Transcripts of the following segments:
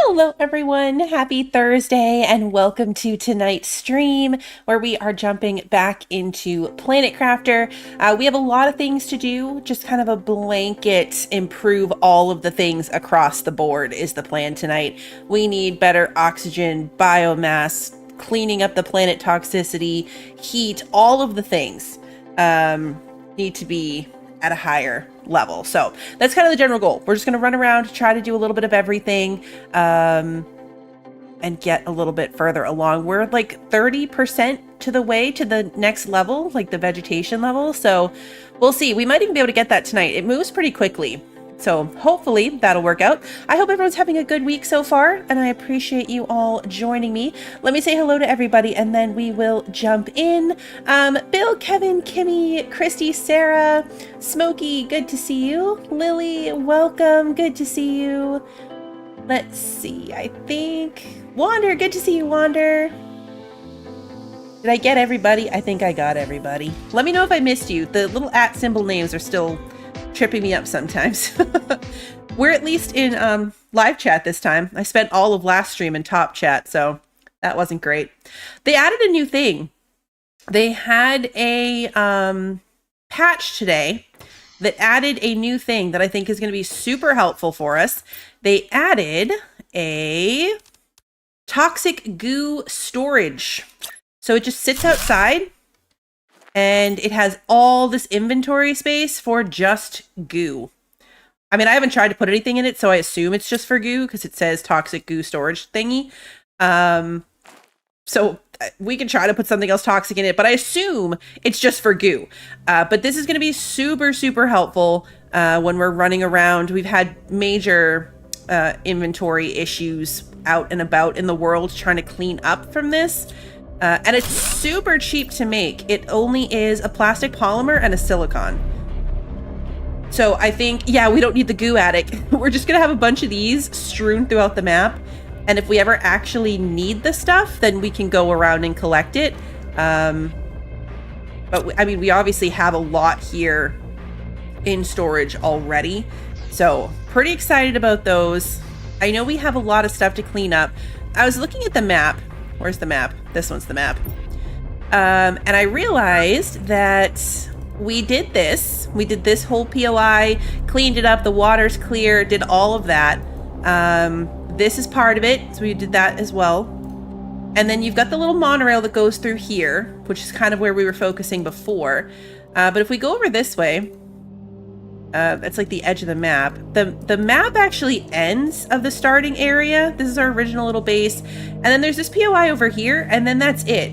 Hello everyone, happy Thursday and welcome to tonight's stream where we are jumping back into Planet Crafter. We have a lot of things to do, just kind of a blanket improve all of the things across the board is the plan tonight. We need better oxygen, biomass, cleaning up the planet toxicity, heat, all of the things need to be at a higher level. So that's kind of the general goal. We're just going to run around, try to do a little bit of everything, and get a little bit further along. We're like 30% to the way to the next level, like the vegetation level. So we'll see. We might even be able to get that tonight. It moves pretty quickly. So hopefully that'll work out. I hope everyone's having a good week so far, and I appreciate you all joining me. Let me say hello to everybody, and then we will jump in. Bill, Kevin, Kimmy, Christy, Sarah, Smokey, good to see you. Lily, welcome, good to see you. Let's see, I think... Wander, good to see you, Wander. Did I get everybody? I think I got everybody. Let me know if I missed you. The little @ symbol names are still tripping me up sometimes. We're at least in live chat this time. I spent all of last stream in top chat, so that wasn't great. They added a new thing. They had a patch today that added a new thing that I think is going to be super helpful for us. They added a toxic goo storage. So it just sits outside, and it has all this inventory space for just goo. I mean, I haven't tried to put anything in it, so I assume it's just for goo because it says toxic goo storage thingy. So we can try to put something else toxic in it, but I assume it's just for goo. But this is going to be super, super helpful when we're running around. We've had major inventory issues out and about in the world trying to clean up from this. And it's super cheap to make. It only is a plastic polymer and a silicone. So I think, yeah, we don't need the goo attic. We're just going to have a bunch of these strewn throughout the map. And if we ever actually need the stuff, then we can go around and collect it. But I mean, we obviously have a lot here in storage already. So pretty excited about those. I know we have a lot of stuff to clean up. I was looking at the map. Where's the map? This one's the map. And I realized that we did this. We did this whole POI, cleaned it up, the water's clear, did all of that. This is part of it, so we did that as well. And then you've got the little monorail that goes through here, which is kind of where we were focusing before. But if we go over this way, that's like the edge of the map. The map actually ends of the starting area. This is our original little base. And then there's this POI over here, and then that's it.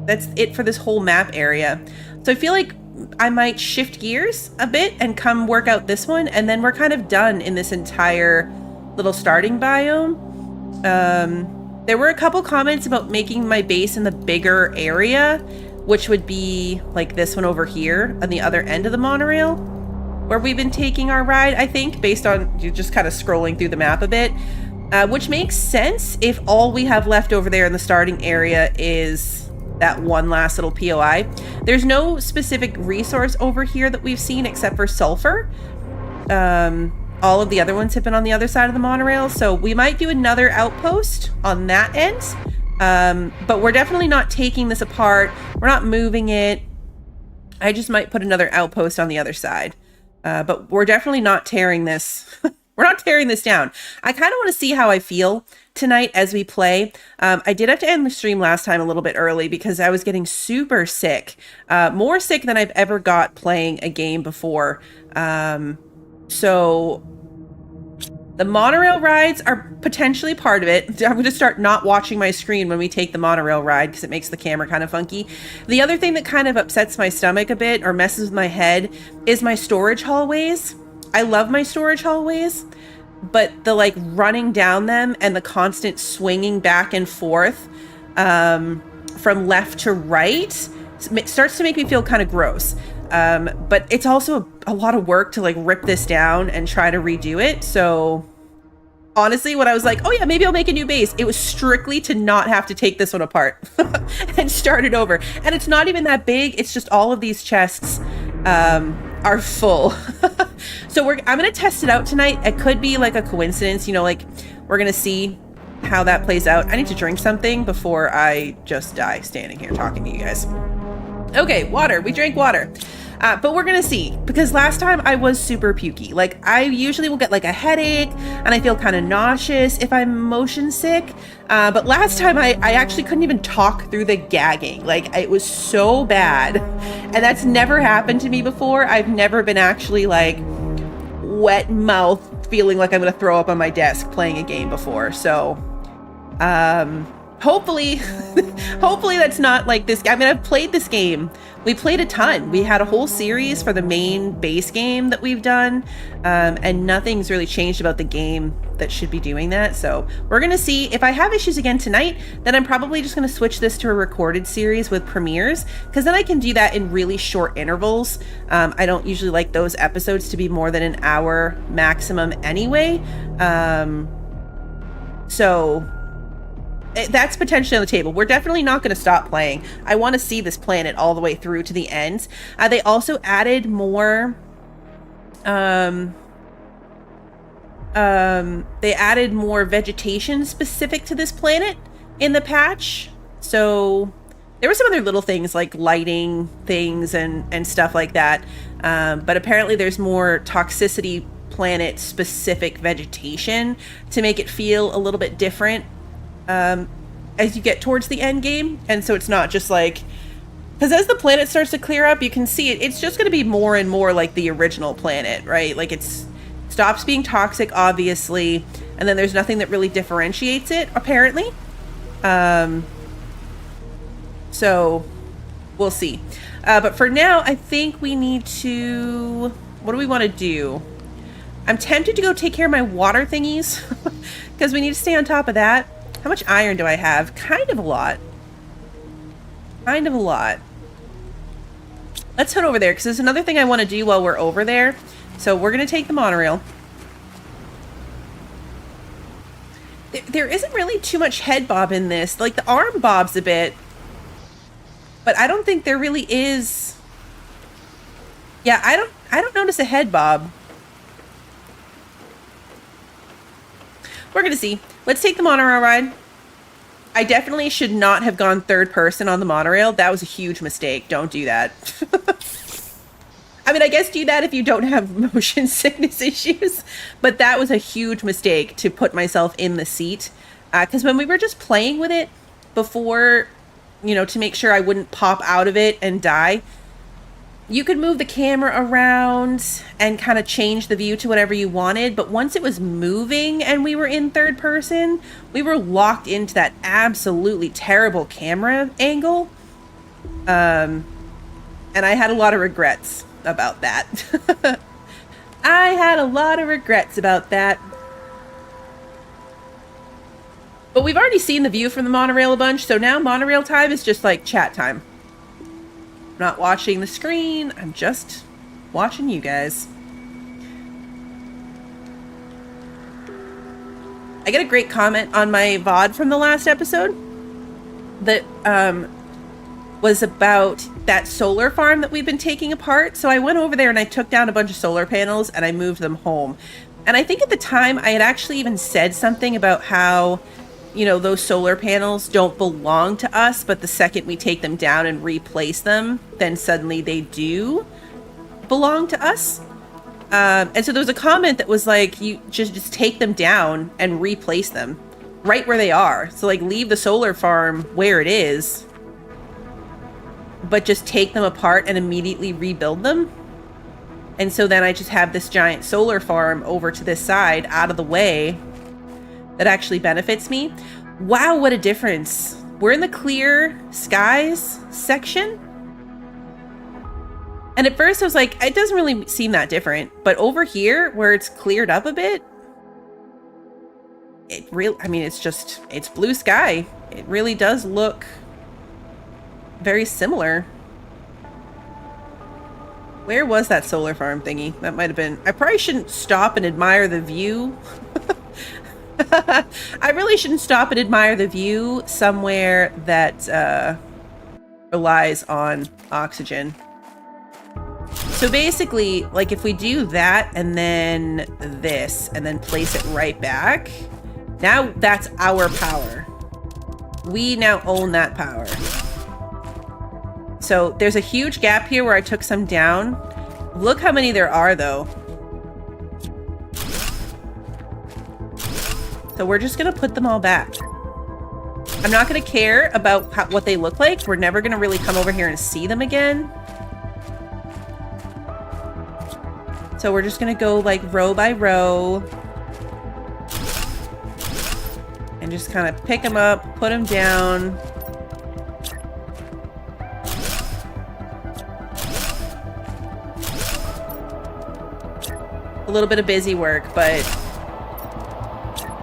That's it for this whole map area. So I feel like I might shift gears a bit and come work out this one, and then we're kind of done in this entire little starting biome. There were a couple comments about making my base in the bigger area, which would be like this one over here on the other end of the monorail, where we've been taking our ride, I think, based on you just kind of scrolling through the map a bit, which makes sense if all we have left over there in the starting area is that one last little POI. There's no specific resource over here that we've seen except for sulfur. All of the other ones have been on the other side of the monorail, so we might do another outpost on that end. But we're definitely not taking this apart. We're not moving it. I just might put another outpost on the other side. But we're definitely not tearing this. We're not tearing this down. I kind of want to see how I feel tonight as we play. I did have to end the stream last time a little bit early because I was getting super sick. More sick than I've ever got playing a game before. So the monorail rides are potentially part of it. I'm going to start not watching my screen when we take the monorail ride because it makes the camera kind of funky. The other thing that kind of upsets my stomach a bit or messes with my head is my storage hallways. I love my storage hallways, but the like running down them and the constant swinging back and forth from left to right starts to make me feel kind of gross. But it's also a lot of work to like rip this down and try to redo it. So honestly, when I was like, oh yeah, maybe I'll make a new base, it was strictly to not have to take this one apart and start it over. And it's not even that big. It's just all of these chests are full. So I'm going to test it out tonight. It could be like a coincidence, you know, like we're going to see how that plays out. I need to drink something before I just die standing here talking to you guys. Okay, water. We drank water. But we're gonna see, because last time I was super pukey. Like, I usually will get like a headache and I feel kind of nauseous if I'm motion sick. But last time I actually couldn't even talk through the gagging. Like, it was so bad. And that's never happened to me before. I've never been actually like wet mouth feeling like I'm gonna throw up on my desk playing a game before. So, hopefully, hopefully that's not like this. I mean, I've played this game. We played a ton. We had a whole series for the main base game that we've done, and nothing's really changed about the game that should be doing that. So we're gonna see. If I have issues again tonight, then I'm probably just gonna switch this to a recorded series with premieres, because then I can do that in really short intervals. I don't usually like those episodes to be more than an hour maximum anyway. So that's potentially on the table. We're definitely not going to stop playing. I want to see this planet all the way through to the end. They also added more they added more vegetation specific to this planet in the patch. So there were some other little things like lighting things and stuff like that. But apparently there's more Toxicity planet specific vegetation to make it feel a little bit different as you get towards the end game. And so it's not just like, because as the planet starts to clear up, you can see it's just going to be more and more like the original planet, right? Like it stops being toxic, obviously, and then there's nothing that really differentiates it, apparently. So we'll see. But for now, I think we need to, what do we want to do? I'm tempted to go take care of my water thingies because we need to stay on top of that. How much iron do I have? Kind of a lot. Kind of a lot. Let's head over there because there's another thing I want to do while we're over there. So we're going to take the monorail. There isn't really too much head bob in this. Like the arm bobs a bit. But I don't think there really is. Yeah, I don't notice a head bob. We're going to see. Let's take the monorail ride. I definitely should not have gone third person on the monorail. That was a huge mistake. Don't do that. I mean, I guess do that if you don't have motion sickness issues. But that was a huge mistake to put myself in the seat. Because when we were just playing with it before, you know, to make sure I wouldn't pop out of it and die, you could move the camera around and kind of change the view to whatever you wanted. But once it was moving and we were in third person, we were locked into that absolutely terrible camera angle. And I had a lot of regrets about that. I had a lot of regrets about that. But we've already seen the view from the monorail a bunch. So now monorail time is just like chat time. I'm not watching the screen. I'm just watching you guys. I get a great comment on my VOD from the last episode that was about that solar farm that we've been taking apart. So I went over there and I took down a bunch of solar panels and I moved them home. And I think at the time I had actually even said something about how, you know, those solar panels don't belong to us, but the second we take them down and replace them, then suddenly they do belong to us. And so there was a comment that was like, you just take them down and replace them right where they are. So like leave the solar farm where it is, but just take them apart and immediately rebuild them. And so then I just have this giant solar farm over to this side out of the way that actually benefits me. Wow, what a difference. We're in the clear skies section. And at first I was like, it doesn't really seem that different. But over here, where it's cleared up a bit, it's blue sky. It really does look very similar. Where was that solar farm thingy? That might have been, I probably shouldn't stop and admire the view. I really shouldn't stop and admire the view somewhere that relies on oxygen. So basically, like if we do that and then this and then place it right back, Now that's our power. We now own that power. So there's a huge gap here where I took some down. Look how many there are, though. So we're just going to put them all back. I'm not going to care about what they look like. We're never going to really come over here and see them again. So we're just going to go like row by row. And just kind of pick them up, put them down. A little bit of busy work, but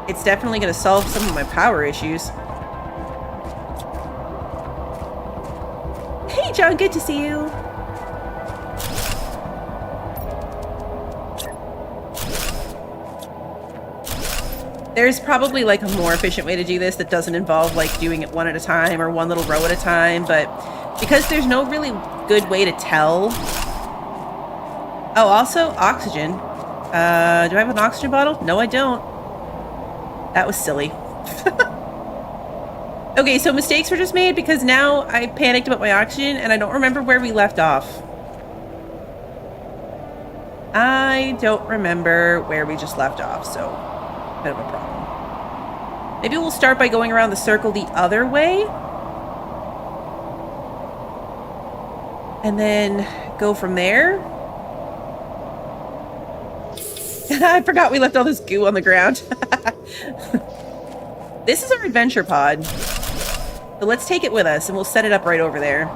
it's definitely going to solve some of my power issues. Hey, John, good to see you. There's probably like a more efficient way to do this that doesn't involve like doing it one at a time or one little row at a time, but because there's no really good way to tell. Oh, also oxygen. Do I have an oxygen bottle? No, I don't. That was silly. Okay, so mistakes were just made because now I panicked about my oxygen and I don't remember where we left off. I don't remember where we just left off, so bit of a problem. Maybe we'll start by going around the circle the other way. And then go from there. I forgot we left all this goo on the ground. This is our adventure pod. So let's take it with us and we'll set it up right over there.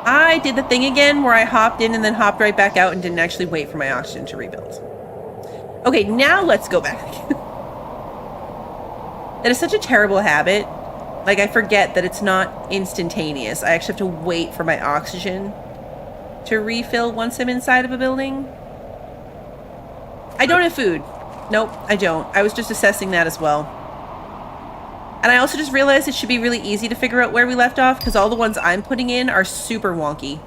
I did the thing again where I hopped in and then hopped right back out and didn't actually wait for my oxygen to rebuild. Okay, now let's go back. That is such a terrible habit. Like, I forget that it's not instantaneous. I actually have to wait for my oxygen to refill once I'm inside of a building. I don't have food. Nope, I don't. I was just assessing that as well. And I also just realized it should be really easy to figure out where we left off because all the ones I'm putting in are super wonky.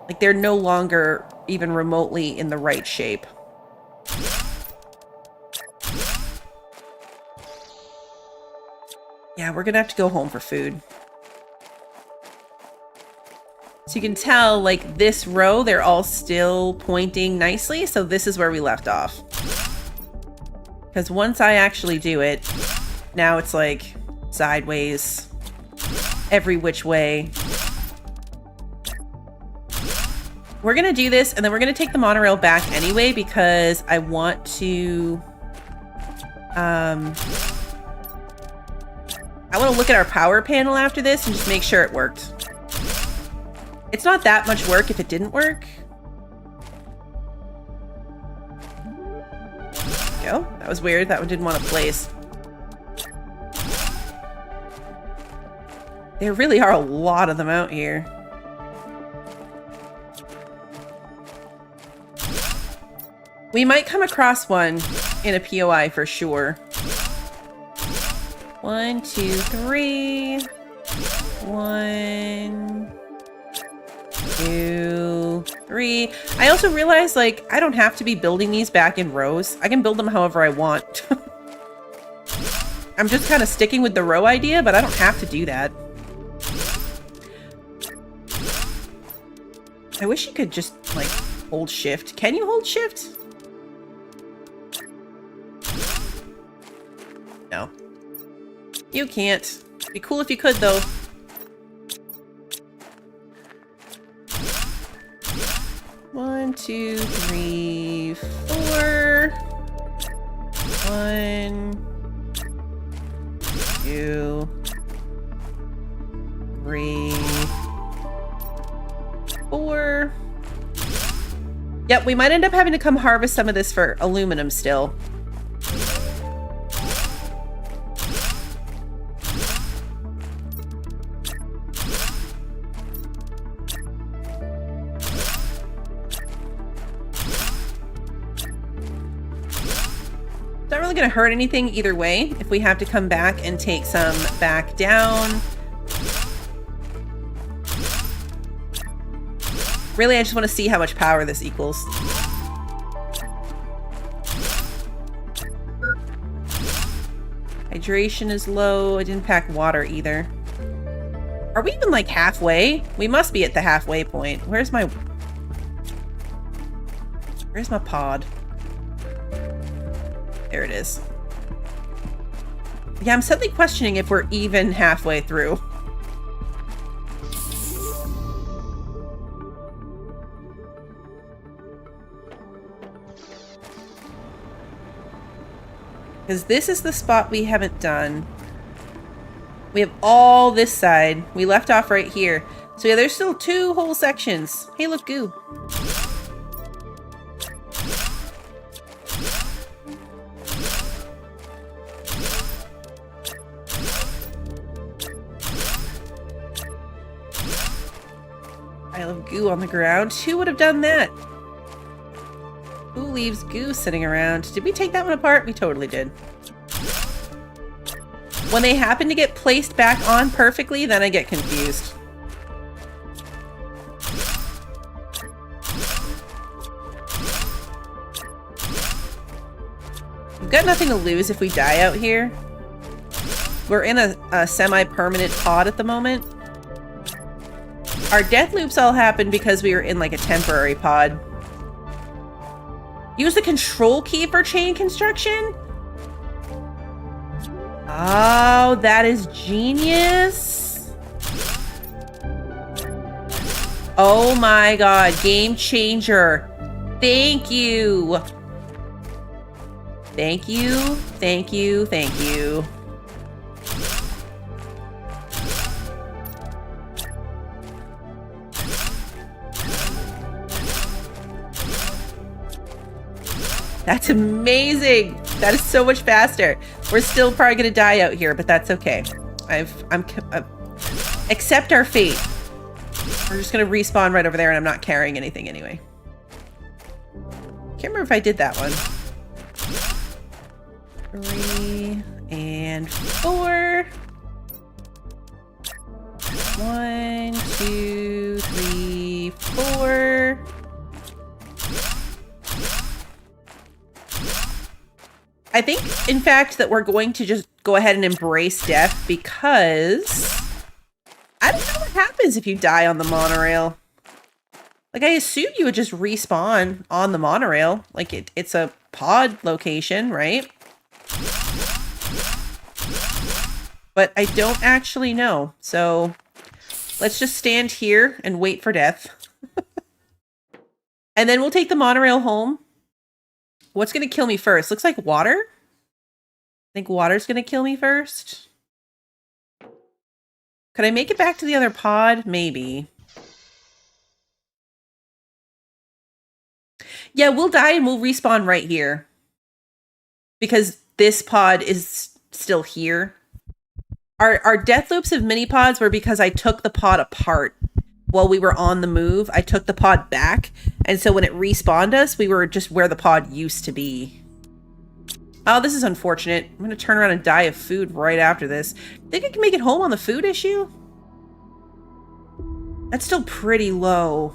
Like, they're no longer even remotely in the right shape. Yeah, we're gonna have to go home for food. So you can tell, like, this row, they're all still pointing nicely. So this is where we left off. Because once I actually do it, now it's like sideways, every which way. We're gonna do this, and then we're gonna take the monorail back anyway, because I want to... I want to look at our power panel after this and just make sure it worked. It's not that much work if it didn't work. There we go. That was weird. That one didn't want to place. There really are a lot of them out here. We might come across one in a POI for sure. 1, 2, 3. 1, 2, 3. I also realized, like, I don't have to be building these back in rows. I can build them however I want. I'm just kind of sticking with the row idea, but I don't have to do that. I wish you could just, like, hold shift. Can you hold shift? No. You can't. Be cool if you could, though. One, 2, 3, 4. 1, 2, 3, 4. Yep, we might end up having to come harvest some of this for aluminum still. Not really going to hurt anything either way if we have to come back and take some back down. Really, I just want to see how much power this equals. Hydration is low. I didn't pack water either. Are we even like halfway? We must be at the halfway point. Where's my pod? There it is. Yeah, I'm suddenly questioning if we're even halfway through. Because this is the spot we haven't done. We have all this side. We left off right here. So yeah, there's still 2 whole sections. Hey, look, goo. Pile of goo on the ground. Who would have done that? Who leaves goo sitting around? Did we take that one apart? We totally did. When they happen to get placed back on perfectly, then I get confused. We've got nothing to lose if we die out here. We're in a semi-permanent pod at the moment. Our death loops all happened because we were in like a temporary pod. Use the control key for chain construction? Oh, that is genius. Oh my god, game changer. Thank you. Thank you, thank you, thank you. That's amazing. That is so much faster. We're still probably gonna die out here, but that's okay. Accept our fate. We're just gonna respawn right over there, and I'm not carrying anything anyway. Can't remember if I did that one. 3 and 4. 1, 2, 3, 4. I think, in fact, that we're going to just go ahead and embrace death because I don't know what happens if you die on the monorail. Like, I assume you would just respawn on the monorail. Like, it's a pod location, right? But I don't actually know. So let's just stand here and wait for death. And then we'll take the monorail home. What's going to kill me first? Looks like water. I think water's going to kill me first. Could I make it back to the other pod? Maybe. Yeah, we'll die and we'll respawn right here. Because this pod is still here. Our death loops of mini pods were because I took the pod apart. While we were on the move, I took the pod back. And so when it respawned us, we were just where the pod used to be. Oh, this is unfortunate. I'm going to turn around and die of food right after this. Think I can make it home on the food issue? That's still pretty low.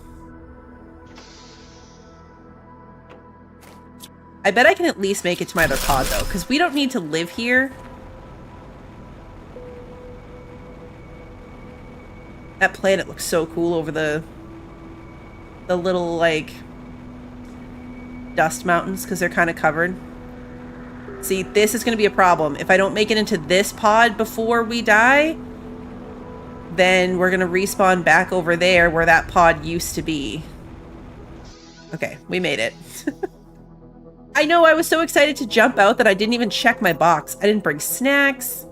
I bet I can at least make it to my other pod, though, because we don't need to live here. That planet looks so cool over the little, like, dust mountains, because they're kind of covered. See, this is going to be a problem. If I don't make it into this pod before we die, then we're going to respawn back over there where that pod used to be. Okay, we made it. I know, I was so excited to jump out that I didn't even check my box. I didn't bring snacks.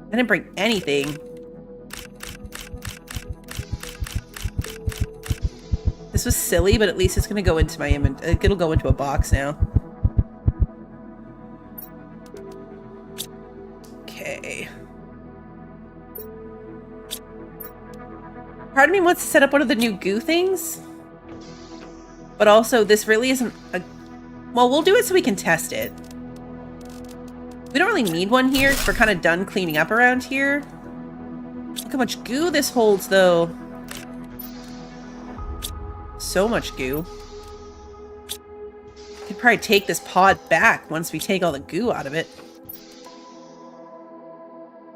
I didn't bring anything. This was silly, but at least it's going to go into my inventory. It'll go into a box now. Okay. Part of me wants to set up one of the new goo things. But also, this really isn't a... Well, we'll do it so we can test it. We don't really need one here, because we're kind of done cleaning up around here. Look how much goo this holds, though. So much goo. Could probably take this pod back once we take all the goo out of it.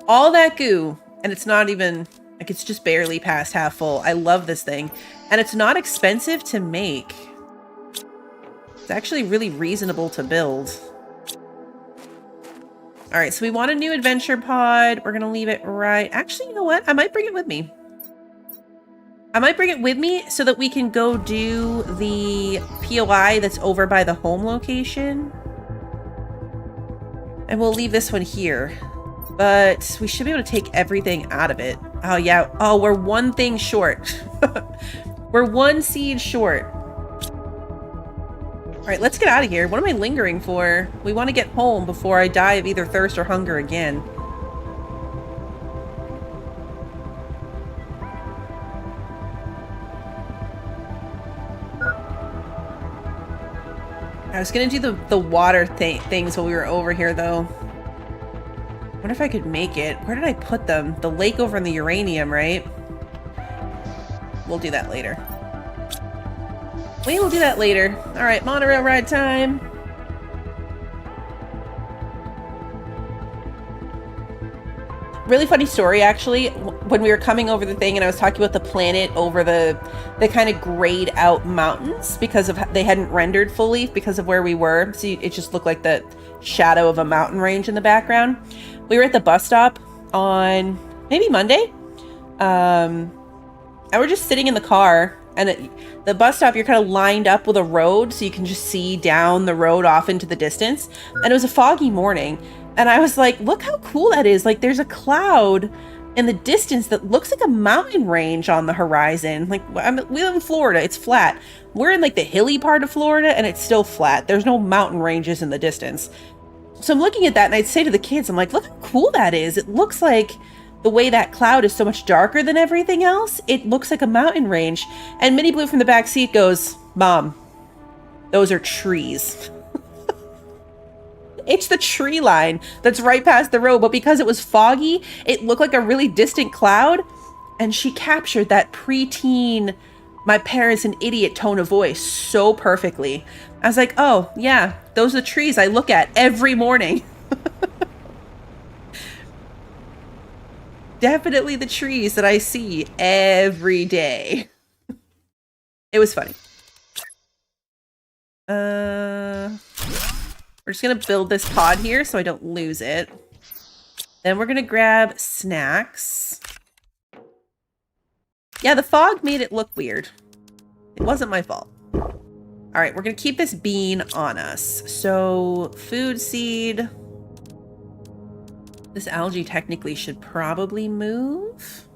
All that goo, and it's not even, like, it's just barely past half full. I love this thing. And it's not expensive to make. It's actually really reasonable to build. All right, so we want a new adventure pod. We're gonna leave it right. Actually, you know what? I might bring it with me. I might bring it with me so that we can go do the POI that's over by the home location. And we'll leave this one here. But we should be able to take everything out of it. Oh, yeah. Oh, we're one thing short. We're one seed short. All right, let's get out of here. What am I lingering for? We want to get home before I die of either thirst or hunger again. I was going to do the water things while we were over here, though. I wonder if I could make it. Where did I put them? The lake over in the uranium, right? We'll do that later. We will do that later. All right, monorail ride time. Really funny story, actually. When we were coming over the thing and I was talking about the planet over the kind of grayed out mountains because of they hadn't rendered fully because of where we were. So it just looked like the shadow of a mountain range in the background. We were at the bus stop on maybe Monday. And we're just sitting in the car. And the bus stop, you're kind of lined up with a road so you can just see down the road off into the distance. And it was a foggy morning. And I was like, look how cool that is. Like, there's a cloud in the distance that looks like a mountain range on the horizon. Like, we live in Florida. It's flat. We're in, like, the hilly part of Florida, and it's still flat. There's no mountain ranges in the distance. So I'm looking at that, and I'd say to the kids, I'm like, look how cool that is. It looks like the way that cloud is so much darker than everything else, it looks like a mountain range. And Minnie Blue from the back seat goes, Mom, those are trees. It's the tree line that's right past the road, but because it was foggy, it looked like a really distant cloud. And she captured that preteen, my parents an idiot tone of voice so perfectly. I was like, oh, yeah, those are the trees I look at every morning. Definitely the trees that I see every day. It was funny. We're just going to build this pod here so I don't lose it. Then we're going to grab snacks. Yeah, the fog made it look weird. It wasn't my fault. All right, we're going to keep this bean on us. So, food seed. This algae technically should probably move.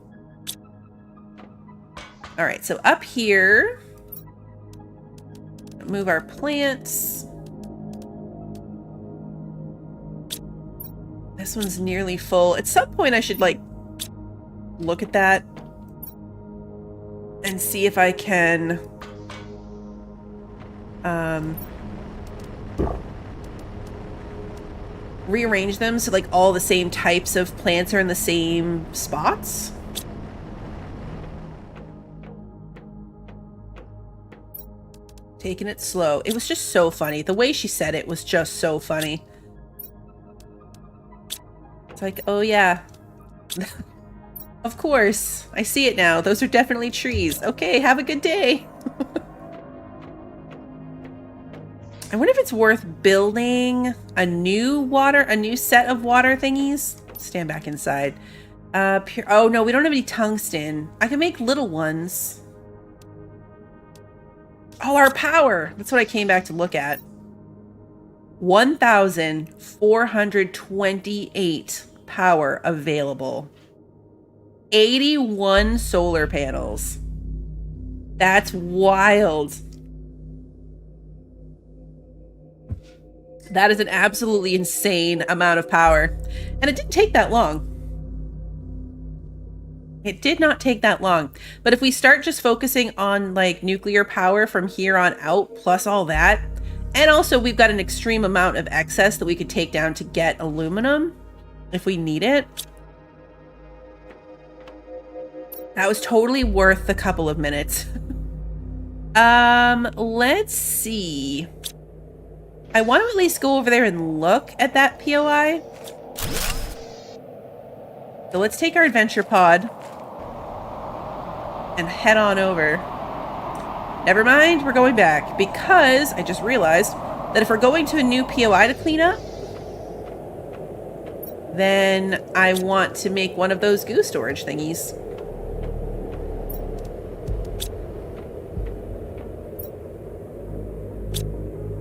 All right, so up here, move our plants. This one's nearly full. At some point I should like look at that and see if I can rearrange them so like all the same types of plants are in the same spots. Taking it slow. It was just so funny. The way she said it was just so funny. It's like, oh yeah. Of course. I see it now. Those are definitely trees. Okay, have a good day. I wonder if it's worth building a new set of water thingies. Stand back inside. Oh no, we don't have any tungsten. I can make little ones. Oh, our power. That's what I came back to look at. 1,428 power available. 81 solar panels. That's wild. That is an absolutely insane amount of power. And it didn't take that long. It did not take that long. But if we start just focusing on like nuclear power from here on out, plus all that, and also we've got an extreme amount of excess that we could take down to get aluminum if we need it. That was totally worth a couple of minutes. Let's see. I want to at least go over there and look at that POI. So let's take our adventure pod and head on over. Never mind, we're going back because I just realized that if we're going to a new POI to clean up, then I want to make one of those goo storage thingies.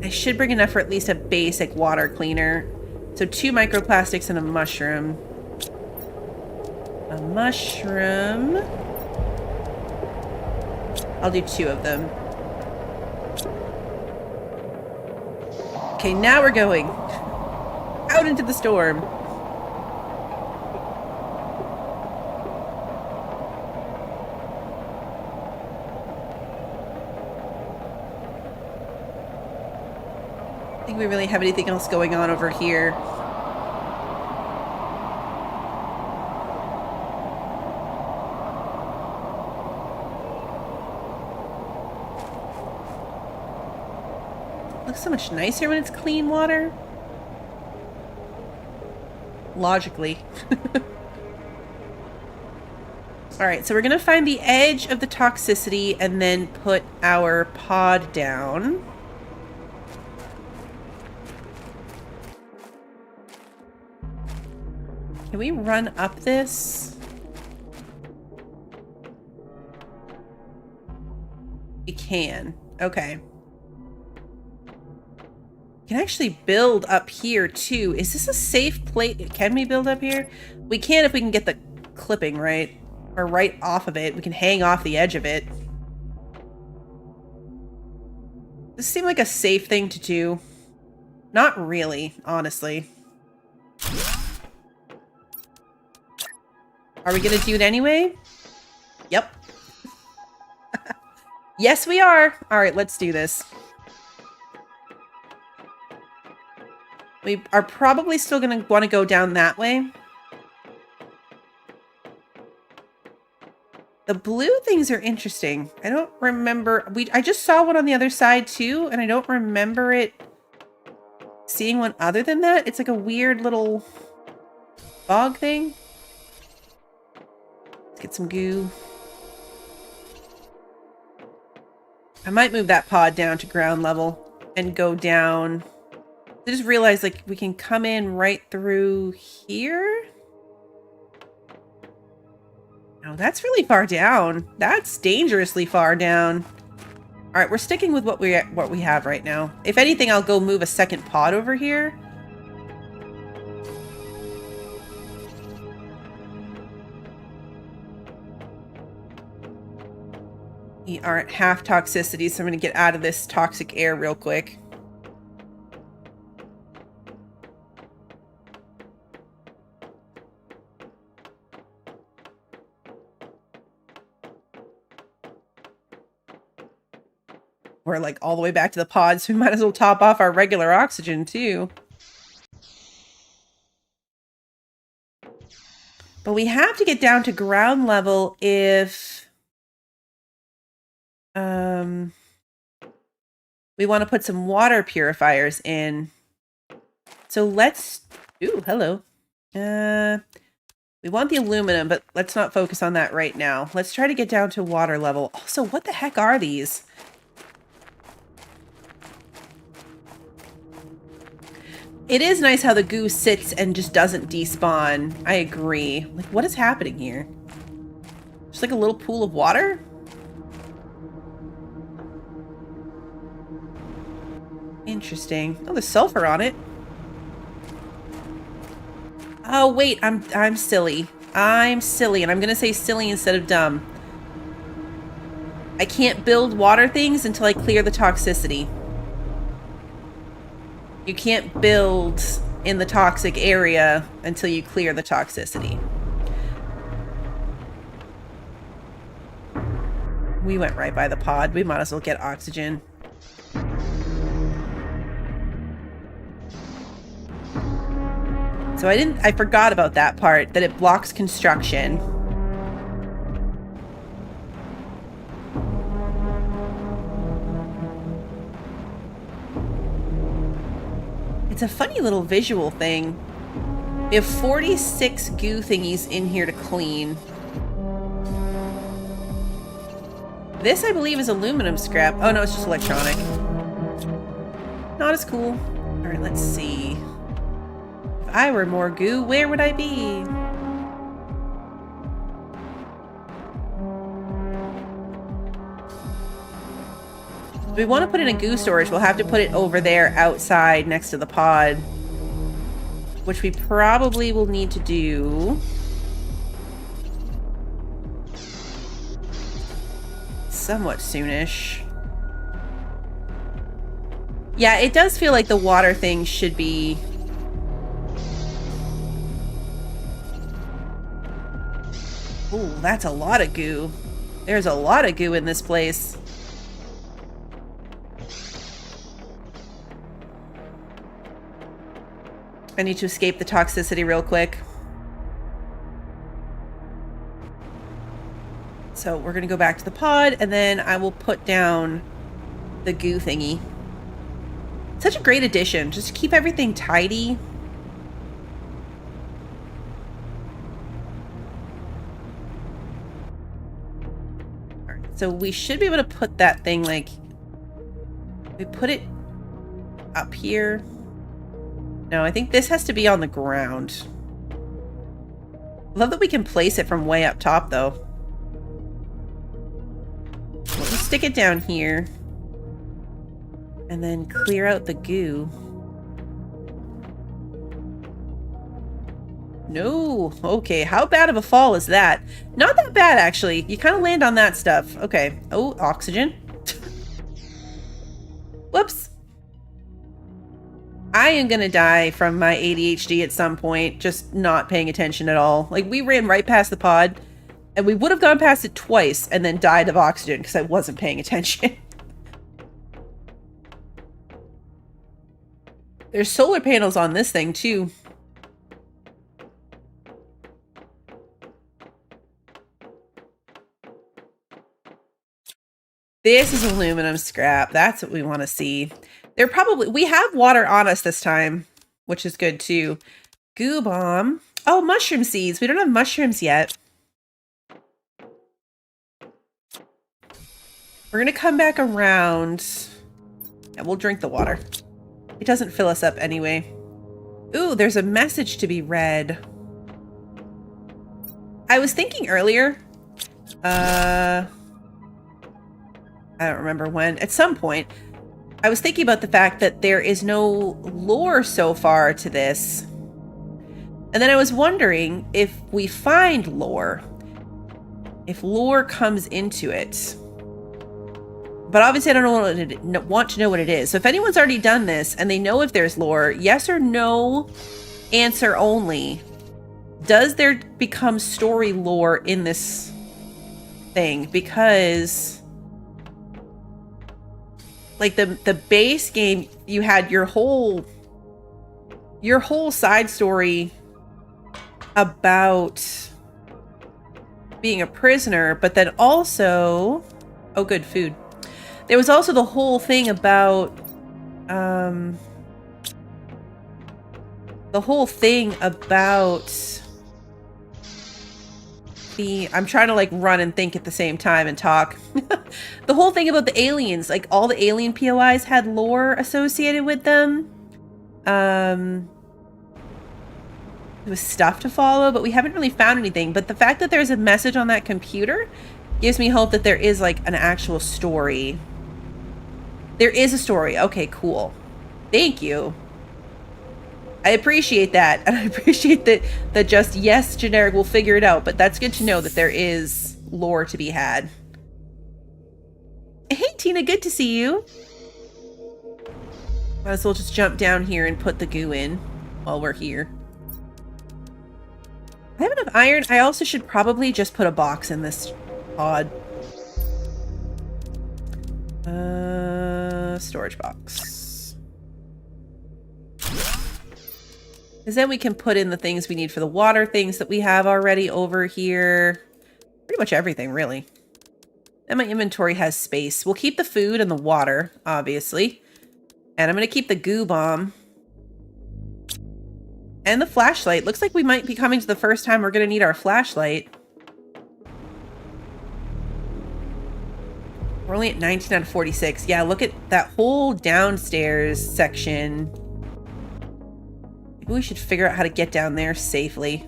I should bring enough for at least a basic water cleaner. So 2 microplastics and a mushroom. A mushroom. I'll do 2 of them. Okay, now we're going out into the storm. I think we really have anything else going on over here. Looks so much nicer when it's clean water. Logically. Alright, so we're going to find the edge of the toxicity and then put our pod down. Can we run up this? We can. Okay. We can actually build up here too. Is this a safe place? Can we build up here? We can if we can get the clipping right. Or right off of it. We can hang off the edge of it. This seems like a safe thing to do. Not really, honestly. Are we gonna do it anyway? Yep. Yes, we are. Alright, let's do this. We are probably still going to want to go down that way. The blue things are interesting. I don't remember. I just saw one on the other side too, and I don't remember it seeing one other than that. It's like a weird little bog thing. Let's get some goo. I might move that pod down to ground level and go down. I just realized, like, we can come in right through here. No, that's really far down. That's dangerously far down. All right, we're sticking with what we have right now. If anything, I'll go move a second pod over here. We are at half toxicity, so I'm going to get out of this toxic air real quick. We're like all the way back to the pod, so we might as well top off our regular oxygen too. But we have to get down to ground level if we want to put some water purifiers in. So let's... Ooh, hello. We want the aluminum, but let's not focus on that right now. Let's try to get down to water level. Also, what the heck are these? It is nice how the goo sits and just doesn't despawn. I agree. Like, what is happening here? Just like a little pool of water? Interesting. Oh, there's sulfur on it. Oh, wait. I'm silly. I'm silly, and I'm gonna say silly instead of dumb. I can't build water things until I clear the toxicity. You can't build in the toxic area until you clear the toxicity. We went right by the pod. We might as well get oxygen. So I forgot about that part, that it blocks construction. It's a funny little visual thing. We have 46 goo thingies in here to clean. This, I believe, is aluminum scrap. Oh, no, it's just electronic. Not as cool. All right, let's see. If I were more goo, where would I be? If we want to put in a goo storage, we'll have to put it over there outside next to the pod. Which we probably will need to do. Somewhat soonish. Yeah, it does feel like the water thing should be... Ooh, that's a lot of goo. There's a lot of goo in this place. I need to escape the toxicity real quick. So we're going to go back to the pod, and then I will put down the goo thingy. Such a great addition. Just to keep everything tidy. All right, so we should be able to put that thing, like... We put it up here. No, I think this has to be on the ground. Love that we can place it from way up top, though. We'll just stick it down here. And then clear out the goo. No. Okay, how bad of a fall is that? Not that bad, actually. You kind of land on that stuff. Okay. Oh, oxygen. Whoops. I am gonna die from my ADHD at some point, just not paying attention at all. Like, we ran right past the pod, and we would have gone past it twice and then died of oxygen because I wasn't paying attention. There's solar panels on this thing, too. This is aluminum scrap. That's what we want to see. They're probably... We have water on us this time, which is good, too. Goo bomb. Oh, mushroom seeds. We don't have mushrooms yet. We're going to come back around. And we'll drink the water. It doesn't fill us up anyway. Ooh, there's a message to be read. I was thinking earlier... I don't remember when. At some point, I was thinking about the fact that there is no lore so far to this. And then I was wondering if we find lore, if lore comes into it. But obviously I don't want to know what it is. So if anyone's already done this and they know if there's lore, yes or no, answer only. Does there become story lore in this thing? Because... like the base game, you had your whole side story about being a prisoner, but then also, oh good, food. There was also the whole thing about I'm trying to like run and think at the same time and talk. The whole thing about the aliens, like all the alien POIs had lore associated with them. There was stuff to follow, but we haven't really found anything. But the fact that there's a message on that computer gives me hope that there is like an actual story. There is a story. Okay, cool. Thank you. I appreciate that, and I appreciate that just, yes, generic, we'll figure it out, but that's good to know that there is lore to be had. Hey, Tina, good to see you. Might as well just jump down here and put the goo in while we're here. I have enough iron. I also should probably just put a box in this pod. Storage box. Because then we can put in the things we need for the water things that we have already over here. Pretty much everything, really. And my inventory has space. We'll keep the food and the water, obviously. And I'm going to keep the goo bomb. And the flashlight. Looks like we might be coming to the first time we're going to need our flashlight. We're only at 19 out of 46. Yeah, look at that whole downstairs section. Maybe we should figure out how to get down there safely.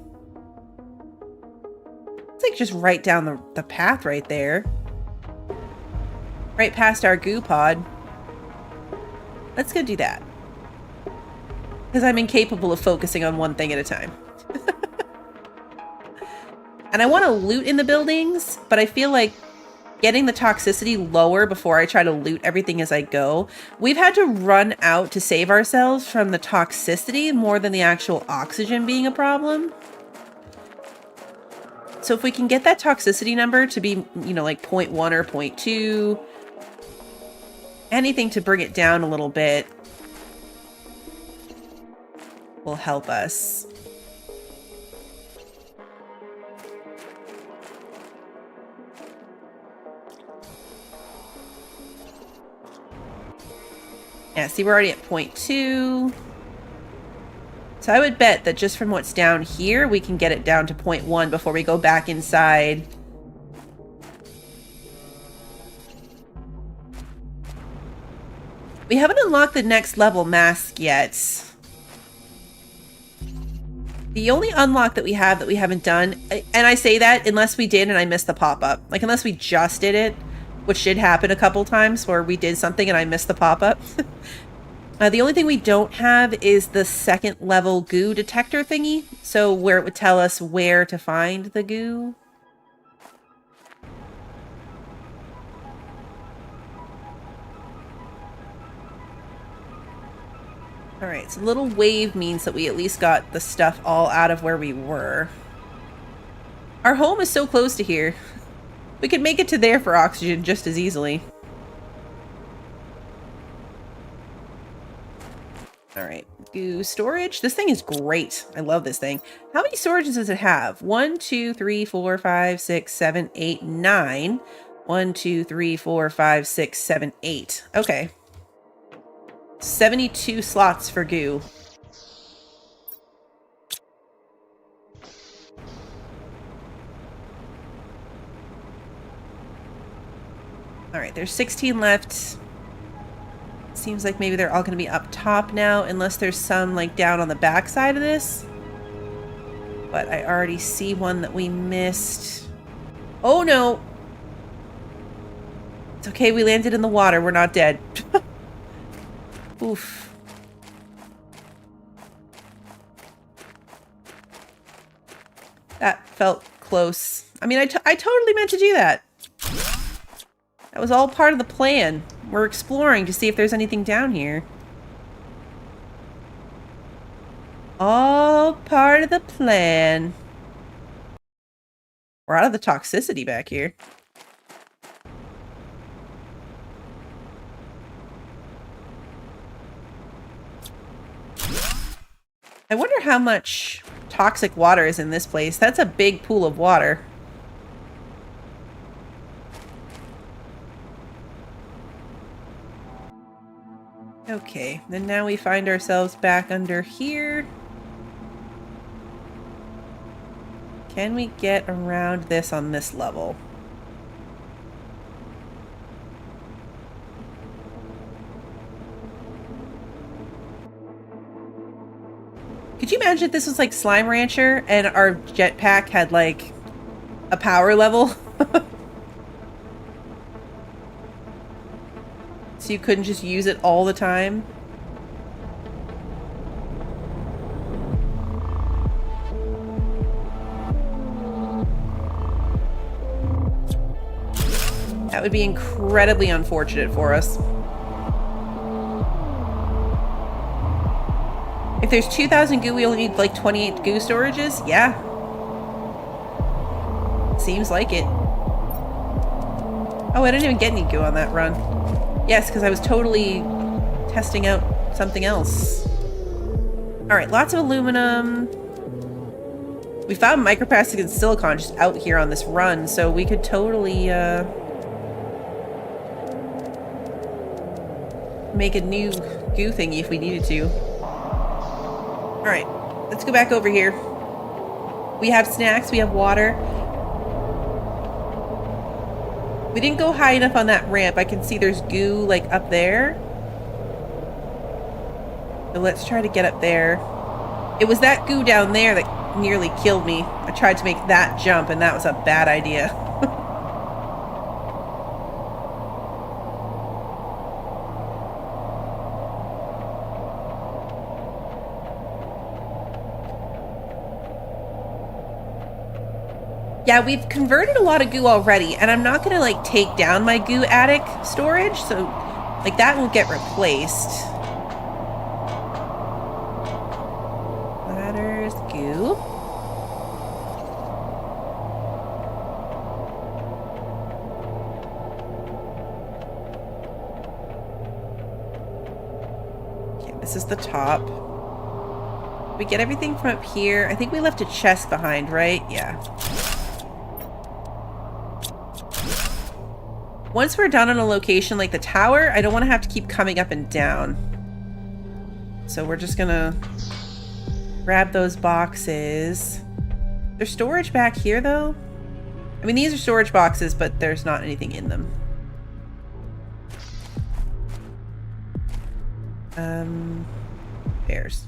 It's like just right down the path right there. Right past our goo pod. Let's go do that. Because I'm incapable of focusing on one thing at a time. And I want to loot in the buildings, but I feel like getting the toxicity lower before I try to loot everything as I go. We've had to run out to save ourselves from the toxicity more than the actual oxygen being a problem. So if we can get that toxicity number to be, you know, like 0.1 or 0.2, anything to bring it down a little bit will help us. Yeah, see, we're already at 0.2. So I would bet that just from what's down here, we can get it down to 0.1 before we go back inside. We haven't unlocked the next level mask yet. The only unlock that we have that we haven't done, and I say that unless we did and I missed the pop-up. Like, unless we just did it, which did happen a couple times where we did something and I missed the pop-up. The only thing we don't have is the second level goo detector thingy. So where it would tell us where to find the goo. Alright, so little wave means that we at least got the stuff all out of where we were. Our home is so close to here. We could make it to there for oxygen just as easily. Alright, goo storage. This thing is great. I love this thing. How many storages does it have? 1, 2, 3, 4, 5, 6, 7, 8, 9. 1, 2, 3, 4, 5, 6, 7, 8. Okay. 72 slots for goo. Alright, there's 16 left. Seems like maybe they're all going to be up top now, unless there's some like down on the back side of this. But I already see one that we missed. Oh no! It's okay, we landed in the water. We're not dead. Oof. That felt close. I mean, I totally meant to do that. That was all part of the plan. We're exploring to see if there's anything down here. All part of the plan. We're out of the toxicity back here. I wonder how much toxic water is in this place. That's a big pool of water. Okay, then now we find ourselves back under here. Can we get around this on this level? Could you imagine if this was like Slime Rancher and our jetpack had like a power level? So you couldn't just use it all the time? That would be incredibly unfortunate for us. If there's 2,000 goo, we only need like 28 goo storages? Yeah. Seems like it. Oh, I didn't even get any goo on that run. Yes, because I was totally testing out something else. Alright, lots of aluminum. We found microplastic and silicon just out here on this run, so we could totally make a new goo thingy if we needed to. Alright, let's go back over here. We have snacks, we have water. We didn't go high enough on that ramp. I can see there's goo, like, up there. So let's try to get up there. It was that goo down there that nearly killed me. I tried to make that jump, and that was a bad idea. Yeah, we've converted a lot of goo already, and I'm not gonna like take down my goo attic storage, so like that won't get replaced. Ladders, goo. Okay, this is the top. We get everything from up here. I think we left a chest behind, right? Yeah. Once we're done on a location like the tower, I don't want to have to keep coming up and down. So we're just gonna grab those boxes. There's storage back here, though. I mean, these are storage boxes, but there's not anything in them. Bears.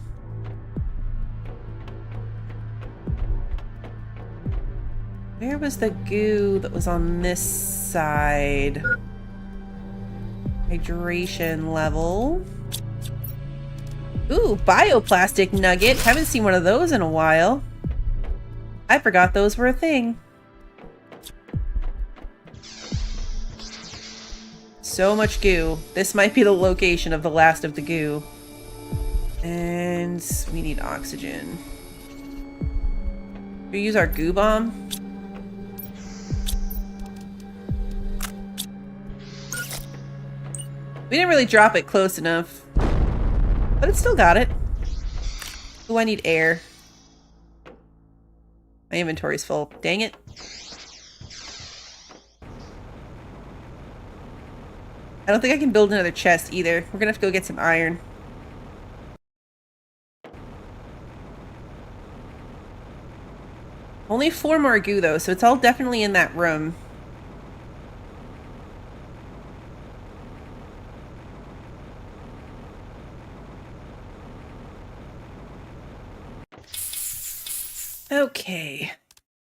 Where was the goo that was on this side? Hydration level. Ooh, bioplastic nugget. Haven't seen one of those in a while. I forgot those were a thing. So much goo. This might be the location of the last of the goo. And we need oxygen. We use our goo bomb. We didn't really drop it close enough, but it still got it. Ooh, I need air. My inventory's full. Dang it. I don't think I can build another chest either. We're gonna have to go get some iron. Only 4 more goo though, so it's all definitely in that room. Okay.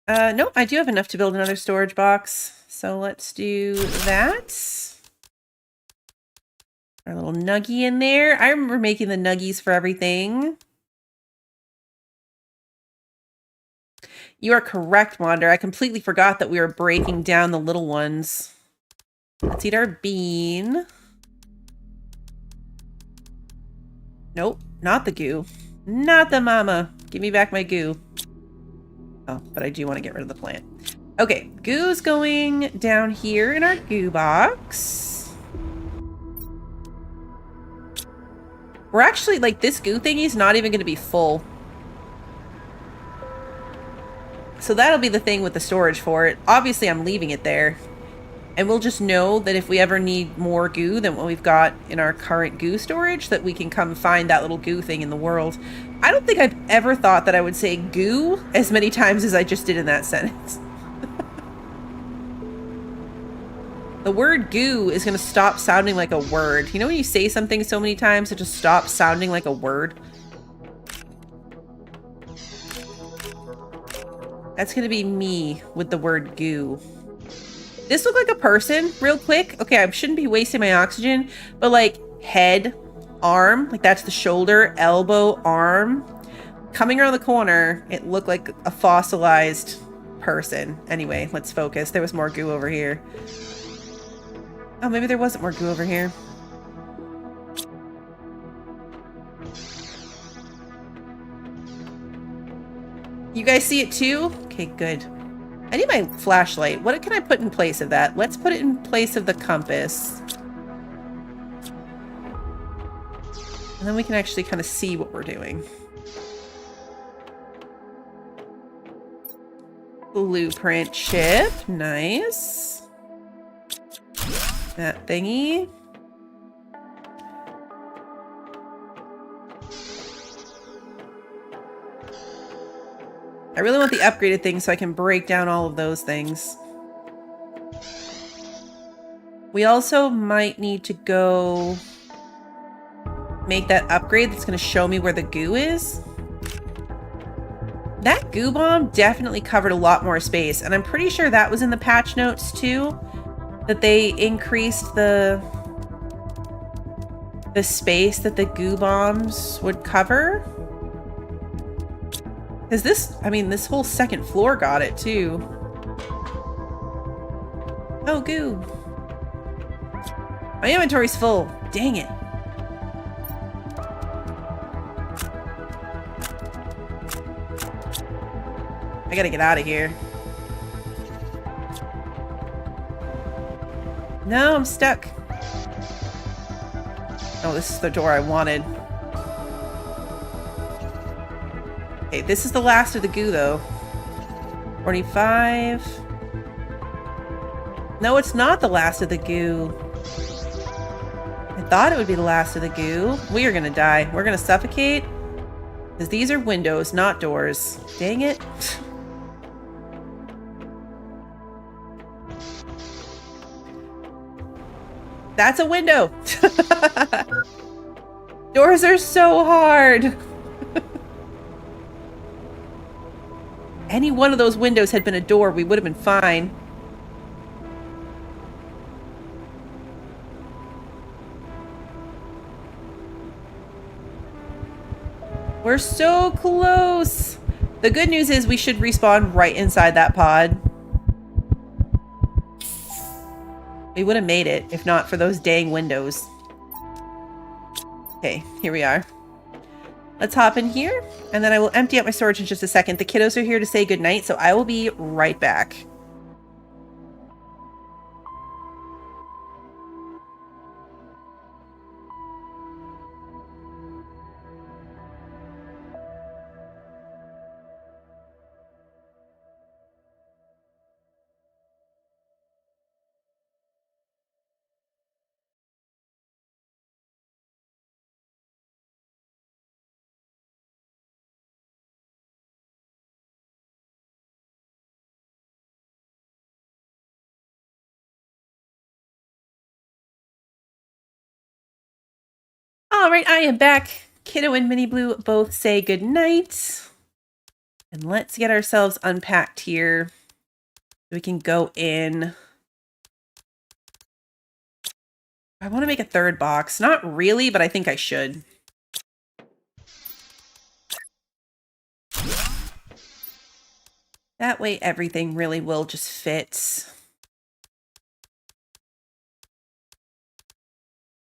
Nope, I do have enough to build another storage box. So let's do that. Our little nuggie in there. I remember making the nuggies for everything. You are correct, Wander. I completely forgot that we were breaking down the little ones. Let's eat our bean. Nope, not the goo. Not the mama. Give me back my goo. Oh, but I do want to get rid of the plant. Okay, goo's going down here in our goo box. We're actually, like, this goo thingy's not even going to be full. So that'll be the thing with the storage for it. Obviously, I'm leaving it there. And we'll just know that if we ever need more goo than what we've got in our current goo storage, that we can come find that little goo thing in the world. I don't think I've ever thought that I would say goo as many times as I just did in that sentence. The word goo is going to stop sounding like a word. You know when you say something so many times, it just stops sounding like a word? That's going to be me with the word goo. This look like a person real quick? Okay, I shouldn't be wasting my oxygen, but like head, arm, like that's the shoulder, elbow, arm. Coming around the corner, it looked like a fossilized person. Anyway, let's focus. There was more goo over here. Oh, maybe there wasn't more goo over here. You guys see it too? Okay, good. I need my flashlight. What can I put in place of that? Let's put it in place of the compass. And then we can actually kind of see what we're doing. Blueprint chip. Nice. That thingy. I really want the upgraded thing so I can break down all of those things. We also might need to go make that upgrade that's going to show me where the goo is. That goo bomb definitely covered a lot more space, and I'm pretty sure that was in the patch notes too, that they increased the space that the goo bombs would cover. Because this, I mean, this whole second floor got it too. Oh, goo. My inventory's full. Dang it. I gotta get out of here. No, I'm stuck. Oh, this is the door I wanted. Okay, this is the last of the goo, though. 45. No, it's not the last of the goo. I thought it would be the last of the goo. We are gonna die. We're gonna suffocate. Because these are windows, not doors. Dang it. That's a window. Doors are so hard. Any one of those windows had been a door, we would have been fine. We're so close. The good news is we should respawn right inside that pod. We would have made it if not for those dang windows. Okay, here we are. Let's hop in here, and then I will empty out my storage in just a second. The kiddos are here to say goodnight, so I will be right back. All right, I am back. Kiddo and Mini Blue both say goodnight. And let's get ourselves unpacked here. We can go in. I want to make a third box. Not really, but I think I should. That way everything really will just fit.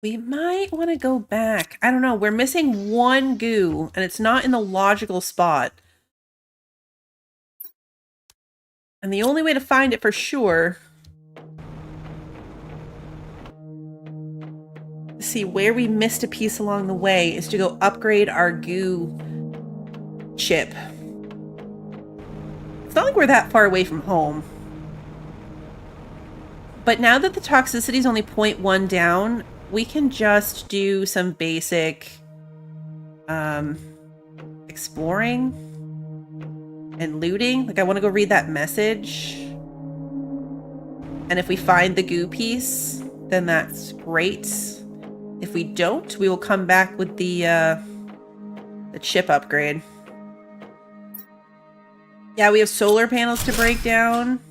We might want to go back. I don't know. We're missing one goo, and it's not in the logical spot. And the only way to find it for sure... to see where we missed a piece along the way is to go upgrade our goo chip. It's not like we're that far away from home. But now that the toxicity is only 0.1 down, we can just do some basic exploring and looting. Like, I want to go read that message. And if we find the goo piece, then that's great. If we don't, we will come back with the chip upgrade. Yeah, we have solar panels to break down.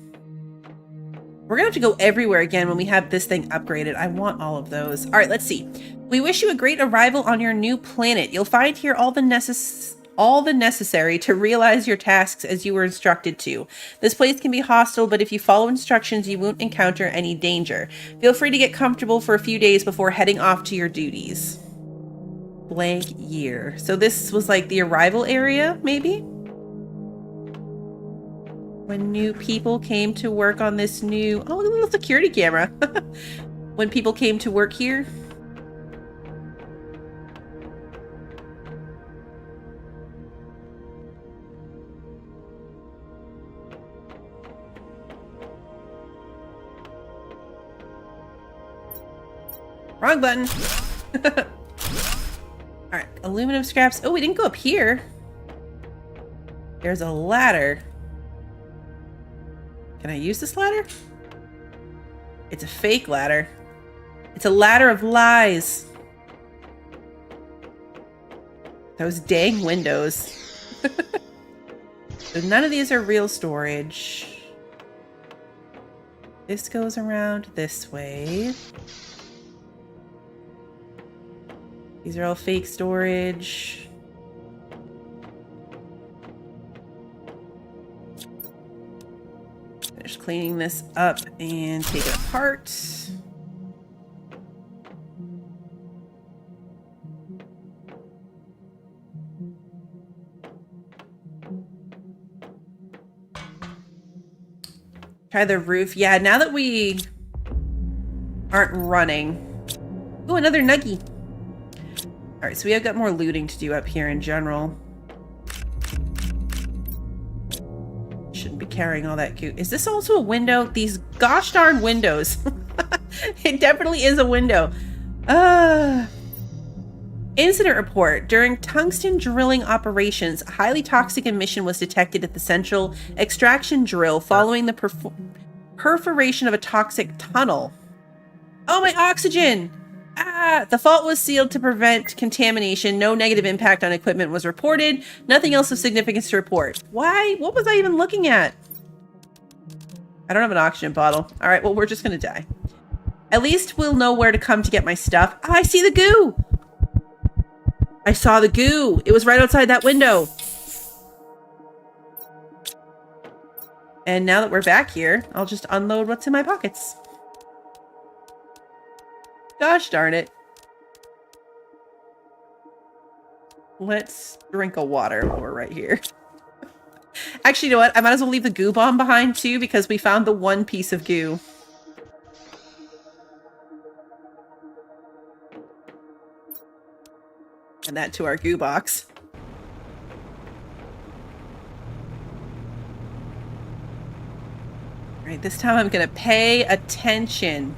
We're gonna have to go everywhere again when we have this thing upgraded. I want all of those. All right, let's see. We wish you a great arrival on your new planet. You'll find here all the necessary to realize your tasks as you were instructed to. This place can be hostile, but if you follow instructions, you won't encounter any danger. Feel free to get comfortable for a few days before heading off to your duties. Blank year. So this was like the arrival area, maybe? When new people came to work on this new... oh, look at the little security camera. When people came to work here. Wrong button. Alright, aluminum scraps. Oh, we didn't go up here. There's a ladder. Can I use this ladder? It's a fake ladder. It's a ladder of lies. Those dang windows. So none of these are real storage. This goes around this way. These are all fake storage. Finish cleaning this up and take it apart. Try the roof. Yeah, now that we aren't running. Oh, another nuggie. All right, so we have got more looting to do up here in general. Shouldn't be carrying all that goo. Is this also a window? These gosh darn windows. It definitely is a window. Incident report. During tungsten drilling operations, a highly toxic emission was detected at the central extraction drill following the perforation of a toxic tunnel. Oh, my oxygen! Ah! The fault was sealed to prevent contamination. No negative impact on equipment was reported. Nothing else of significance to report. Why? What was I even looking at? I don't have an oxygen bottle. All right, well, we're just gonna die. At least we'll know where to come to get my stuff. Ah, I see the goo! I saw the goo. It was right outside that window. And now that we're back here, I'll just unload what's in my pockets. Gosh darn it. Let's drink a water while we're right here. Actually, you know what? I might as well leave the goo bomb behind too, because we found the one piece of goo. And that to our goo box. All right, this time I'm gonna pay attention.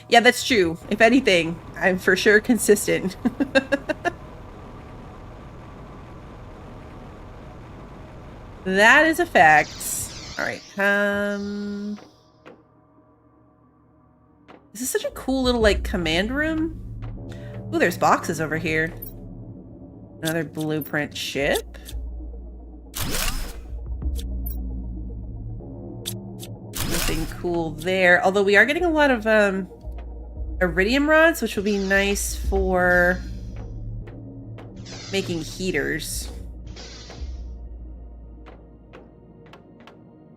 Yeah, that's true. If anything, I'm for sure consistent. That is a fact. All right. This is such a cool little, like, command room. Ooh, there's boxes over here. Another blueprint ship. Nothing cool there. Although we are getting a lot of iridium rods, which will be nice for making heaters.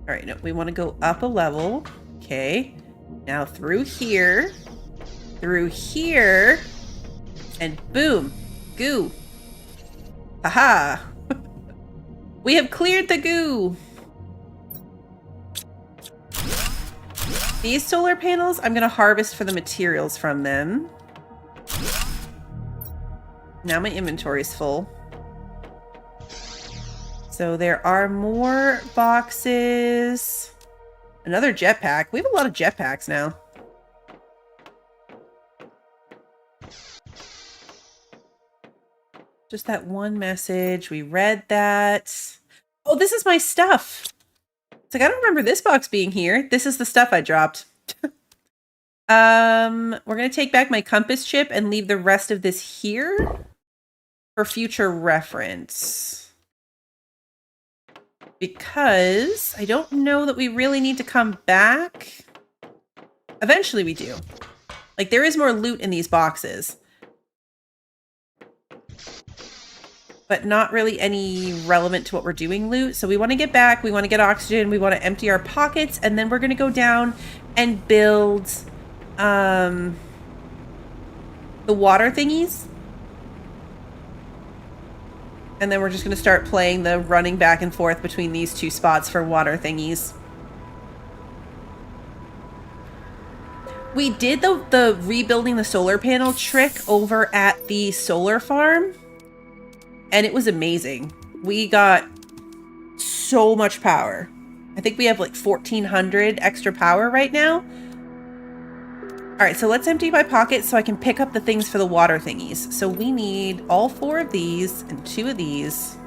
All right, no, we want to go up a level. Okay. Now through here, and boom, goo. Haha. We have cleared the goo. These solar panels, I'm going to harvest for the materials from them. Now my inventory is full. So there are more boxes. Another jetpack. We have a lot of jetpacks now. Just that one message. We read that. Oh, this is my stuff. It's like, I don't remember this box being here. This is the stuff I dropped. We're going to take back my compass chip and leave the rest of this here for future reference. Because I don't know that we really need to come back. Eventually we do. Like, there is more loot in these boxes. But not really any relevant to what we're doing loot. So we want to get back. We want to get oxygen. We want to empty our pockets. And then we're going to go down and build the water thingies. And then we're just going to start playing the running back and forth between these two spots for water thingies. We did the rebuilding the solar panel trick over at the solar farm. And it was amazing. We got so much power. I think we have like 1,400 extra power right now. All right, so let's empty my pocket so I can pick up the things for the water thingies. So we need all 4 of these and 2 of these.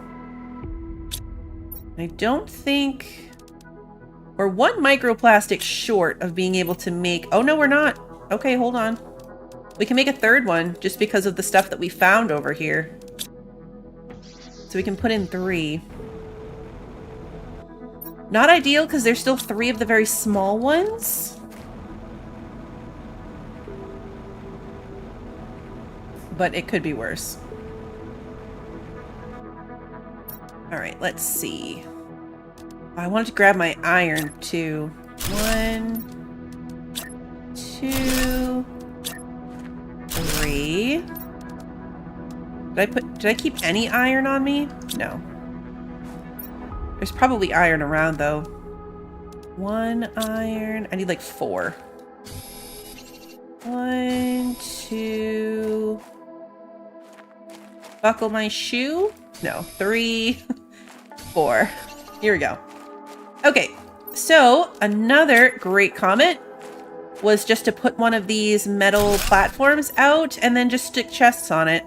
I don't think we're 1 microplastic short of being able to make... Oh, no, we're not. Okay, hold on. We can make a 3rd one just because of the stuff that we found over here. So we can put in 3. Not ideal because there's still 3 of the very small ones. But it could be worse. All right, let's see. I wanted to grab my iron too. 1, 2, 3. Did I keep any iron on me? No. There's probably iron around though. 1 iron. I need like 4. 1, 2. Buckle my shoe? No. 3, 4. Here we go. Okay, so another great comment was just to put one of these metal platforms out and then just stick chests on it.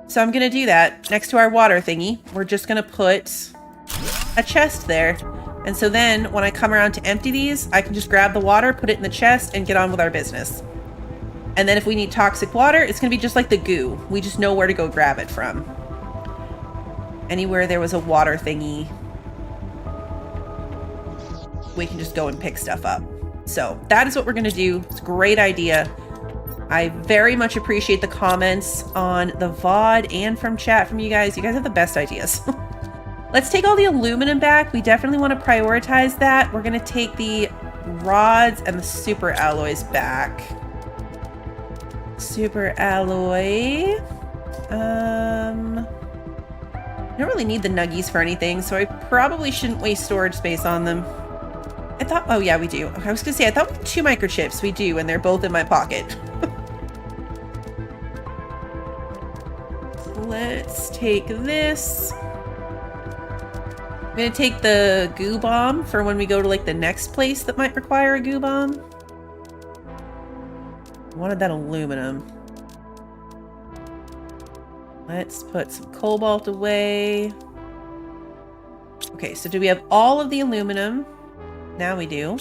So I'm gonna do that next to our water thingy. We're just gonna put a chest there. And so then when I come around to empty these, I can just grab the water, put it in the chest, and get on with our business. And then if we need toxic water, it's going to be just like the goo. We just know where to go grab it from. Anywhere there was a water thingy, we can just go and pick stuff up. So that is what we're going to do. It's a great idea. I very much appreciate the comments on the VOD and from chat from you guys. You guys have the best ideas. Let's take all the aluminum back. We definitely want to prioritize that. We're going to take the rods and the super alloys back. Super alloy. I don't really need the nuggies for anything, so I probably shouldn't waste storage space on them. I thought, oh yeah, we do. I was gonna say, I thought we had 2 microchips. We do, and they're both in my pocket. Let's take this. I'm gonna take the goo bomb for when we go to like the next place that might require a goo bomb. I wanted that aluminum. Let's put some cobalt away. Okay, so do we have all of the aluminum? Now we do.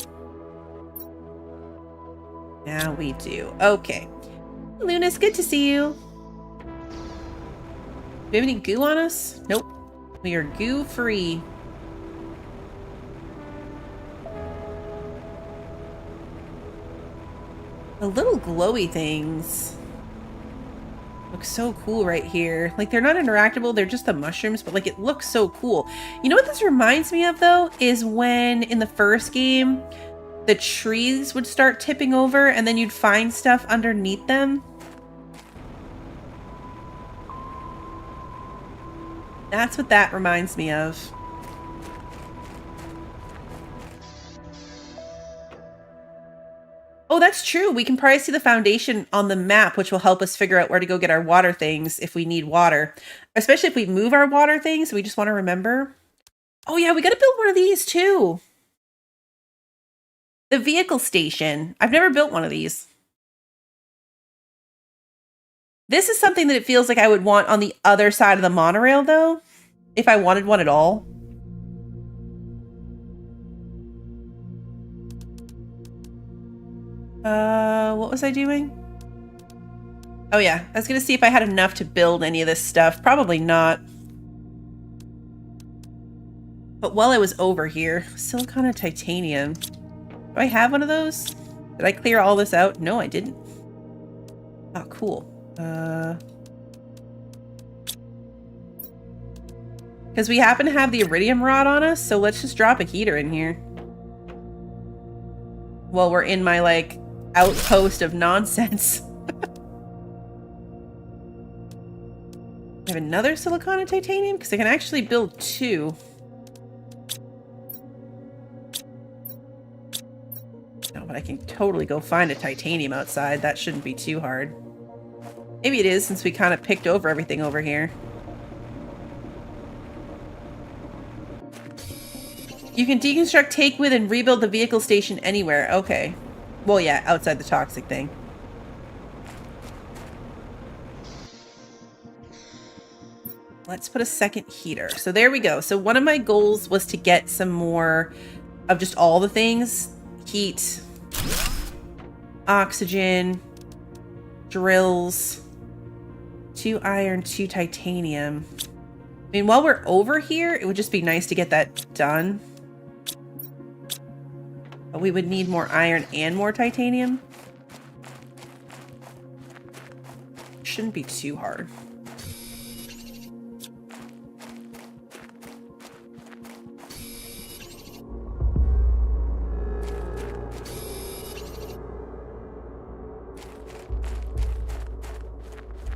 Now we do. Okay. Lunas, good to see you. Do we have any goo on us? Nope. We are goo free. The little glowy things look so cool right here. Like, they're not interactable, they're just the mushrooms, but like, it looks so cool. You know what this reminds me of though? Is when in the first game, the trees would start tipping over and then you'd find stuff underneath them. That's what that reminds me of. Oh, that's true. We can probably see the foundation on the map, which will help us figure out where to go get our water things if we need water. Especially if we move our water things, we just want to remember. Oh yeah, we got to build one of these too. The vehicle station. I've never built one of these. This is something that it feels like I would want on the other side of the monorail though, if I wanted one at all. What was I doing? Oh yeah, I was gonna see if I had enough to build any of this stuff. Probably not. But while I was over here, silicon and titanium. Do I have one of those? Did I clear all this out? No, I didn't. Oh, cool. Because we happen to have the iridium rod on us, so let's just drop a heater in here. While we're in my, like, outpost of nonsense. I have another silicon and titanium? Because I can actually build 2. No, but I can totally go find a titanium outside. That shouldn't be too hard. Maybe it is, since we kind of picked over everything over here. You can deconstruct, take with, and rebuild the vehicle station anywhere. Okay. Well, yeah, outside the toxic thing. Let's put a second heater. So there we go. So one of my goals was to get some more of just all the things. Heat, oxygen, drills, 2 iron, 2 titanium. I mean, while we're over here, it would just be nice to get that done. But we would need more iron and more titanium. Shouldn't be too hard.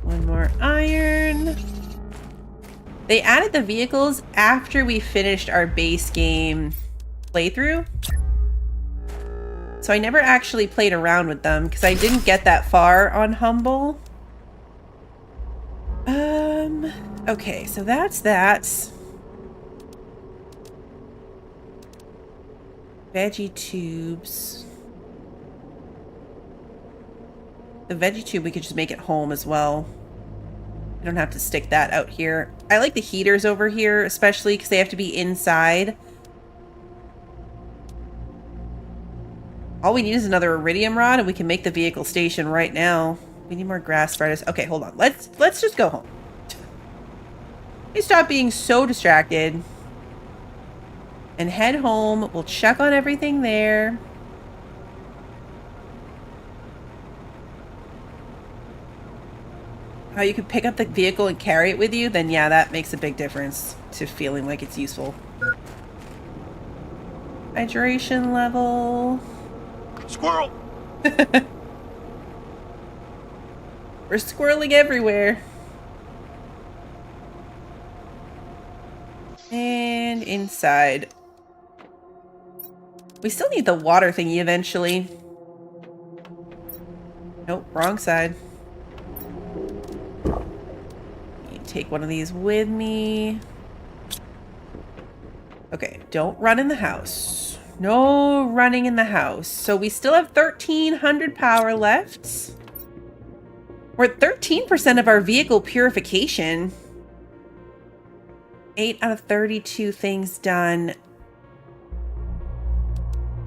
One more iron. They added the vehicles after we finished our base game playthrough. So I never actually played around with them because I didn't get that far on Humble. Okay, so that's that. Veggie tubes. The veggie tube, we could just make it home as well. I don't have to stick that out here. I like the heaters over here, especially because they have to be inside. All we need is another iridium rod, and we can make the vehicle station right now. We need more grass spreaders. Okay, hold on. Let's just go home. Let me stop being so distracted. And head home. We'll check on everything there. How you can pick up the vehicle and carry it with you, then yeah, that makes a big difference to feeling like it's useful. Hydration level. Squirrel! We're squirreling everywhere. And inside. We still need the water thingy eventually. Nope, wrong side. Take one of these with me. Okay, don't run in the house. No running in the house. So we still have 1,300 power left. We're at 13% of our vehicle purification. 8 out of 32 things done.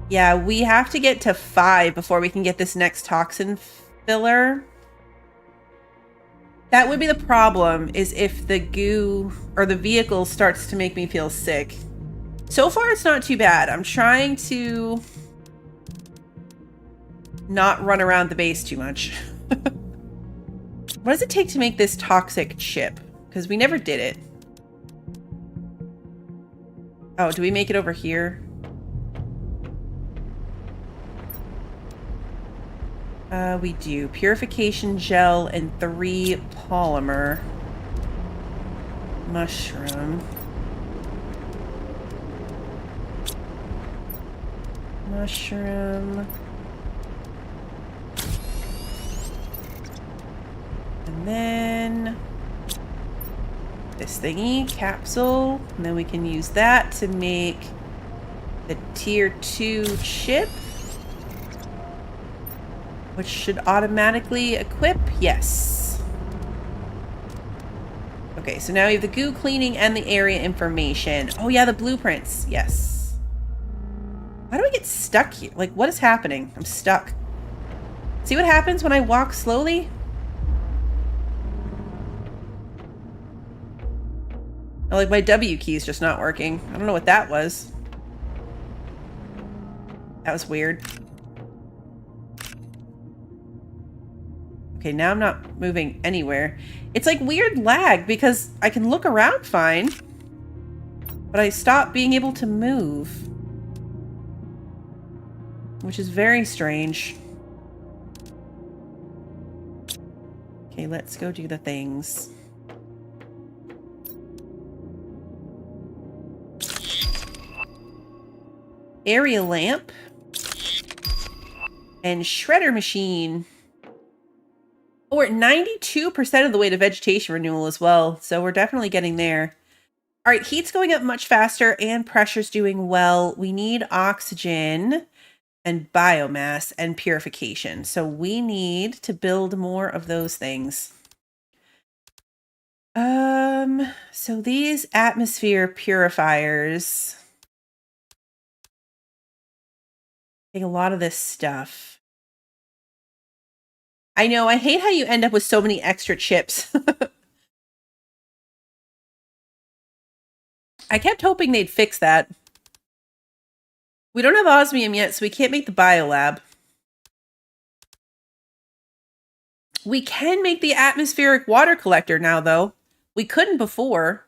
Yeah, we have to get to 5 before we can get this next toxin filler. That would be the problem, is if the goo or the vehicle starts to make me feel sick. So far, it's not too bad. I'm trying to not run around the base too much. What does it take to make this toxic chip? Because we never did it. Oh, do we make it over here? We do. Purification gel and 3 polymer. Mushroom. Mushroom. And then this thingy, capsule. And then we can use that to make the tier 2 chip. Which should automatically equip. Yes. Okay, so now we have the goo cleaning and the area information. Oh yeah, the blueprints. Yes. Why do I get stuck here? Like, what is happening? I'm stuck. See what happens when I walk slowly? Oh, like my W key is just not working. I don't know what that was. That was weird. Okay, now I'm not moving anywhere. It's like weird lag because I can look around fine, but I stop being able to move, which is very strange. Okay, let's go do the things. Area lamp and shredder machine. Oh, we're at 92% of the way to vegetation renewal as well, so we're definitely getting there. All right, heat's going up much faster and pressure's doing well. We need oxygen. and biomass and purification. So we need to build more of those things. So these atmosphere purifiers take a lot of this stuff. I know, I hate how you end up with so many extra chips. I kept hoping they'd fix that. We don't have osmium yet, so we can't make the biolab. We can make the atmospheric water collector now, though. We couldn't before.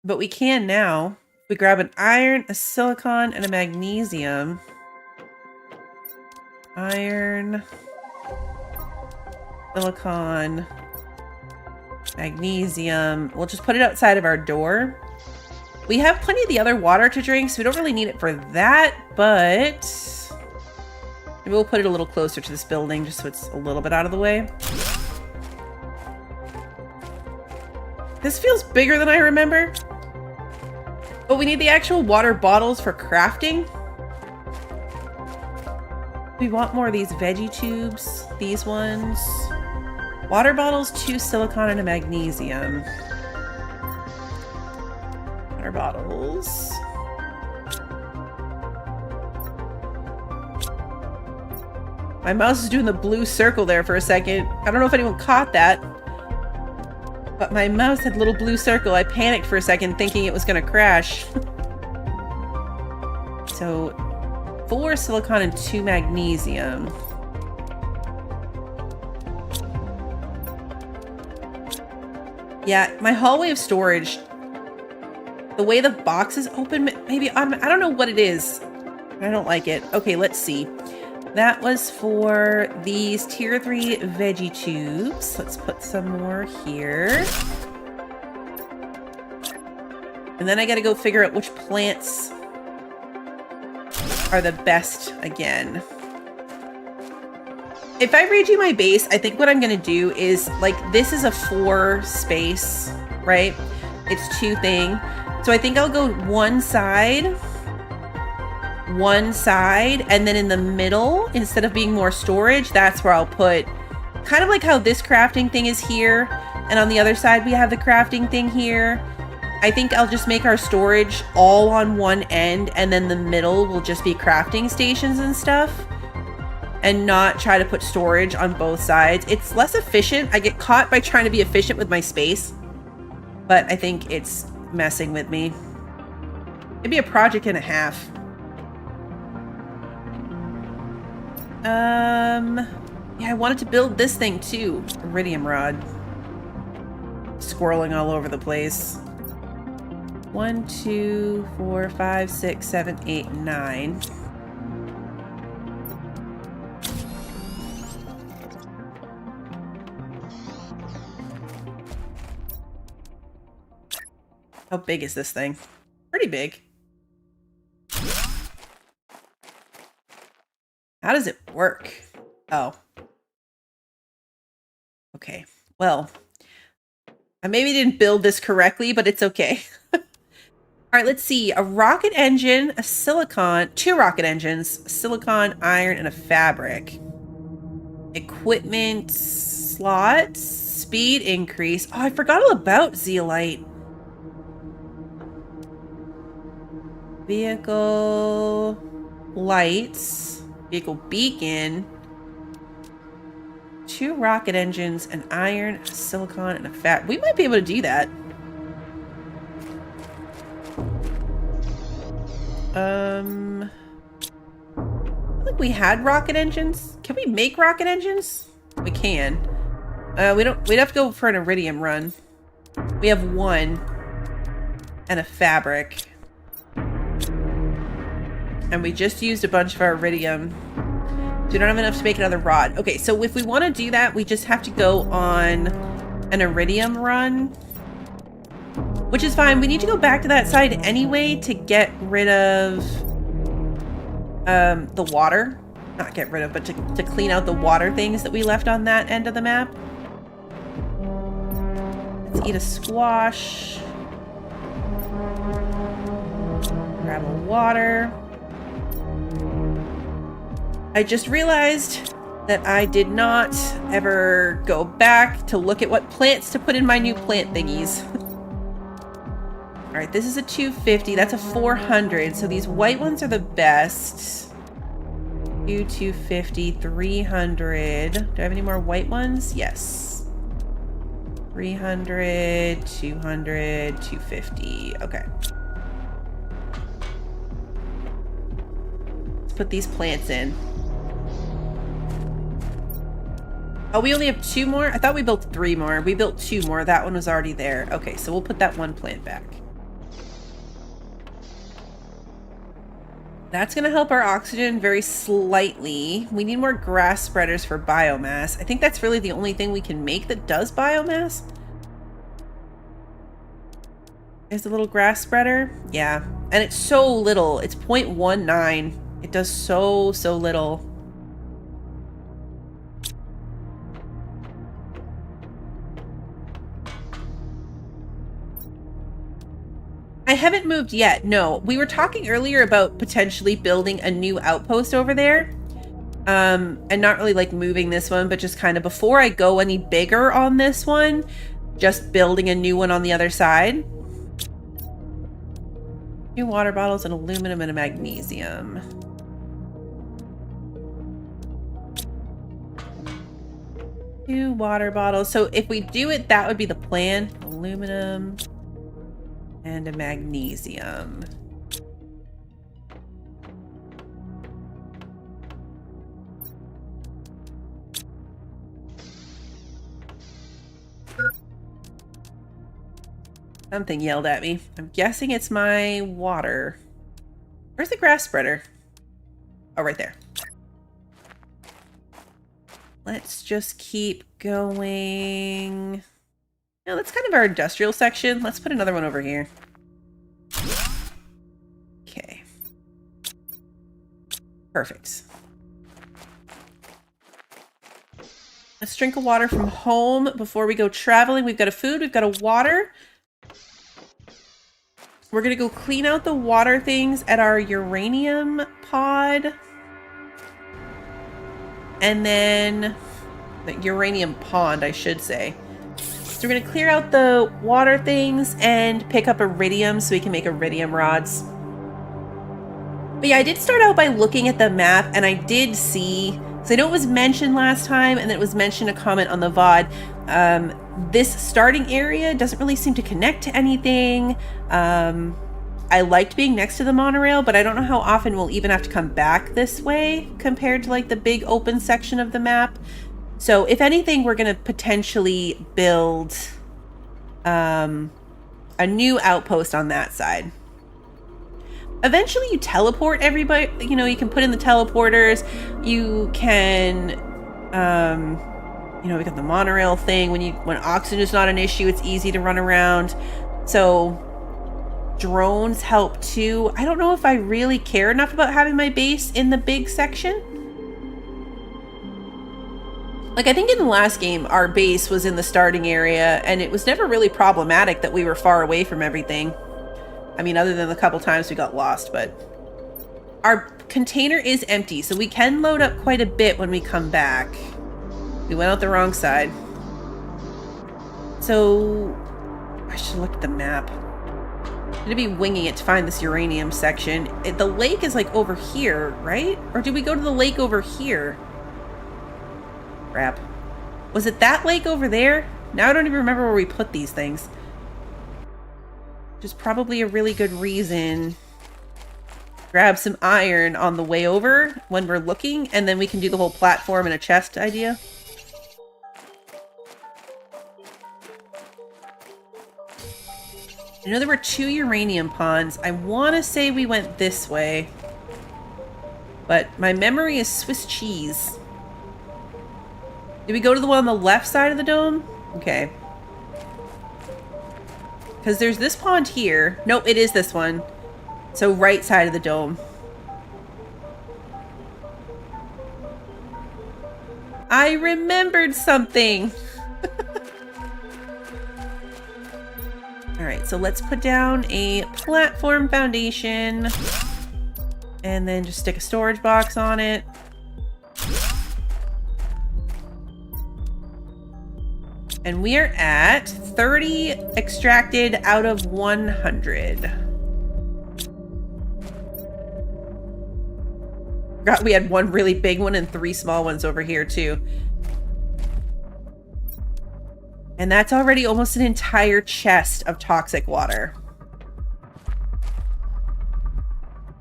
But we can now. We grab an iron, a silicon, and a magnesium. Iron, silicon, magnesium. We'll just put it outside of our door. We have plenty of the other water to drink, so we don't really need it for that, but maybe we'll put it a little closer to this building just so it's a little bit out of the way. This feels bigger than I remember. But we need the actual water bottles for crafting. We want more of these veggie tubes, these ones. Water bottles, 2 silicon, and a magnesium. Water bottles. My mouse is doing the blue circle there for a second. I don't know if anyone caught that. But my mouse had a little blue circle. I panicked for a second thinking it was going to crash. So 4 silicon and 2 magnesium. Yeah, my hallway of storage, the way the box is open, maybe, I don't know what it is. I don't like it. Okay, let's see. That was for these tier 3 veggie tubes. Let's put some more here. And then I gotta go figure out which plants are the best again. If I read you my base, I think what I'm gonna do is, like, this is a 4 space, right? It's 2 thing. So I think I'll go one side, and then in the middle, instead of being more storage, that's where I'll put, kind of like how this crafting thing is here, and on the other side we have the crafting thing here. I think I'll just make our storage all on one end, and then the middle will just be crafting stations and stuff, and not try to put storage on both sides. It's less efficient. I get caught by trying to be efficient with my space, but I think it's messing with me. Maybe a project and a half. Yeah, I wanted to build this thing too. Iridium rod. Squirreling all over the place. 1, 2, 4, 5, 6, 7, 8, 9. How big is this thing? Pretty big. How does it work? Oh. Okay. Well, I maybe didn't build this correctly, but it's okay. All right, let's see. A rocket engine, a silicon, 2 rocket engines, a silicon, iron, and a fabric. Equipment slots, speed increase. Oh, I forgot all about zeolite. Vehicle lights, vehicle beacon, 2 rocket engines, an iron, a silicon, and a fat. We might be able to do that. I feel like we had rocket engines. Can we make rocket engines? We can. We'd have to go for an iridium run. We have 1 and a fabric. And we just used a bunch of our iridium. So we don't have enough to make another rod. Okay, so if we want to do that, we just have to go on an iridium run. Which is fine. We need to go back to that side anyway to get rid of the water. Not get rid of, but to clean out the water things that we left on that end of the map. Let's eat a squash. Grab a water. I just realized that I did not ever go back to look at what plants to put in my new plant thingies. All right, this is a 250. That's a 400. So these white ones are the best. 250, 300. Do I have any more white ones? Yes. 300, 200, 250. Okay. Let's put these plants in. Oh, we only have 2 more? I thought we built 3 more. We built 2 more. That one was already there. Okay, so we'll put that 1 plant back. That's going to help our oxygen very slightly. We need more grass spreaders for biomass. I think that's really the only thing we can make that does biomass. There's a little grass spreader. Yeah, and it's so little. It's 0.19. It does so little. I haven't moved yet. No, we were talking earlier about potentially building a new outpost over there. And not really like moving this one, but just kind of before I go any bigger on this one, just building a new one on the other side. 2 water bottles, an aluminum and a magnesium. Two water bottles. So if we do it, that would be the plan. Aluminum and a magnesium. Something yelled at me. I'm guessing it's my water. Where's the grass spreader? Oh, right there. Let's just keep going. No, that's kind of our industrial section. Let's put another one over here. Okay. Perfect. Let's drink a water from home before we go traveling. We've got a food, we've got a water. We're gonna go clean out the water things at our uranium pod. And then the uranium pond, I should say. So we're gonna clear out the water things and pick up iridium so we can make iridium rods. But yeah, I did start out by looking at the map, and I did see, because I know it was mentioned last time, and then it was mentioned a comment on the VOD. This starting area doesn't really seem to connect to anything. I liked being next to the monorail, but I don't know how often we'll even have to come back this way compared to like the big open section of the map. So if anything, we're going to potentially build a new outpost on that side. Eventually you teleport everybody, you know, you can put in the teleporters, you can, you know, we got the monorail thing. When oxygen is not an issue, it's easy to run around. So drones help too. I don't know if I really care enough about having my base in the big section. Like, I think in the last game, our base was in the starting area, and it was never really problematic that we were far away from everything. I mean, other than the couple times we got lost, but our container is empty, so we can load up quite a bit when we come back. We went out the wrong side. So I should look at the map. I'm gonna be winging it to find this uranium section. The lake is like over here, right? Or did we go to the lake over here? Crap. Was it that lake over there? Now I don't even remember where we put these things. Which is probably a really good reason. Grab some iron on the way over when we're looking, and then we can do the whole platform and a chest idea. I know there were 2 uranium ponds. I want to say we went this way, but my memory is Swiss cheese. Did we go to the one on the left side of the dome? Okay. Because there's this pond here. Nope, it is this one. So right side of the dome. I remembered something. All right, so let's put down a platform foundation and then just stick a storage box on it. And we are at 30 extracted out of 100. Forgot we had one really big one and 3 small ones over here too. And that's already almost an entire chest of toxic water.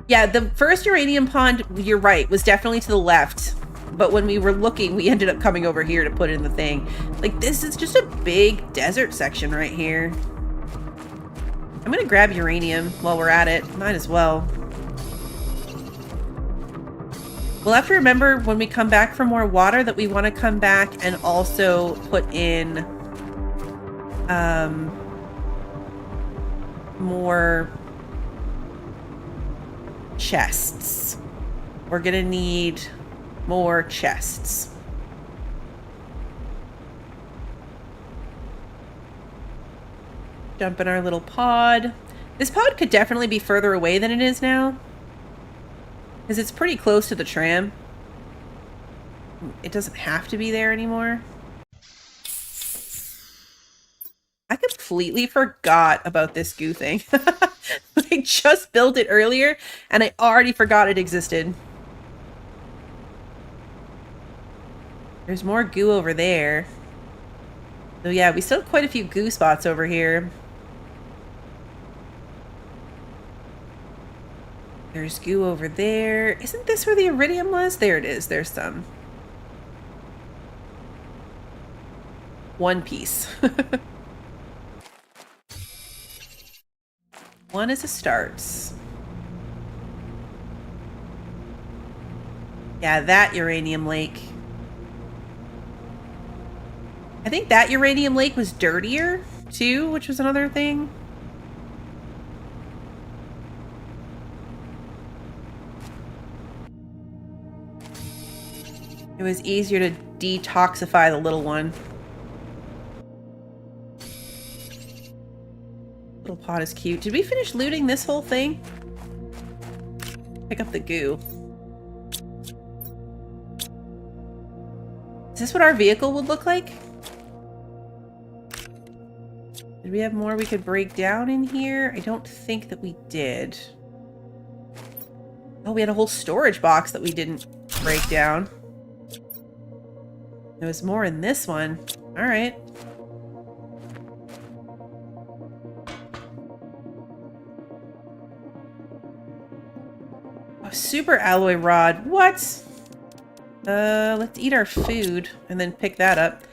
Yeah, the first uranium pond, you're right, was definitely to the left. But when we were looking, we ended up coming over here to put in the thing. Like, this is just a big desert section right here. I'm gonna grab uranium while we're at it. Might as well. We'll have to remember when we come back for more water that we want to come back and also put in more chests. We're gonna need more chests. Jump in our little pod. This pod could definitely be further away than it is now, because it's pretty close to the tram. It doesn't have to be there anymore. I completely forgot about this goo thing. I just built it earlier, and I already forgot it existed. There's more goo over there. So yeah, we still have quite a few goo spots over here. There's goo over there. Isn't this where the iridium was? There it is. There's some. One piece. One is a start. Yeah, that uranium lake. I think that uranium lake was dirtier, too, which was another thing. It was easier to detoxify the little one. Little pot is cute. Did we finish looting this whole thing? Pick up the goo. Is this what our vehicle would look like? Did we have more we could break down in here? I don't think that we did. Oh, we had a whole storage box that we didn't break down. There was more in this one. All right. Oh, super alloy rod. What? Let's eat our food and then pick that up.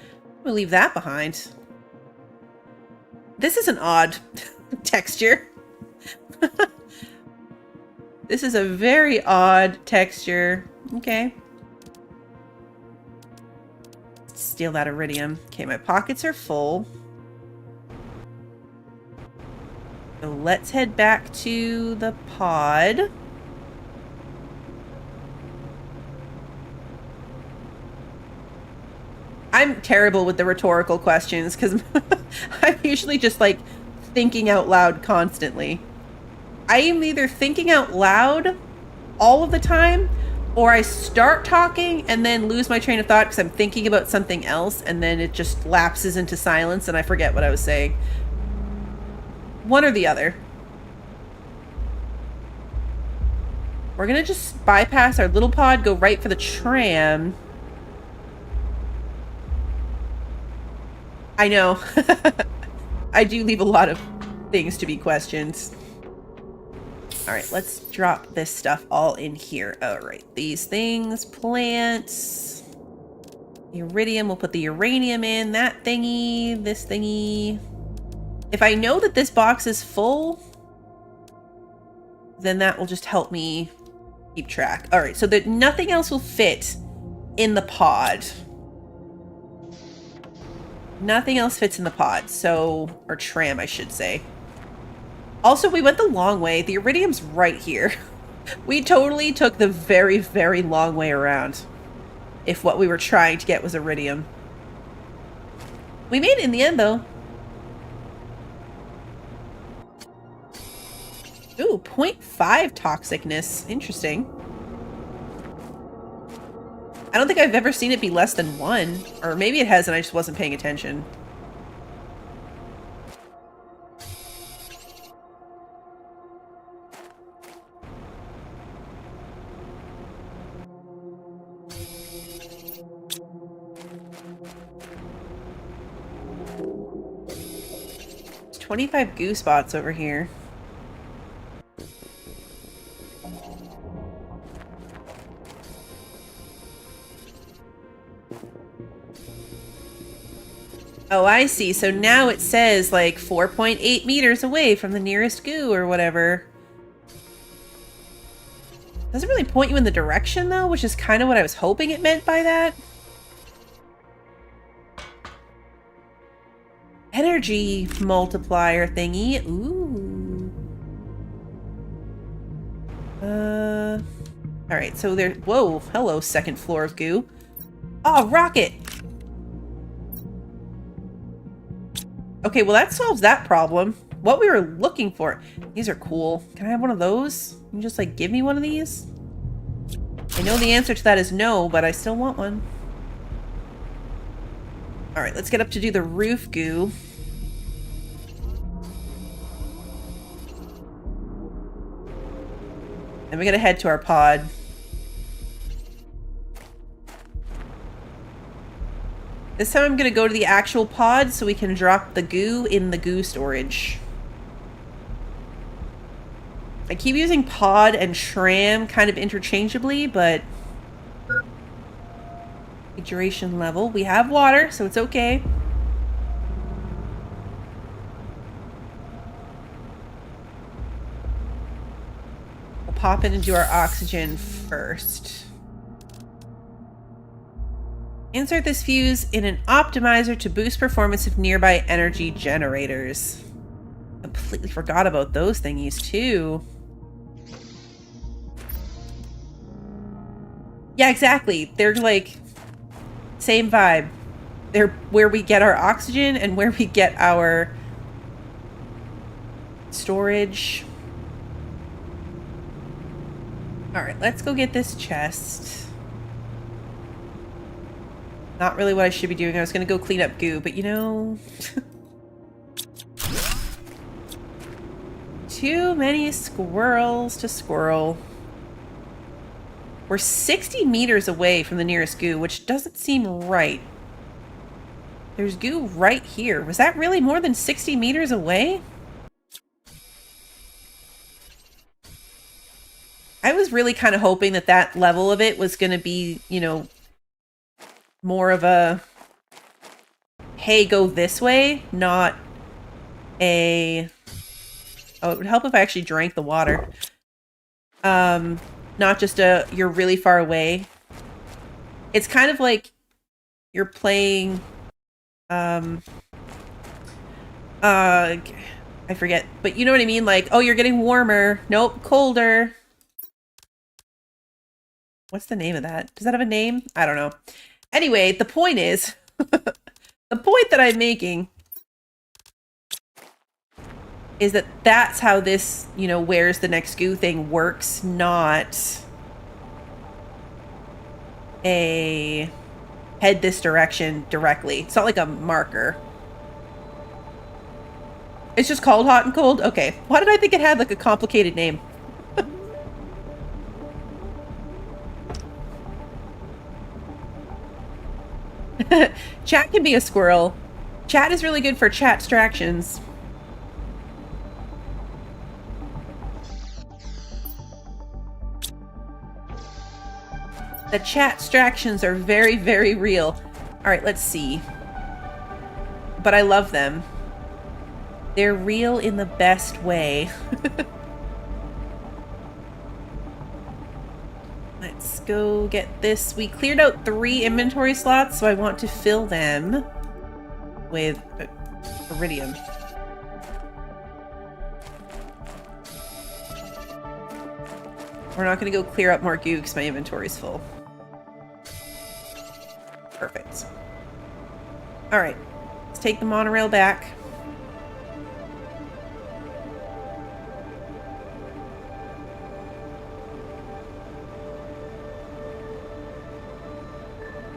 We'll leave that behind. This is an odd texture. This is a very odd texture. Okay. Steal that iridium. Okay, my pockets are full. So let's head back to the pod. I'm terrible with the rhetorical questions because I'm usually just like thinking out loud constantly. I am either thinking out loud all of the time, or I start talking and then lose my train of thought because I'm thinking about something else, and then it just lapses into silence and I forget what I was saying. One or the other. We're gonna just bypass our little pod, go right for the tram. I know. I do leave a lot of things to be questioned. All right, let's drop this stuff all in here. All right, these things, plants, iridium, we'll put the uranium in, that thingy, this thingy. If I know that this box is full, then that will just help me keep track. All right, so that nothing else will fit in the pod. Nothing else fits in the pod, so, or tram, I should say. Also, we went the long way. The iridium's right here. We totally took the very, very long way around, if what we were trying to get was iridium. We made it in the end, though. Ooh, 0.5 toxicness. Interesting. I don't think I've ever seen it be less than 1. Or maybe it has and I just wasn't paying attention. 25 goo spots over here. Oh, I see. So now it says like 4.8 meters away from the nearest goo or whatever. Doesn't really point you in the direction though, which is kind of what I was hoping it meant by that. Energy multiplier thingy. Ooh. Alright, so there. Whoa, hello, second floor of goo. Oh, rocket! Okay, well that solves that problem. What we were looking for. These are cool. Can I have one of those? Can you just like give me one of these? I know the answer to that is no, but I still want one. Alright, let's get up to do the roof goo. Then we gotta head to our pod. This time I'm gonna go to the actual pod so we can drop the goo in the goo storage. I keep using pod and shram kind of interchangeably, but duration level. We have water, so it's okay. We'll pop in and do our oxygen first. Insert this fuse in an optimizer to boost performance of nearby energy generators. Completely forgot about those thingies too. Yeah, exactly. They're like same vibe. They're where we get our oxygen and where we get our storage. Alright, let's go get this chest. Not really what I should be doing. I was going to go clean up goo, but you know... Too many squirrels to squirrel. We're 60 meters away from the nearest goo, which doesn't seem right. There's goo right here. Was that really more than 60 meters away? I was really kind of hoping that that level of it was going to be, you know, more of a, hey, go this way, not a, oh, it would help if I actually drank the water. Not just a, you're really far away. It's kind of like you're playing, I forget, but you know what I mean? Like, oh, you're getting warmer. Nope, colder. What's the name of that? Does that have a name? I don't know. Anyway, the point is, the point that I'm making is that that's how this, you know, where's the next goo thing works, not a head this direction directly. It's not like a marker. It's just called hot and cold? Okay. Why did I think it had like a complicated name? Chat can be a squirrel. Chat is really good for chat distractions. The chat distractions are very, very real. Alright, let's see. But I love them. They're real in the best way. Let's go get this. We cleared out 3 inventory slots, so I want to fill them with iridium. We're not going to go clear up more goo because my inventory's full. Perfect. Alright, let's take the monorail back.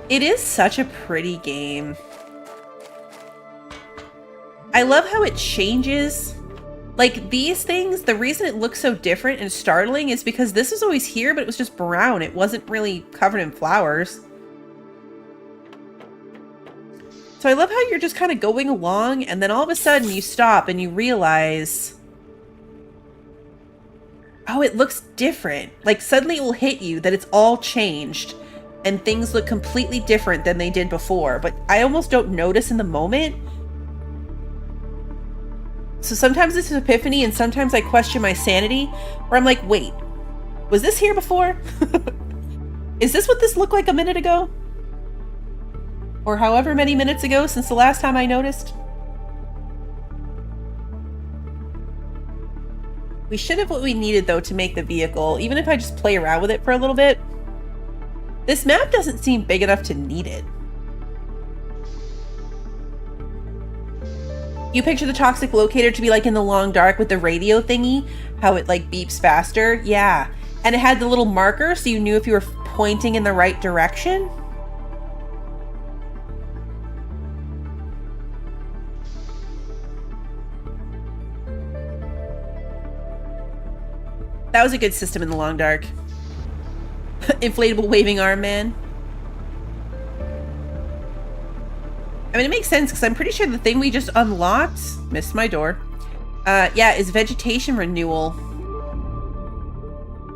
It is such a pretty game. I love how it changes. Like, these things, the reason it looks so different and startling is because this was always here, but it was just brown. It wasn't really covered in flowers. So I love how you're just kind of going along, and then all of a sudden you stop and you realize, oh, it looks different. Like suddenly it will hit you that it's all changed and things look completely different than they did before. But I almost don't notice in the moment. So sometimes it's an epiphany and sometimes I question my sanity where I'm like, wait, was this here before? Is this what this looked like a minute ago? Or however many minutes ago since the last time I noticed? We should have what we needed, though, to make the vehicle, even if I just play around with it for a little bit. This map doesn't seem big enough to need it. You picture the toxic locator to be like in the long dark with the radio thingy, how it like beeps faster? Yeah. And it had the little marker so you knew if you were pointing in the right direction. That was a good system in the long dark. Inflatable waving arm man. I mean, it makes sense because I'm pretty sure the thing we just unlocked, missed my door, yeah, is vegetation renewal.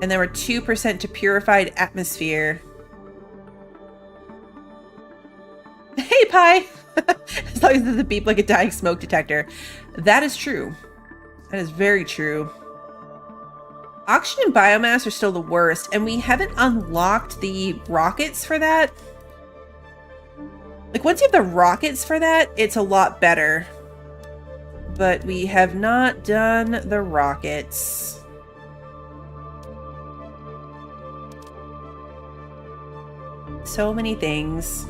And there were 2% to purified atmosphere. Hey, Pie! As long as it doesn't beep like a dying smoke detector. That is true. That is very true. Oxygen and biomass are still the worst, and we haven't unlocked the rockets for that. Like, once you have the rockets for that, it's a lot better. But we have not done the rockets. So many things.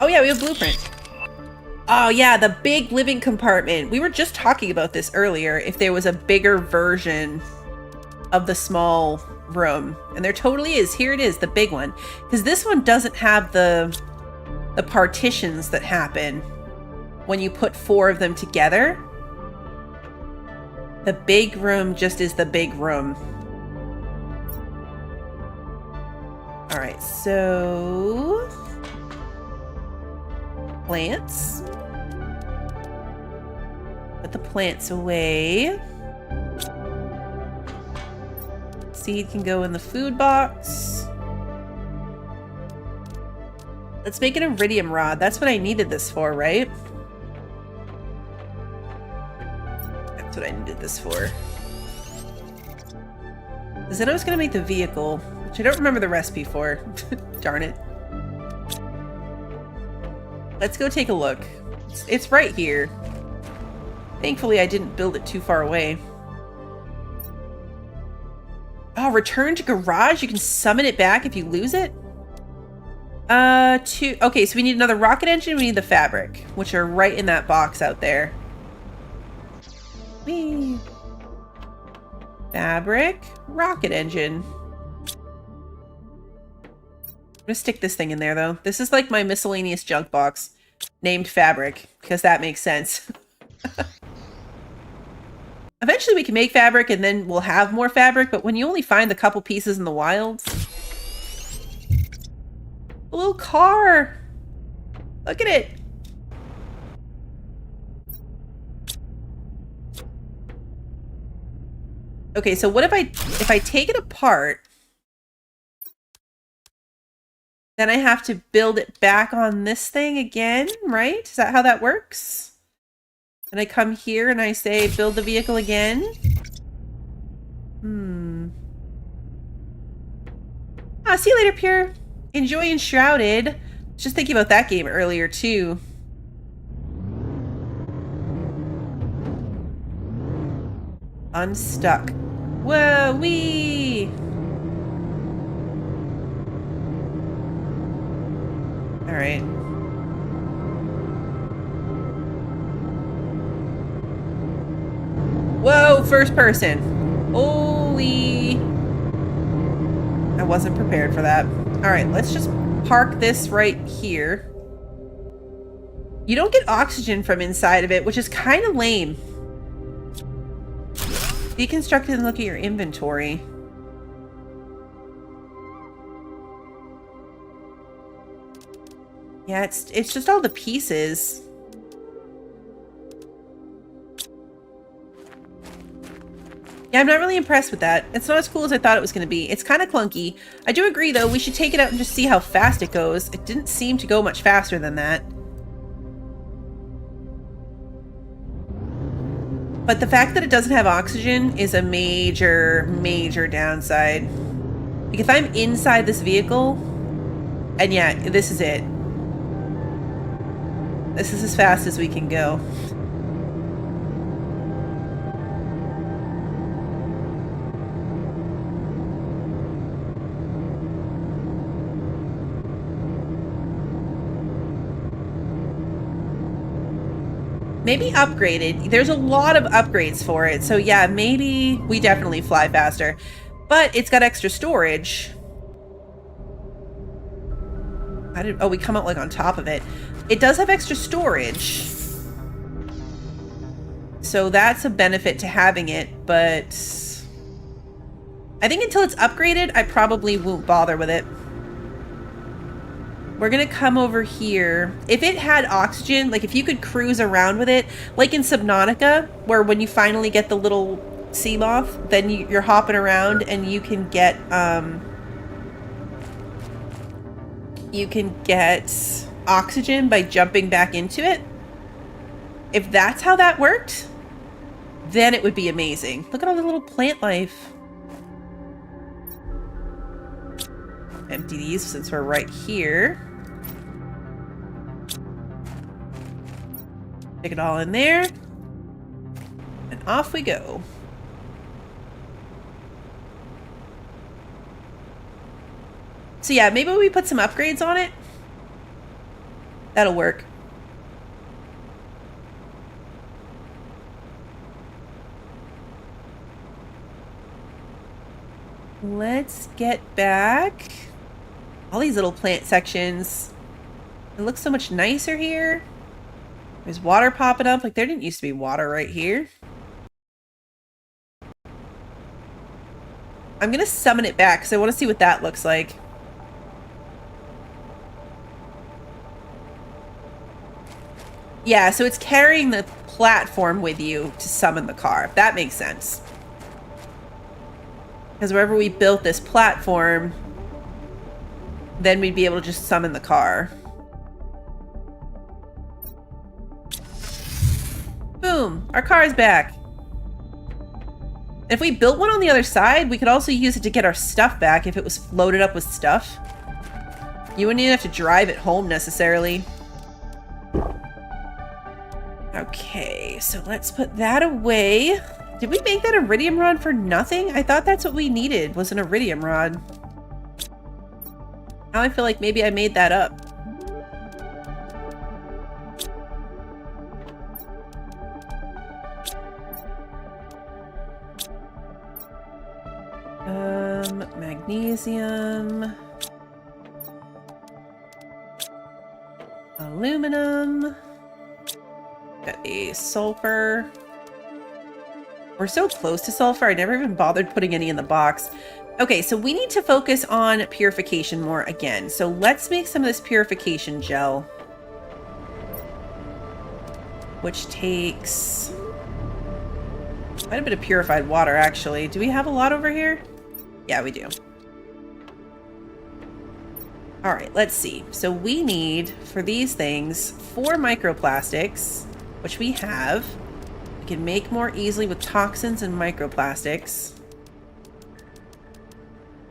Oh yeah, we have blueprint. Oh yeah, the big living compartment. We were just talking about this earlier, if there was a bigger version of the small room. And there totally is. Here it is, the big one. Because this one doesn't have the partitions that happen when you put 4 of them together. The big room just is the big room. Alright, so... plants. Put the plants away. Seed can go in the food box. Let's make an iridium rod. That's what I needed this for, right? That's what I needed this for. Because then I was going to make the vehicle, which I don't remember the recipe for. Darn it. Let's go take a look. It's right here. Thankfully, I didn't build it too far away. Oh, return to garage? You can summon it back if you lose it? Okay, so we need another rocket engine. We need the fabric, which are right in that box out there. Whee. Fabric, rocket engine. I'm gonna stick this thing in there, though. This is like my miscellaneous junk box named fabric, because that makes sense. Eventually we can make fabric and then we'll have more fabric, but when you only find a couple pieces in the wilds... A little car! Look at it! Okay, so what if I take it apart, then I have to build it back on this thing again, right? Is that how that works? And I come here and I say, build the vehicle again? Ah, see you later, Pure. Enjoy Enshrouded. Just thinking about that game earlier, too. Unstuck. Whoa, wee! Alright. Whoa, first person. Holy. I wasn't prepared for that. Alright, let's just park this right here. You don't get oxygen from inside of it, which is kind of lame. Deconstruct it and look at your inventory. Yeah, it's just all the pieces. Yeah, I'm not really impressed with that. It's not as cool as I thought it was going to be. It's kind of clunky. I do agree, though. We should take it out and just see how fast it goes. It didn't seem to go much faster than that. But the fact that it doesn't have oxygen is a major, major downside. Like, if I'm inside this vehicle, and yeah, this is it. This is as fast as we can go. Maybe upgraded. There's a lot of upgrades for it. So yeah, maybe we definitely fly faster. But it's got extra storage. Oh, we come out like on top of it. It does have extra storage. So that's a benefit to having it, but I think until it's upgraded, I probably won't bother with it. We're gonna come over here. If it had oxygen, like if you could cruise around with it, like in Subnautica, where when you finally get the little sea moth, then you're hopping around and you can get oxygen by jumping back into it. If that's how that worked, then it would be amazing. Look at all the little plant life. Empty these since we're right here. Stick it all in there. And off we go. So yeah, maybe we put some upgrades on it. That'll work. Let's get back. All these little plant sections. It looks so much nicer here. There's water popping up. Like, there didn't used to be water right here. I'm gonna summon it back because I want to see what that looks like. Yeah, so it's carrying the platform with you to summon the car. That makes sense. Because wherever we built this platform, then we'd be able to just summon the car. Boom! Our car is back. If we built one on the other side, we could also use it to get our stuff back if it was loaded up with stuff. You wouldn't even have to drive it home necessarily. Okay, so let's put that away. Did we make that iridium rod for nothing? I thought that's what we needed, was an iridium rod. Now I feel like maybe I made that up. Magnesium. Aluminum. Got a sulfur. We're so close to sulfur, I never even bothered putting any in the box. Okay, so we need to focus on purification more again. So let's make some of this purification gel. Which takes quite a bit of purified water, actually. Do we have a lot over here? Yeah, we do. All right, let's see. So we need, for these things, 4 microplastics, which we have. We can make more easily with toxins and microplastics.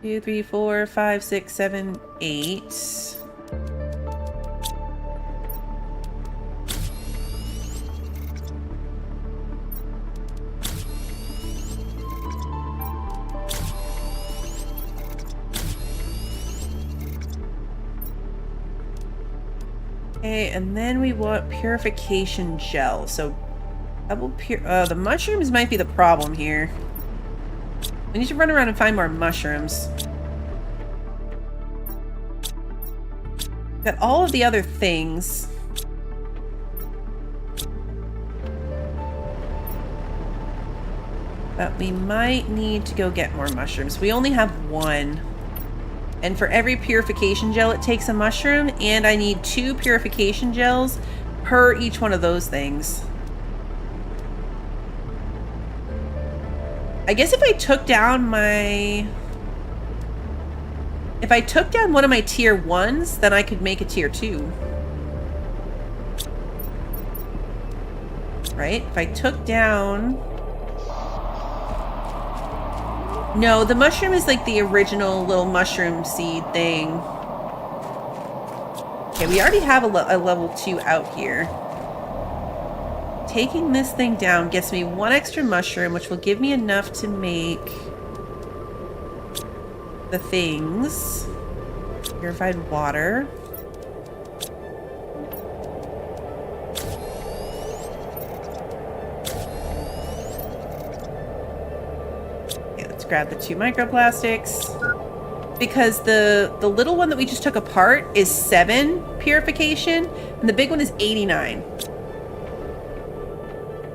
2, 3, 4, 5, 6, 7, 8. Okay, and then we want purification gel. So double the mushrooms might be the problem here. We need to run around and find more mushrooms. Got all of the other things. But we might need to go get more mushrooms. We only have 1. And for every purification gel, it takes a mushroom, and I need 2 purification gels per each one of those things. I guess if I took down my... If I took down one of my tier 1s, then I could make a tier 2. Right? If I took down... No, the mushroom is like the original little mushroom seed thing. Okay, we already have a level 2 out here. Taking this thing down gets me 1 extra mushroom, which will give me enough to make the things. Purified water. Grab the 2 microplastics, because the little one that we just took apart is 7 purification and the big one is 89.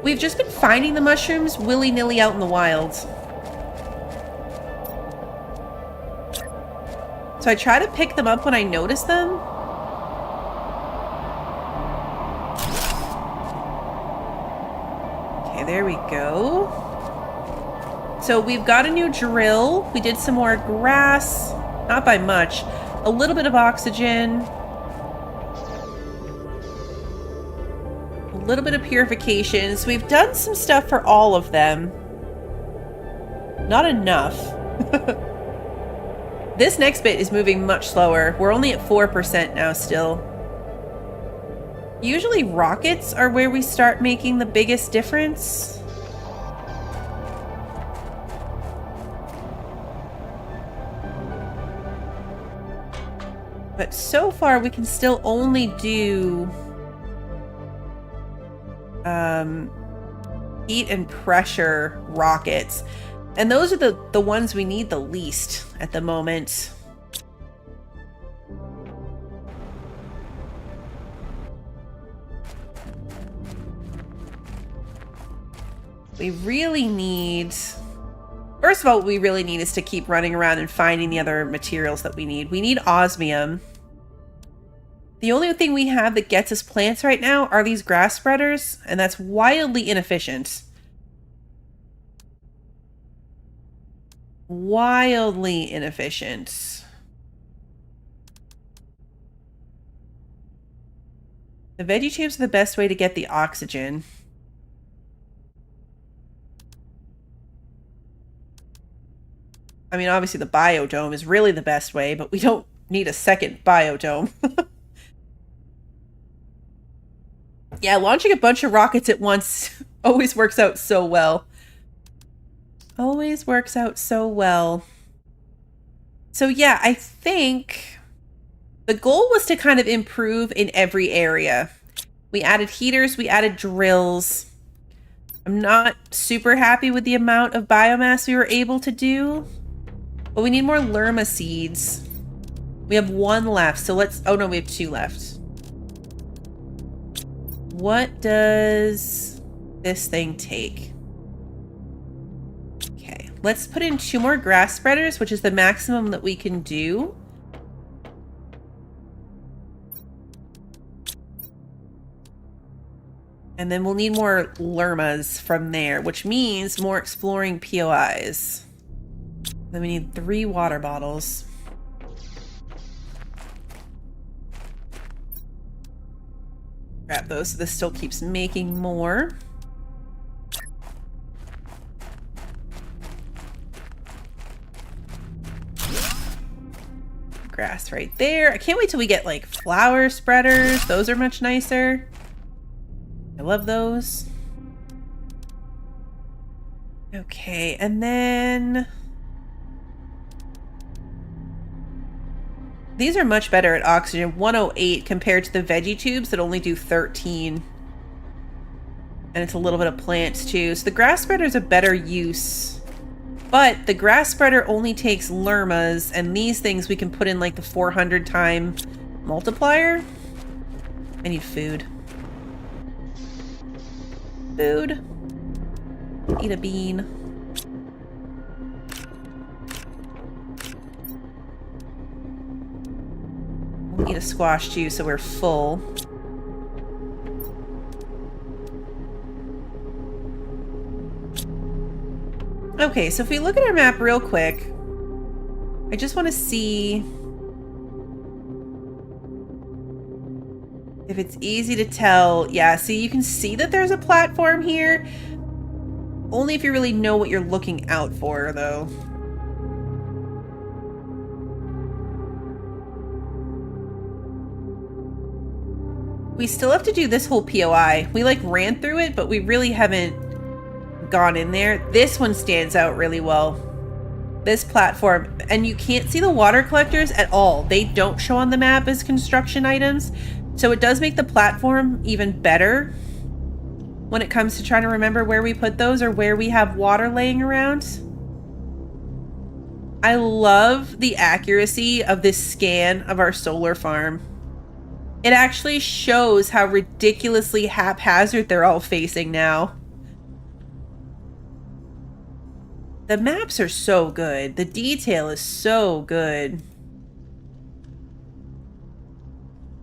We've just been finding the mushrooms willy-nilly out in the wild. So I try to pick them up when I notice them. Okay, there we go. So we've got a new drill. We did some more grass, not by much. A little bit of oxygen. A little bit of purification. So we've done some stuff for all of them. Not enough. This next bit is moving much slower. We're only at 4% now still. Usually rockets are where we start making the biggest difference. But so far, we can still only do heat and pressure rockets. And those are the ones we need the least at the moment. We really need... First of all, what we really need is to keep running around and finding the other materials that we need. We need osmium. The only thing we have that gets us plants right now are these grass spreaders, and that's wildly inefficient. Wildly inefficient. The veggie tubes are the best way to get the oxygen. I mean, obviously the biodome is really the best way, but we don't need a second biodome. Yeah, launching a bunch of rockets at once always works out so well. Always works out so well. So yeah, I think the goal was to kind of improve in every area. We added heaters, we added drills. I'm not super happy with the amount of biomass we were able to do. But we need more lerma seeds. We have 1 left, so let's... Oh no, we have 2 left. What does this thing take? Okay, let's put in 2 more grass spreaders, which is the maximum that we can do. And then we'll need more lermas from there, which means more exploring POIs. Then we need 3 water bottles. Grab those so this still keeps making more. Grass right there. I can't wait till we get like flower spreaders. Those are much nicer. I love those. Okay, and then... These are much better at oxygen, 108 compared to the veggie tubes that only do 13. And it's a little bit of plants too. So the grass spreader is a better use. But the grass spreader only takes lermas, and these things we can put in like the 400 time multiplier. I need food. Food. Eat a bean. Eat a squash too, so we're full. Okay, so if we look at our map real quick, I just want to see if it's easy to tell. Yeah, see, you can see that there's a platform here. Only if you really know what you're looking out for, though. We still have to do this whole POI. We like ran through it, but we really haven't gone in there. This one stands out really well. This platform, and you can't see the water collectors at all. They don't show on the map as construction items. So it does make the platform even better when it comes to trying to remember where we put those or where we have water laying around. I love the accuracy of this scan of our solar farm. It actually shows how ridiculously haphazard they're all facing now. The maps are so good. The detail is so good.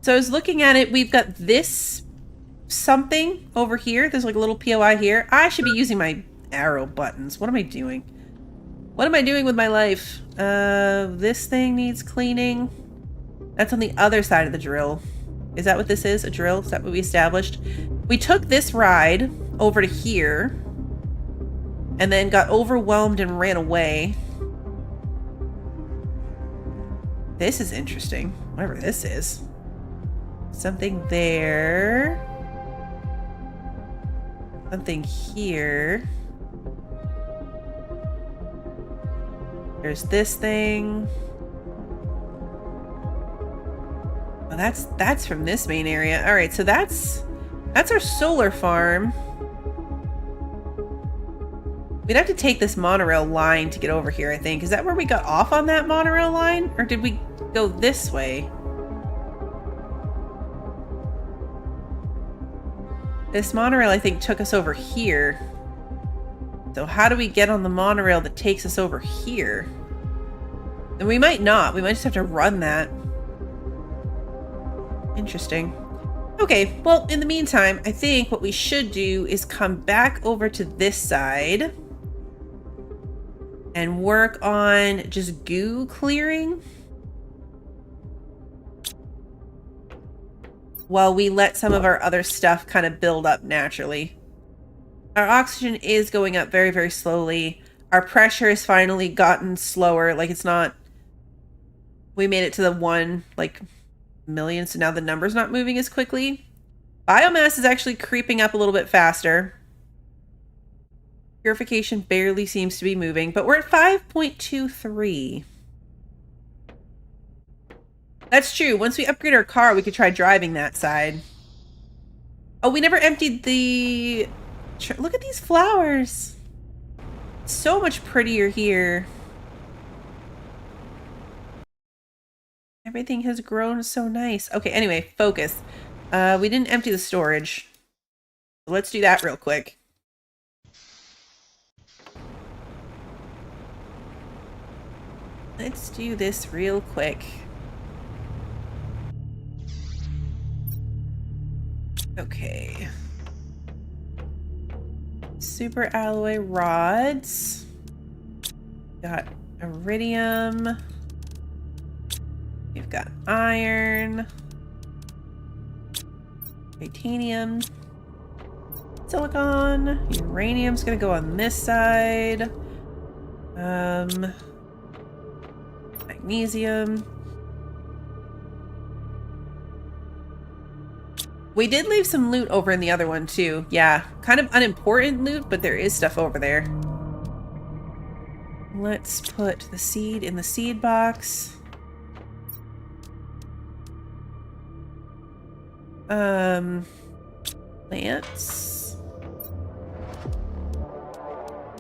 So I was looking at it. We've got this something over here. There's like a little POI here. I should be using my arrow buttons. What am I doing? What am I doing with my life? This thing needs cleaning. That's on the other side of the drill. Is that what this is? A drill? Is that what we established? We took this ride over to here and then got overwhelmed and ran away. This is interesting. Whatever this is. Something there. Something here. There's this thing. Oh, that's from this main area. All right, so that's our solar farm. We'd have to take this monorail line to get over here, I think. Is that where we got off on that monorail line? Or did we go this way? This monorail, I think, took us over here. So how do we get on the monorail that takes us over here? And we might not. We might just have to run that. Interesting. Okay, well, in the meantime, I think what we should do is come back over to this side and work on just goo clearing while we let some of our other stuff kind of build up naturally. Our oxygen is going up very, very slowly. Our pressure has finally gotten slower. Like, it's not... We made it to the 1, like, million, so now the number's not moving as quickly. Biomass is actually creeping up a little bit faster. Purification barely seems to be moving, but we're at 5.23. That's true. Once we upgrade our car, we could try driving that side. Oh, we never emptied the... Look at these flowers. So much prettier here. Everything has grown so nice. Okay, anyway, focus. We didn't empty the storage. So let's do that real quick. Let's do this real quick. Okay. Super alloy rods. Got iridium. We've got iron. Titanium. Silicon. Uranium's gonna go on this side. Magnesium. We did leave some loot over in the other one too. Yeah, kind of unimportant loot, but there is stuff over there. Let's put the seed in the seed box. Plants.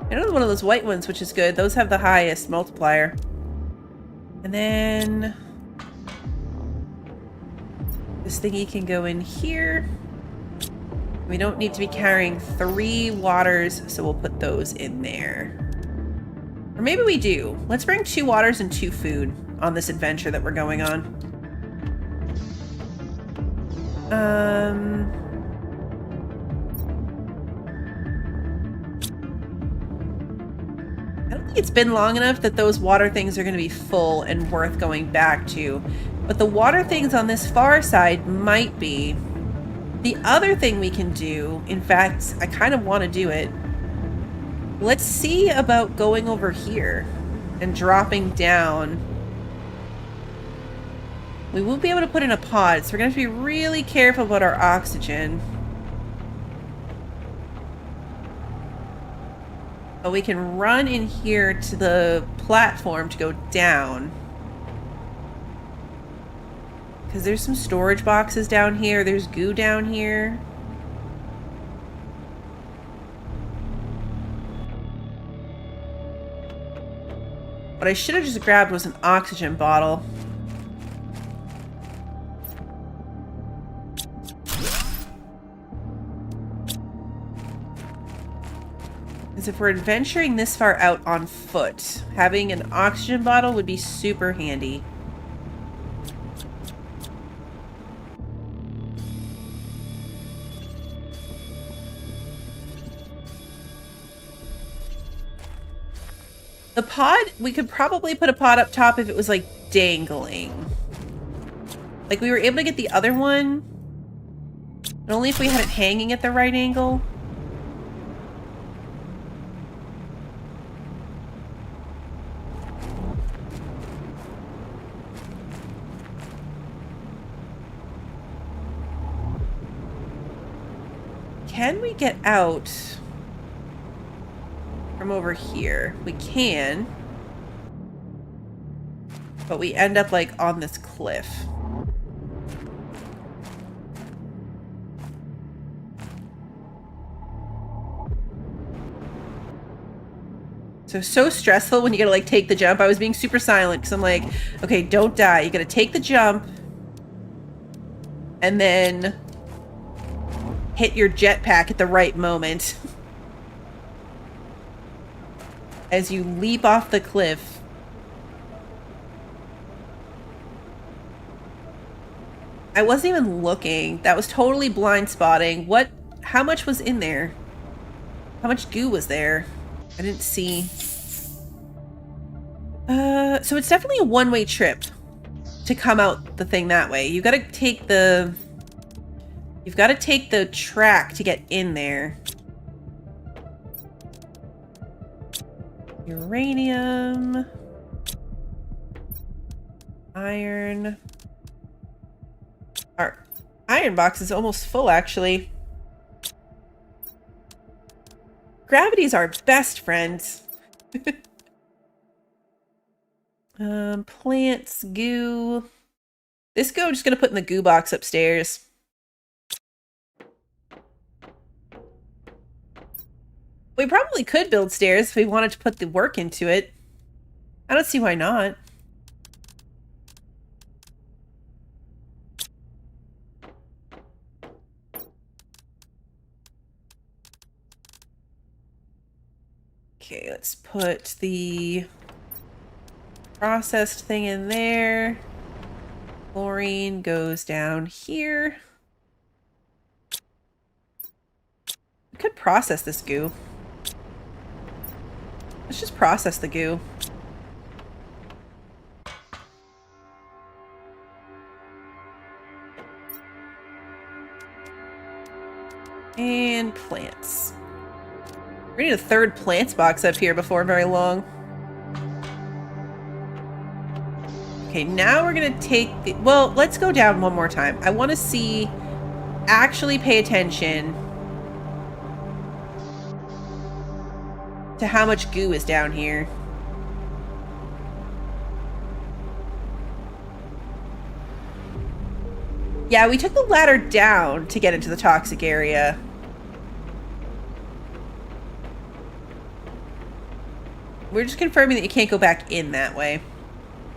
Another one of those white ones, which is good. Those have the highest multiplier. And then this thingy can go in here. We don't need to be carrying 3 waters, so we'll put those in there. Or maybe we do. Let's bring 2 waters and 2 food on this adventure that we're going on. I don't think it's been long enough that those water things are going to be full and worth going back to. But the water things on this far side might be. The other thing we can do, in fact, I kind of want to do it. Let's see about going over here and dropping down. We won't be able to put in a pod, so we're going to have to be really careful about our oxygen. But we can run in here to the platform to go down. Because there's some storage boxes down here. There's goo down here. What I should have just grabbed was an oxygen bottle. Because if we're adventuring this far out on foot, having an oxygen bottle would be super handy. The pod, we could probably put a pod up top if it was like dangling. Like we were able to get the other one, but only if we had it hanging at the right angle. Can we get out from over here? We can. But we end up like on this cliff. So stressful when you gotta like take the jump. I was being super silent because I'm like, okay, don't die. You gotta take the jump and then hit your jetpack at the right moment. As you leap off the cliff. I wasn't even looking. That was totally blind spotting. How much was in there? How much goo was there? I didn't see. So it's definitely a one-way trip to come out the thing that way. You've got to take the track to get in there. Uranium. Iron. Our iron box is almost full, actually. Gravity's our best friend. Plants, goo. This goo I'm just gonna put in the goo box upstairs. We probably could build stairs if we wanted to put the work into it. I don't see why not. Okay, let's put the processed thing in there. Chlorine goes down here. We could process this goo. Let's just process the goo. And plants. We're gonna need a third plants box up here before very long. Okay, now we're gonna take the... Well, let's go down one more time. I want to see... Actually pay attention to how much goo is down here. Yeah, we took the ladder down to get into the toxic area. We're just confirming that you can't go back in that way.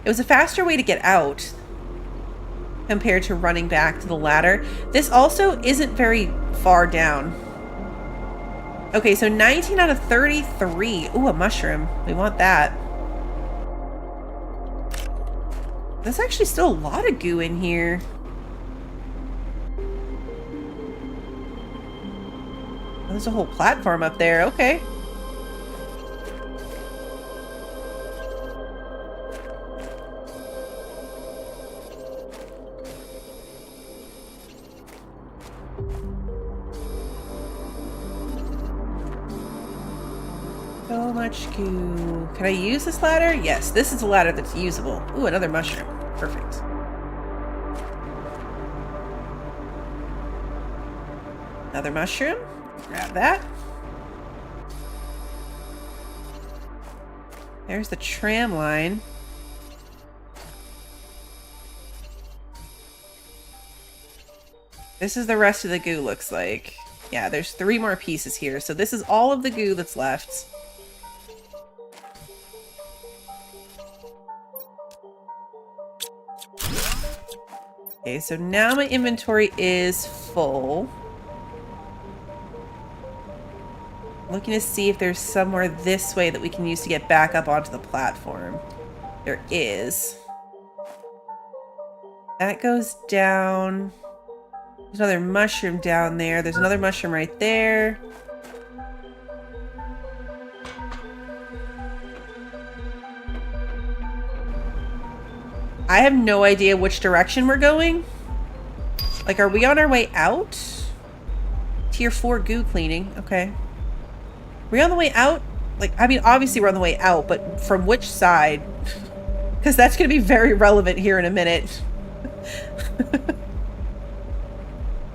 It was a faster way to get out compared to running back to the ladder. This also isn't very far down. Okay, so 19 out of 33. Ooh, a mushroom. We want that. There's actually still a lot of goo in here. There's a whole platform up there. Okay. So much goo. Can I use this ladder? Yes, this is a ladder that's usable. Ooh, another mushroom. Perfect. Another mushroom. Grab that. There's the tram line. This is the rest of the goo, looks like. Yeah, there's 3 more pieces here. So this is all of the goo that's left. Okay, so now my inventory is full. Looking to see if there's somewhere this way that we can use to get back up onto the platform. There is. That goes down. There's another mushroom down there. There's another mushroom right there. I have no idea which direction we're going. Like, are we on our way out? Tier 4 goo cleaning. Okay. Are we on the way out? Like, I mean, obviously we're on the way out, but from which side? Because that's going to be very relevant here in a minute.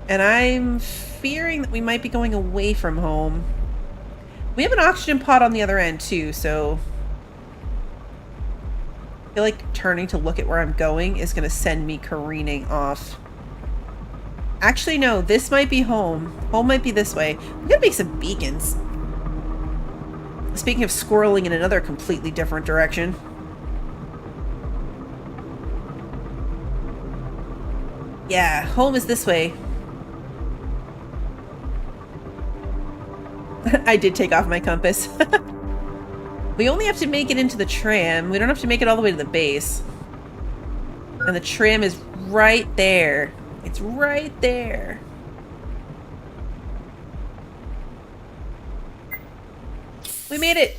And I'm fearing that we might be going away from home. We have an oxygen pod on the other end, too, so... I feel like turning to look at where I'm going is going to send me careening off. Actually, no. This might be home. Home might be this way. I'm going to make some beacons. Speaking of squirreling in another completely different direction. Yeah, home is this way. I did take off my compass. We only have to make it into the tram. We don't have to make it all the way to the base. And the tram is right there. It's right there. We made it.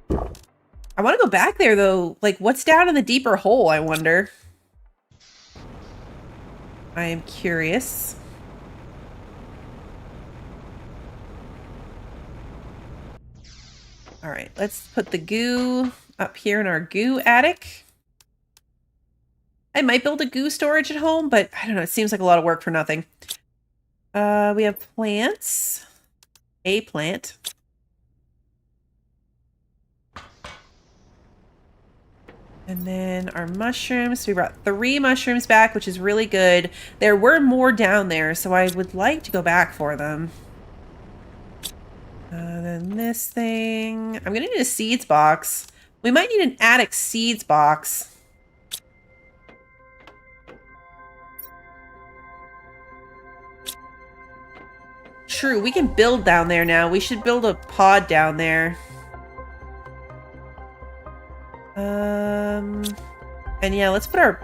I want to go back there, though. Like, what's down in the deeper hole, I wonder? I am curious. All right, let's put the goo up here in our goo attic. I might build a goo storage at home, but I don't know. It seems like a lot of work for nothing. We have plants. A plant. And then our mushrooms. We brought 3 mushrooms back, which is really good. There were more down there, so I would like to go back for them. Then this thing. I'm going to need a seeds box. We might need an attic seeds box. True, we can build down there now. We should build a pod down there. And yeah, let's put our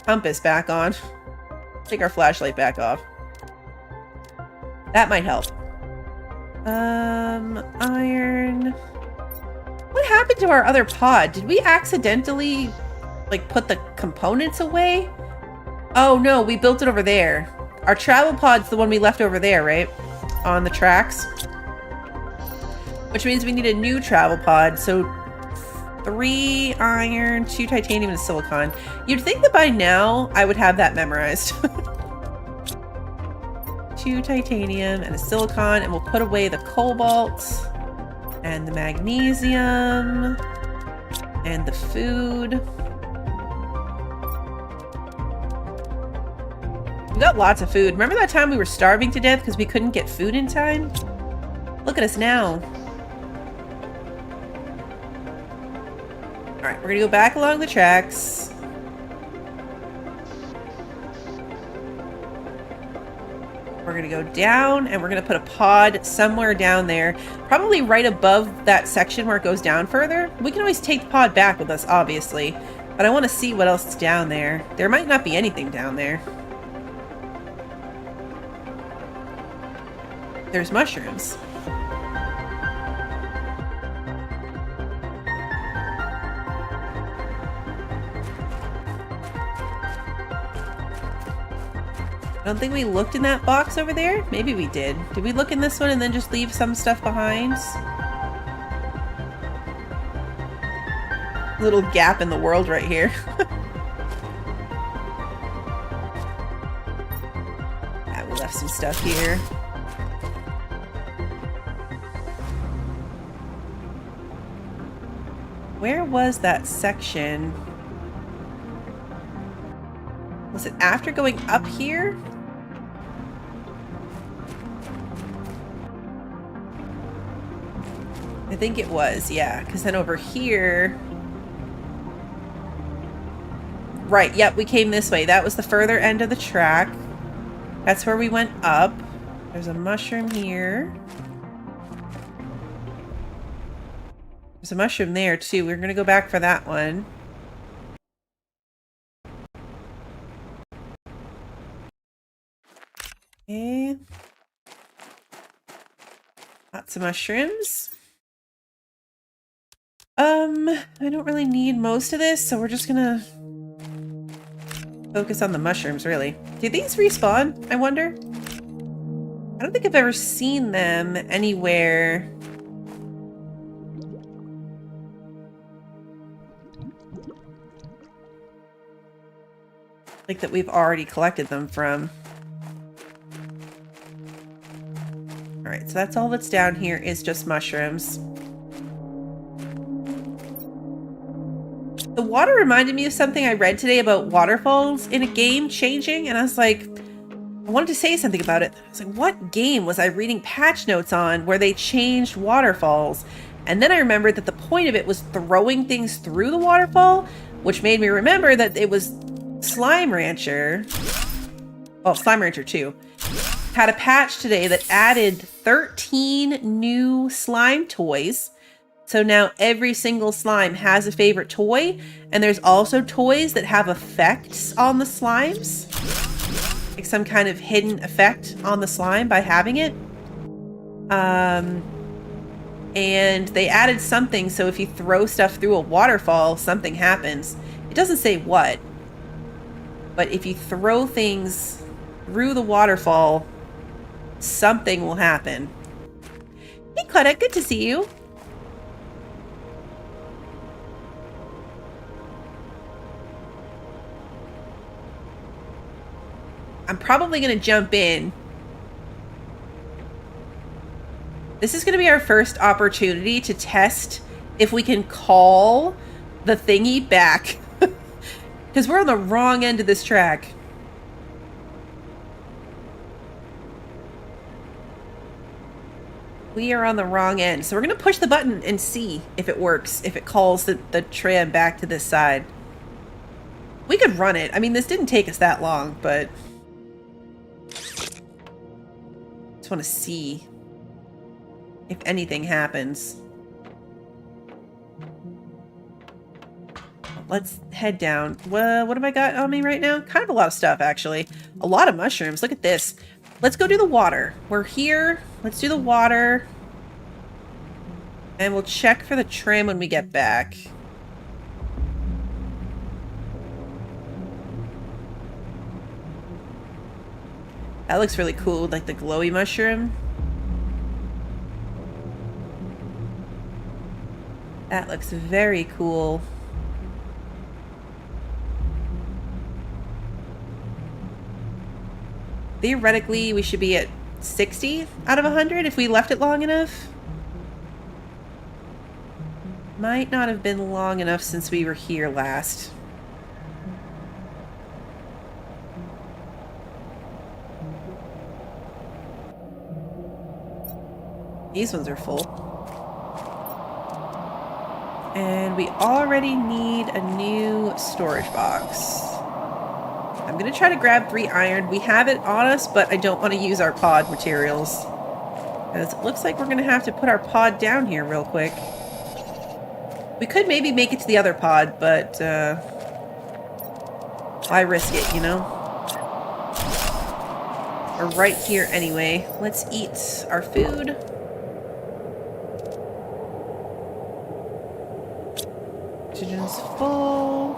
compass back on. Take our flashlight back off. That might help. Iron. What happened to our other pod? Did we accidentally, like, put the components away? Oh no, we built it over there. Our travel pod's the one we left over there, right? On the tracks. Which means we need a new travel pod, so 3 iron, 2 titanium, and a silicon. You'd think that by now I would have that memorized. 2 titanium and a silicon, and we'll put away the cobalt and the magnesium and the food. We got lots of food. Remember that time we were starving to death because we couldn't get food in time? Look at us now. Alright, we're gonna go back along the tracks. We're gonna go down and we're gonna put a pod somewhere down there. Probably right above that section where it goes down further. We can always take the pod back with us, obviously. But I want to see what else is down there. There might not be anything down there. There's mushrooms. I don't think we looked in that box over there. Maybe we did. Did we look in this one and then just leave some stuff behind? Little gap in the world right here. Yeah, we left some stuff here. Where was that section? Was it after going up here? I think it was, yeah, because then over here... Right, yep, we came this way. That was the further end of the track. That's where we went up. There's a mushroom here. There's a mushroom there, too. We're going to go back for that one. Okay. Lots of mushrooms. I don't really need most of this, so we're just gonna focus on the mushrooms, really. Do these respawn, I wonder? I don't think I've ever seen them anywhere. Like that we've already collected them from. Alright, so that's all that's down here is just mushrooms. The water reminded me of something I read today about waterfalls in a game changing, and I was like, I wanted to say something about it. I was like, what game was I reading patch notes on where they changed waterfalls? And then I remembered that the point of it was throwing things through the waterfall, which made me remember that it was Slime Rancher. Oh, Slime Rancher 2. Had a patch today that added 13 new slime toys. So now every single slime has a favorite toy, and there's also toys that have effects on the slimes. Like some kind of hidden effect on the slime by having it. And they added something, so if you throw stuff through a waterfall, something happens. It doesn't say what, but if you throw things through the waterfall, something will happen. Hey Claudette, good to see you. I'm probably going to jump in. This is going to be our first opportunity to test if we can call the thingy back. Because we're on the wrong end of this track. We are on the wrong end. So we're going to push the button and see if it works. If it calls the tram back to this side. We could run it. I mean, this didn't take us that long, but... just want to see if anything happens. Let's head down. Well, what have I got on me right now? Kind of a lot of stuff, actually. A lot of mushrooms. Look at this. Let's go do the water. We're here. Let's do the water. And we'll check for the tram when we get back. That looks really cool with like the glowy mushroom. That looks very cool. Theoretically, we should be at 60 out of 100 if we left it long enough. Might not have been long enough since we were here last. These ones are full. And we already need a new storage box. I'm going to try to grab 3 iron. We have it on us, but I don't want to use our pod materials. Because it looks like we're going to have to put our pod down here real quick. We could maybe make it to the other pod, but why risk it, you know? We're right here anyway. Let's eat our food. Oxygen's full.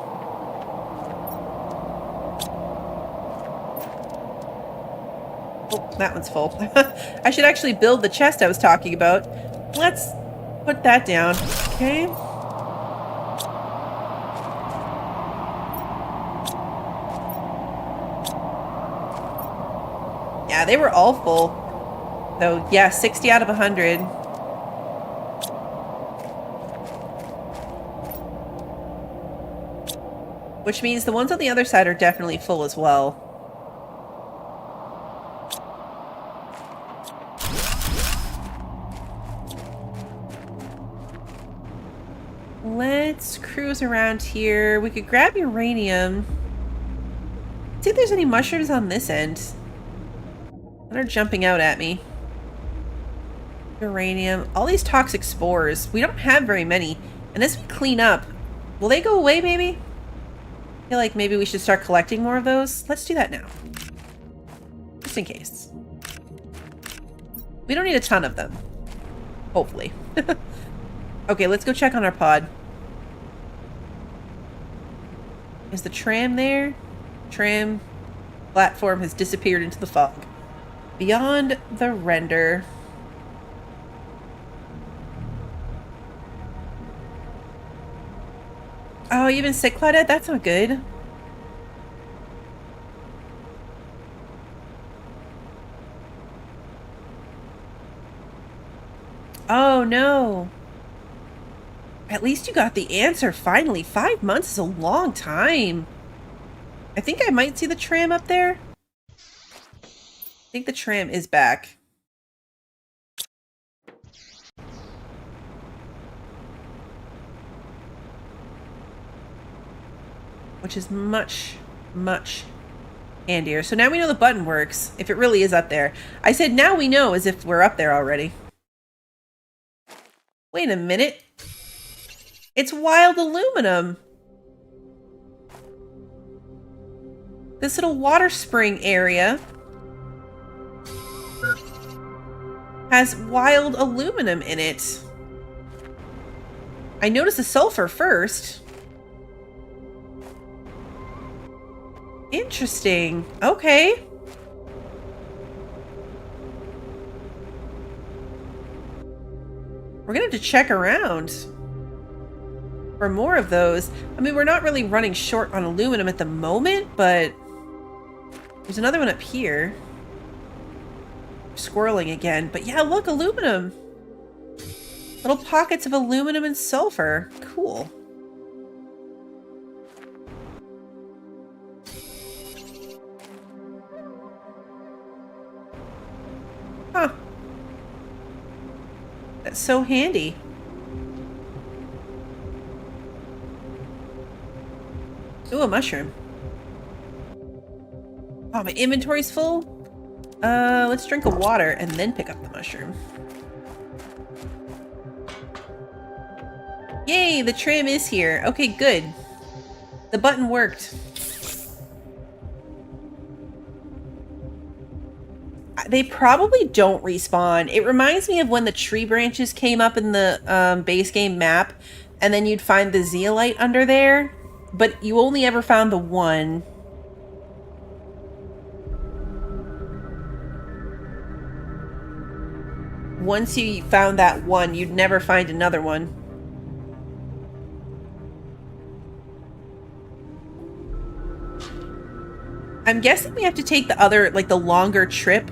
Oh, that one's full. I should actually build the chest I was talking about. Let's put that down. Okay. Yeah, they were all full. So, yeah, 60 out of 100. Which means the ones on the other side are definitely full as well. Let's cruise around here. We could grab uranium. See if there's any mushrooms on this end. They're jumping out at me. Uranium. All these toxic spores. We don't have very many. And as we clean up, will they go away maybe? I feel like maybe we should start collecting more of those. Let's do that now. Just in case. We don't need a ton of them. Hopefully. Okay, let's go check on our pod. Is the tram there? Tram platform has disappeared into the fog. Beyond the render. Oh, you've been sick, Claudette? That's not good. Oh, no. At least you got the answer, finally. 5 months is a long time. I think I might see the tram up there. I think the tram is back. Which is much, much handier. So now we know the button works, if it really is up there. I said now we know as if we're up there already. Wait a minute. It's wild aluminum. This little water spring area has wild aluminum in it. I noticed the sulfur first. Interesting. Okay. We're gonna have to check around for more of those. I mean, we're not really running short on aluminum at the moment, but there's another one up here. Squirreling again. But yeah, look, aluminum. Little pockets of aluminum and sulfur. Cool. Huh. That's so handy. Ooh, a mushroom. Oh, my inventory's full? Let's drink a water and then pick up the mushroom. Yay, the tram is here. Okay, good. The button worked. They probably don't respawn. It reminds me of when the tree branches came up in the base game map, and then you'd find the zeolite under there, but you only ever found the one. Once you found that one, you'd never find another one. I'm guessing we have to take the other, like the longer trip.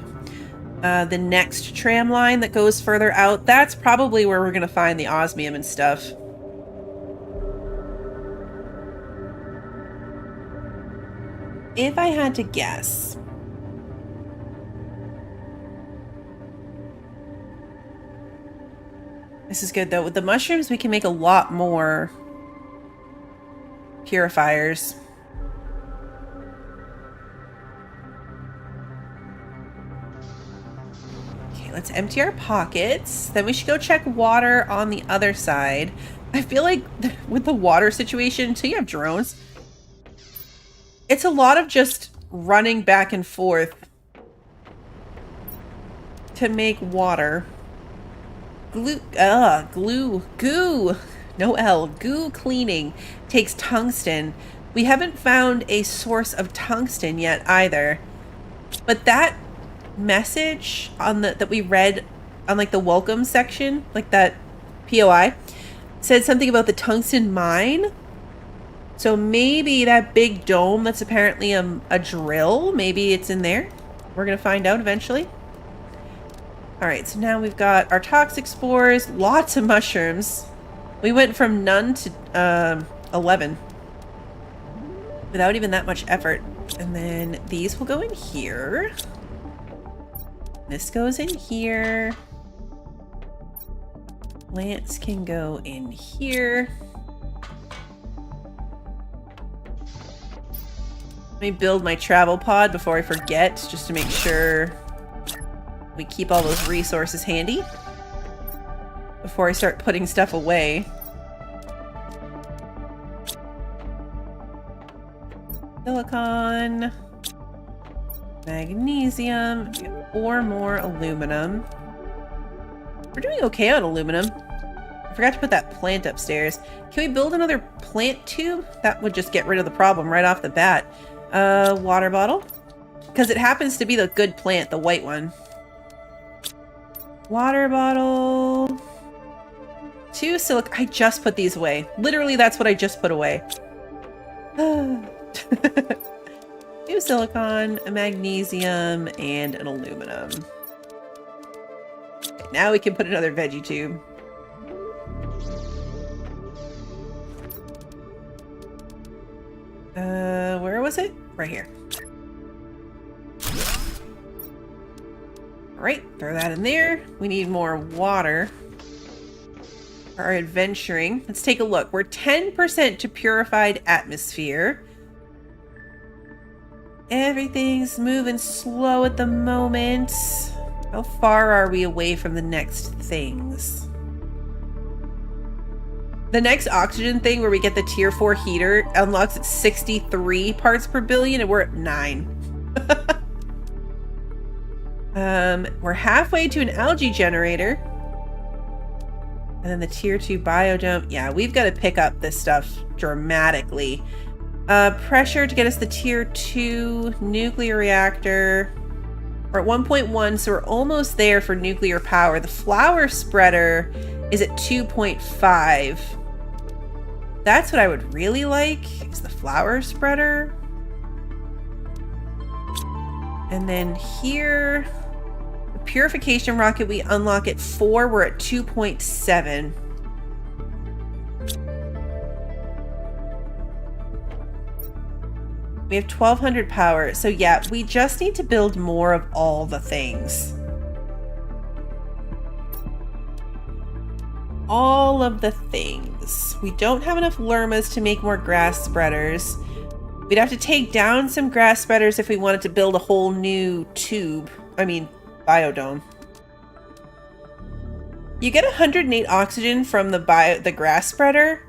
The next tram line that goes further out. That's probably where we're going to find the osmium and stuff. If I had to guess. This is good though. With the mushrooms, we can make a lot more purifiers. Let's empty our pockets. Then we should go check water on the other side. I feel like with the water situation, until you have drones, it's a lot of just running back and forth to make water. Goo. No L. Goo cleaning takes tungsten. We haven't found a source of tungsten yet either. But that message on that we read on like the welcome section, like that POI, said something about the tungsten mine. So maybe that big dome that's apparently a drill, maybe it's in there. We're gonna find out eventually. All right, so now we've got our toxic spores, lots of mushrooms. We went from none to 11 without even that much effort. And then these will go in here. This goes in here. Plants can go in here. Let me build my travel pod before I forget, just to make sure we keep all those resources handy before I start putting stuff away. Silicon, magnesium, or more aluminum. We're doing okay on aluminum. I forgot to put that plant upstairs. Can we build another plant tube? That would just get rid of the problem right off the bat. Water bottle. Because it happens to be the good plant, the white one. Water bottle. 2 silicon. I just put these away. Literally, that's what I just put away. 2 silicon, a magnesium, and an aluminum. Okay, now we can put another veggie tube. Where was it? Right here. Alright, throw that in there. We need more water for our adventuring. Let's take a look. We're 10% to purified atmosphere. Everything's moving slow at the moment. How far are we away from the next things? The next oxygen thing where we get the tier 4 heater unlocks at 63 parts per billion and we're at 9. We're halfway to an algae generator. And then the tier 2 biodome. Yeah, we've got to pick up this stuff dramatically. Pressure to get us the tier 2 nuclear reactor. We're at 1.1, so we're almost there for nuclear power. The flower spreader is at 2.5. That's what I would really like, is the flower spreader. And then here, the purification rocket we unlock at 4, we're at 2.7. We have 1200 power, so yeah, we just need to build more of all the things. All of the things. We don't have enough lermas to make more grass spreaders. We'd have to take down some grass spreaders if we wanted to build a whole new tube. I mean, biodome. You get 108 oxygen from the grass spreader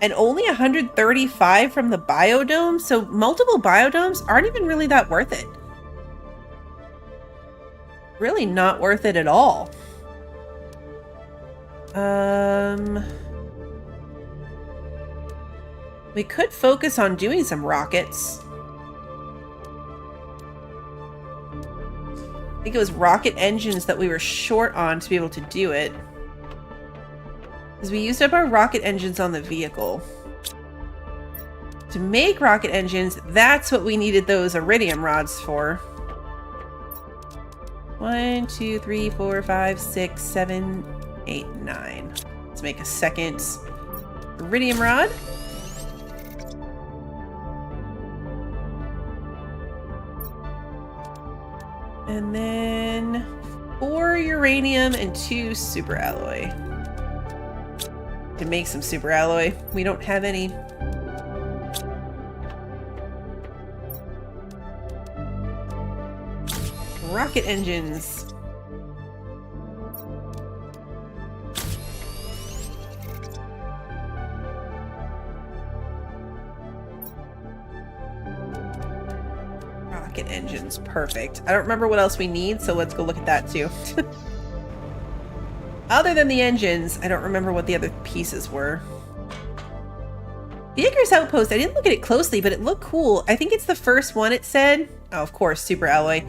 and only 135 from the biodome, so multiple biodomes aren't even really that worth it. Really not worth it at all. We could focus on doing some rockets. I think it was rocket engines that we were short on to be able to do it. Because we used up our rocket engines on the vehicle. To make rocket engines, that's what we needed those iridium rods for. 1, 2, 3, 4, 5, 6, 7, 8, 9. Let's make a second iridium rod. And then 4 uranium and 2 super alloy. To make some super alloy. We don't have any. Rocket engines. rocket engines. Perfect. I don't remember what else we need, so let's go look at that too. Other than the engines, I don't remember what the other pieces were. The Icarus Outpost, I didn't look at it closely, but it looked cool. I think it's the first one it said. Oh, of course, super alloy.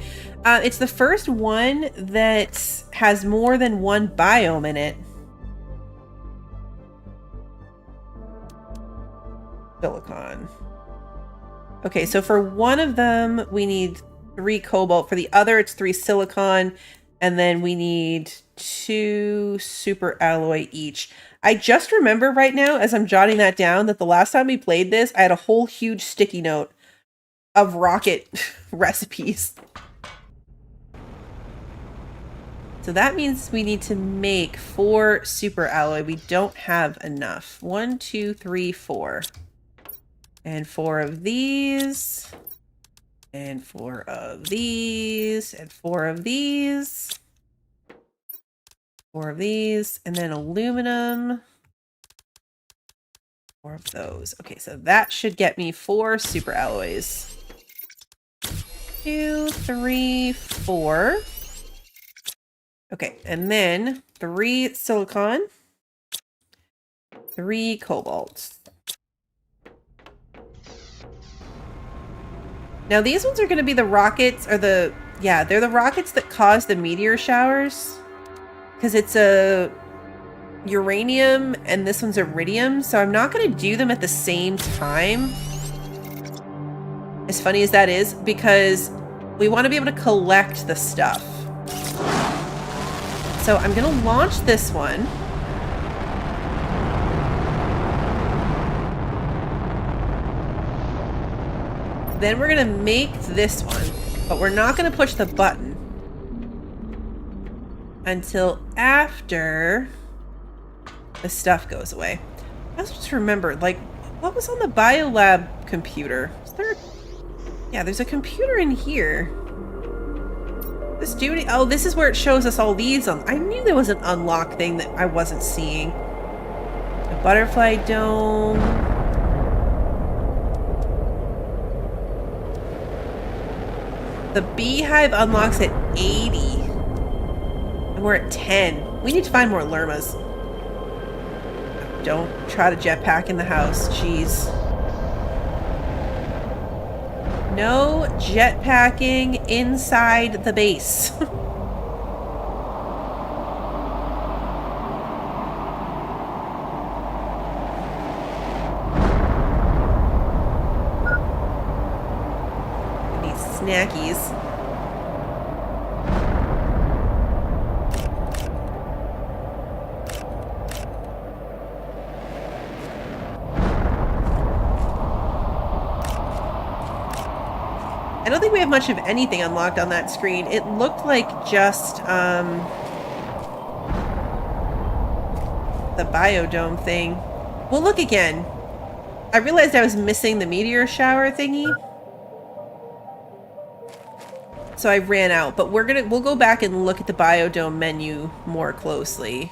It's the first one that has more than one biome in it. Silicon. Okay, so for one of them, we need 3 cobalt. For the other, it's 3 silicon. And then we need 2 super alloy each. I just remember right now, as I'm jotting that down, that the last time we played this, I had a whole huge sticky note of rocket recipes. So that means we need to make 4 super alloy. We don't have enough. 1, 2, 3, 4. And 4 of these. And 4 of these. And 4 of these. 4 of these. And then aluminum. 4 of those. Okay, so that should get me 4 super alloys. 2, 3, 4. Okay, and then 3 silicon. 3 cobalt. Now these ones are going to be the rockets, or the, yeah, they're the rockets that cause the meteor showers. Because it's a uranium and this one's iridium, so I'm not going to do them at the same time. As funny as that is, because we want to be able to collect the stuff. So I'm going to launch this one. Then we're going to make this one, but we're not going to push the button until after the stuff goes away. I also just remembered, like, what was on the biolab computer? Is there? Yeah, there's a computer in here. This duty. Oh, this is where it shows us all these. I knew there was an unlock thing that I wasn't seeing. A butterfly dome. The beehive unlocks at 80. And we're at 10. We need to find more lermas. Don't try to jetpack in the house. Jeez. No jetpacking inside the base. I need snackies. I don't think we have much of anything unlocked on that screen. It looked like just the biodome thing. We'll look again. I realized I was missing the meteor shower thingy. So I ran out, but we'll go back and look at the biodome menu more closely.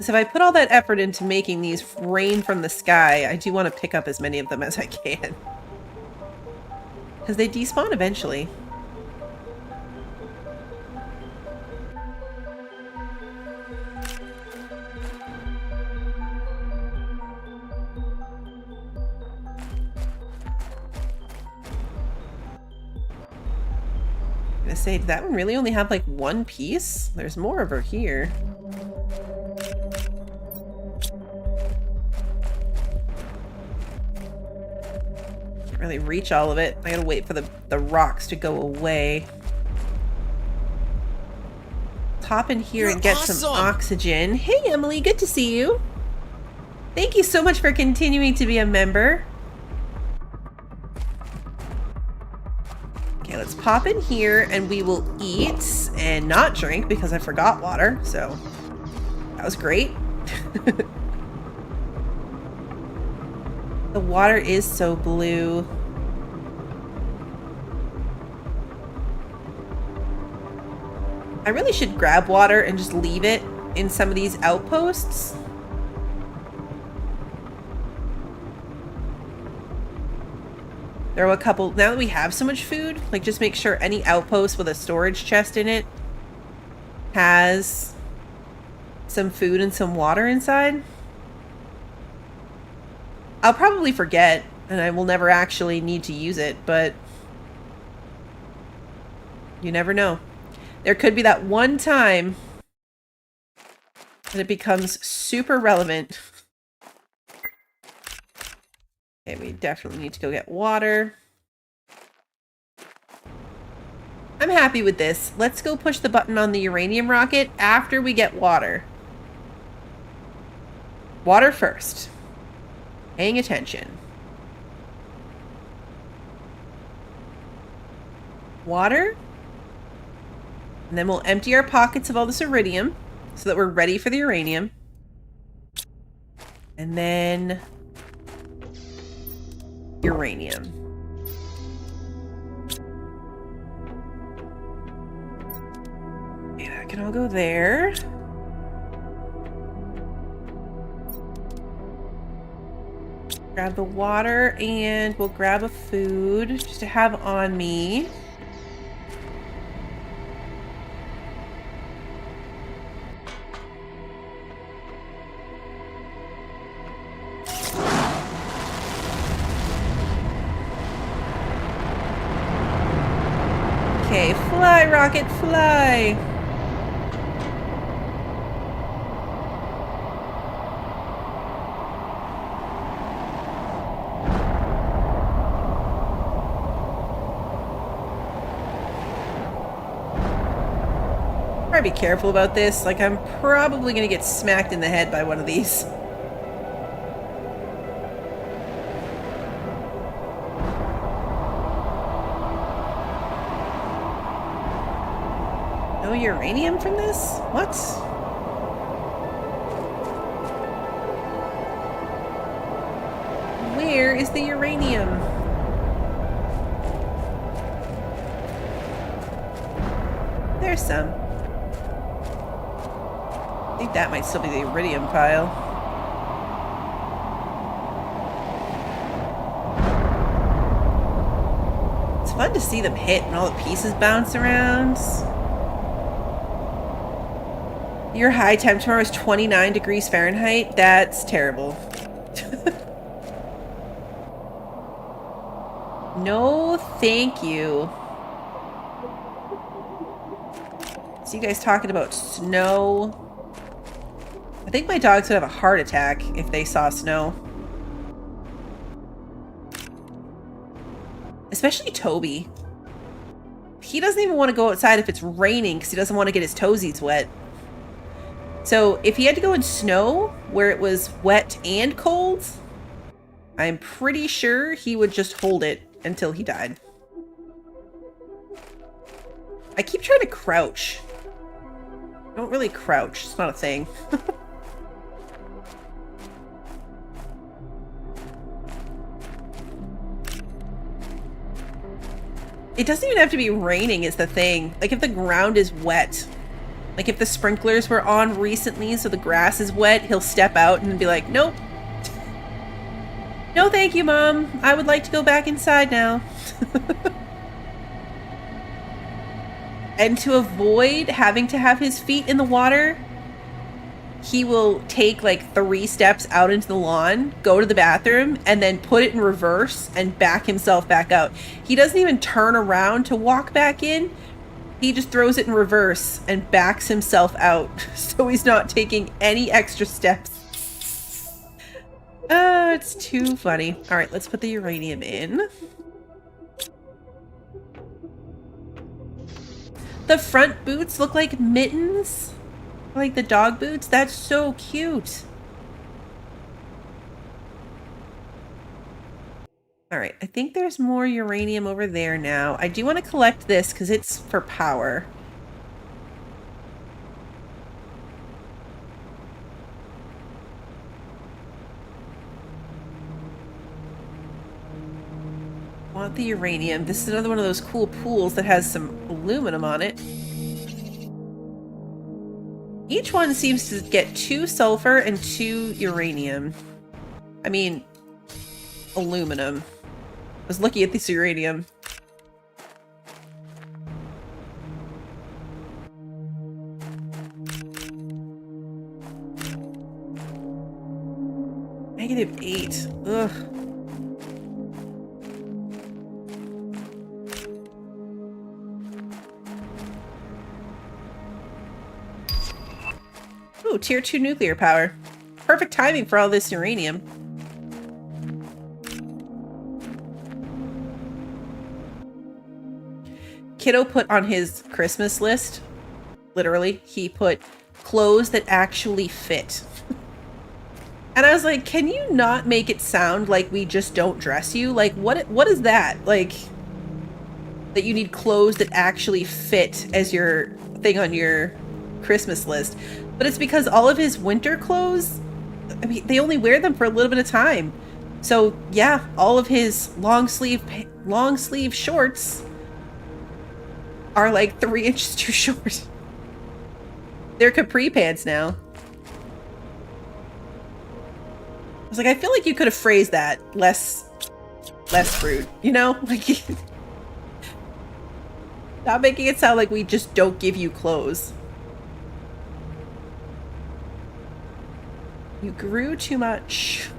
So if I put all that effort into making these rain from the sky, I do want to pick up as many of them as I can. Because they despawn eventually. I'm gonna say, did that one really only have like 1 piece? There's more over here. Really reach all of it. I gotta wait for the rocks to go away. Hop in here and get some oxygen. Hey Emily, good to see you. Thank you so much for continuing to be a member. Okay, let's pop in here and we will eat and not drink because I forgot water, so that was great. The water is so blue. I really should grab water and just leave it in some of these outposts. Throw a couple, now that we have so much food, like just make sure any outpost with a storage chest in it has some food and some water inside. I'll probably forget and I will never actually need to use it, but you never know. There could be that one time that it becomes super relevant. Okay, we definitely need to go get water. I'm happy with this. Let's go push the button on the uranium rocket after we get water. Water first. Paying attention. Water. And then we'll empty our pockets of all this iridium so that we're ready for the uranium. And then uranium. Yeah, that can all go there. Grab the water and we'll grab a food just to have on me. Okay, fly, rocket, fly! Be careful about this. Like, I'm probably gonna get smacked in the head by one of these. No uranium from this? What? Where is the uranium? There's some. I think that might still be the iridium pile. It's fun to see them hit and all the pieces bounce around. Your high temp tomorrow is 29 degrees Fahrenheit. That's terrible. No, thank you. See you guys talking about snow. I think my dogs would have a heart attack if they saw snow. Especially Toby. He doesn't even want to go outside if it's raining because he doesn't want to get his toesies wet. So if he had to go in snow where it was wet and cold, I'm pretty sure he would just hold it until he died. I keep trying to crouch. I don't really crouch. It's not a thing. It doesn't even have to be raining is the thing. Like if the ground is wet, like if the sprinklers were on recently so the grass is wet, he'll step out and be like, nope. No thank you, Mom. I would like to go back inside now. And to avoid having to have his feet in the water, he will take like 3 steps out into the lawn, go to the bathroom, and then put it in reverse and back himself back out. He doesn't even turn around to walk back in. He just throws it in reverse and backs himself out. So he's not taking any extra steps. It's too funny. All right, let's put the uranium in. The front boots look like mittens. Like the dog boots. That's so cute. All right, I think there's more uranium over there now. I do want to collect this because it's for power. Want the uranium. This is another one of those cool pools that has some aluminum on it. Each one seems to get 2 sulfur and 2 uranium. I mean, aluminum. was looking at this uranium. -8. Ugh. Ooh, tier 2 nuclear power. Perfect timing for all this uranium. Kiddo put on his Christmas list, literally, he put clothes that actually fit. And I was like, can you not make it sound like we just don't dress you? Like, what is that? Like, that you need clothes that actually fit as your thing on your Christmas list. But it's because all of his winter clothes, I mean, they only wear them for a little bit of time. So yeah, all of his long sleeve shorts are like 3 inches too short. They're capri pants now. I was like, I feel like you could have phrased that less rude, you know? Like, not making it sound like we just don't give you clothes. You grew too much.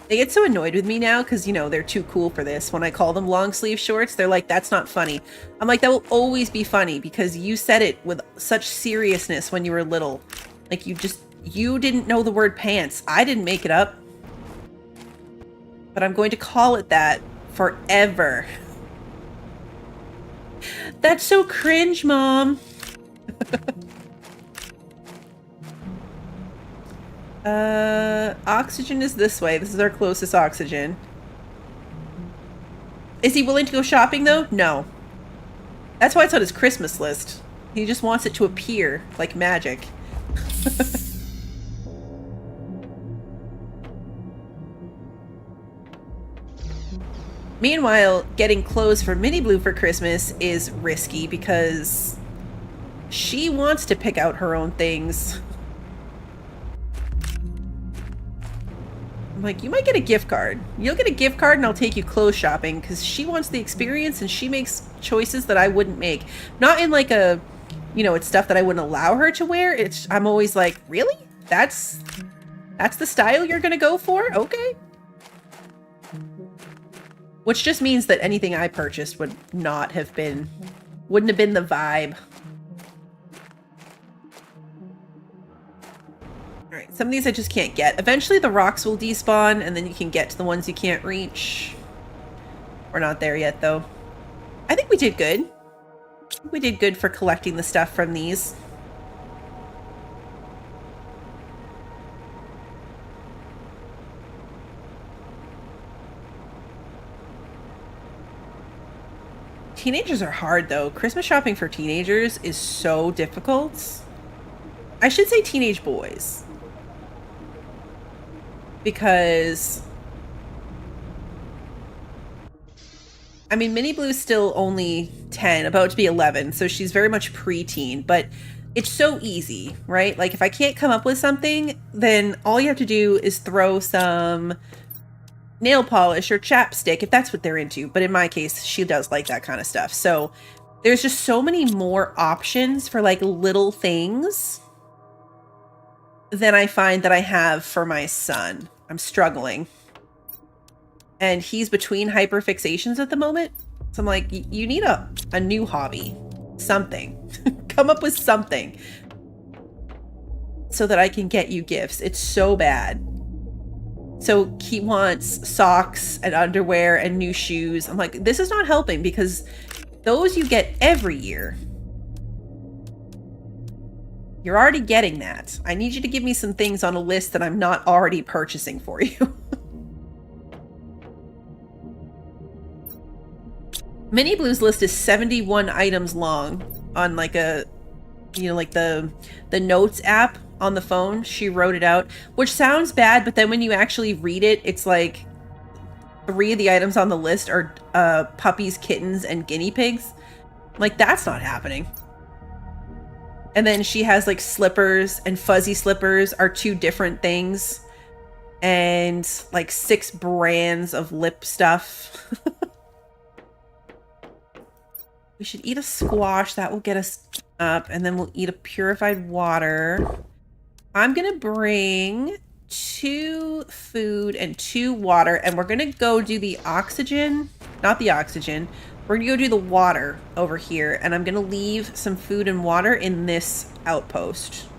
They get so annoyed with me now because, you know, they're too cool for this. When I call them long sleeve shorts, they're like, that's not funny. I'm like, that will always be funny because you said it with such seriousness when you were little. Like, you didn't know the word pants. I didn't make it up. But I'm going to call it that forever. That's so cringe, Mom. Oxygen is this way. This is our closest oxygen. Is he willing to go shopping, though? No. That's why it's on his Christmas list. He just wants it to appear like magic. Meanwhile, getting clothes for Mini Blue for Christmas is risky because she wants to pick out her own things. I'm like, you might get a gift card. You'll get a gift card and I'll take you clothes shopping because she wants the experience and she makes choices that I wouldn't make. Not in like a, you know, it's stuff that I wouldn't allow her to wear. I'm always like, really? That's the style you're gonna go for? Okay. Which just means that anything I purchased wouldn't have been the vibe. Alright, some of these I just can't get. Eventually the rocks will despawn and then you can get to the ones you can't reach. We're not there yet though. I think we did good. We did good for collecting the stuff from these. Teenagers are hard though. Christmas shopping for teenagers is so difficult. I should say teenage boys. Because I mean, Mini Blue's still only 10, about to be 11, so she's very much preteen, but it's so easy, right? Like if I can't come up with something, then all you have to do is throw some nail polish or chapstick if that's what they're into. But in my case, she does like that kind of stuff. So there's just so many more options for like little things than I find that I have for my son. I'm struggling. And he's between hyperfixations at the moment. So I'm like, you need a new hobby. Something. Come up with something. So that I can get you gifts. It's so bad. So he wants socks and underwear and new shoes. I'm like, this is not helping because those you get every year. You're already getting that. I need you to give me some things on a list that I'm not already purchasing for you. Mini Blue's list is 71 items long on like a, you know, like the notes app on the phone. She wrote it out, which sounds bad, but then when you actually read it, it's like 3 of the items on the list are puppies, kittens, and guinea pigs. Like, that's not happening. And then she has like slippers, and fuzzy slippers are 2 different things. And like 6 brands of lip stuff. We should eat a squash. That will get us up. And then we'll eat a purified water. I'm going to bring 2 food and 2 water. And we're going to go do the oxygen. Not the oxygen. We're going to go do the water over here. And I'm going to leave some food and water in this outpost.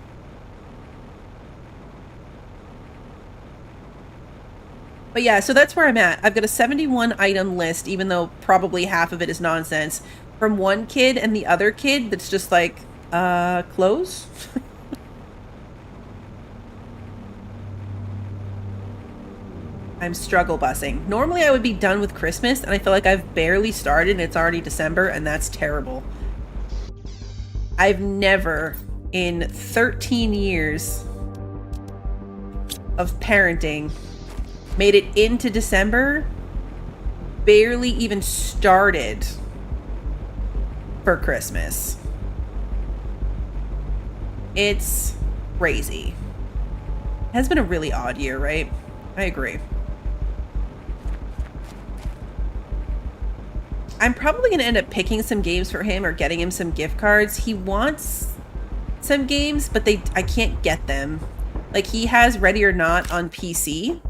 But yeah, so that's where I'm at. I've got a 71 item list, even though probably half of it is nonsense. From one kid and the other kid that's just like, clothes? I'm struggle busing. Normally I would be done with Christmas, and I feel like I've barely started and it's already December, and that's terrible. I've never, in 13 years of parenting, made it into December, barely even started for Christmas. It's crazy. It has been a really odd year, right? I agree. I'm probably going to end up picking some games for him or getting him some gift cards. He wants some games, but I can't get them. Like, he has Ready or Not on PC,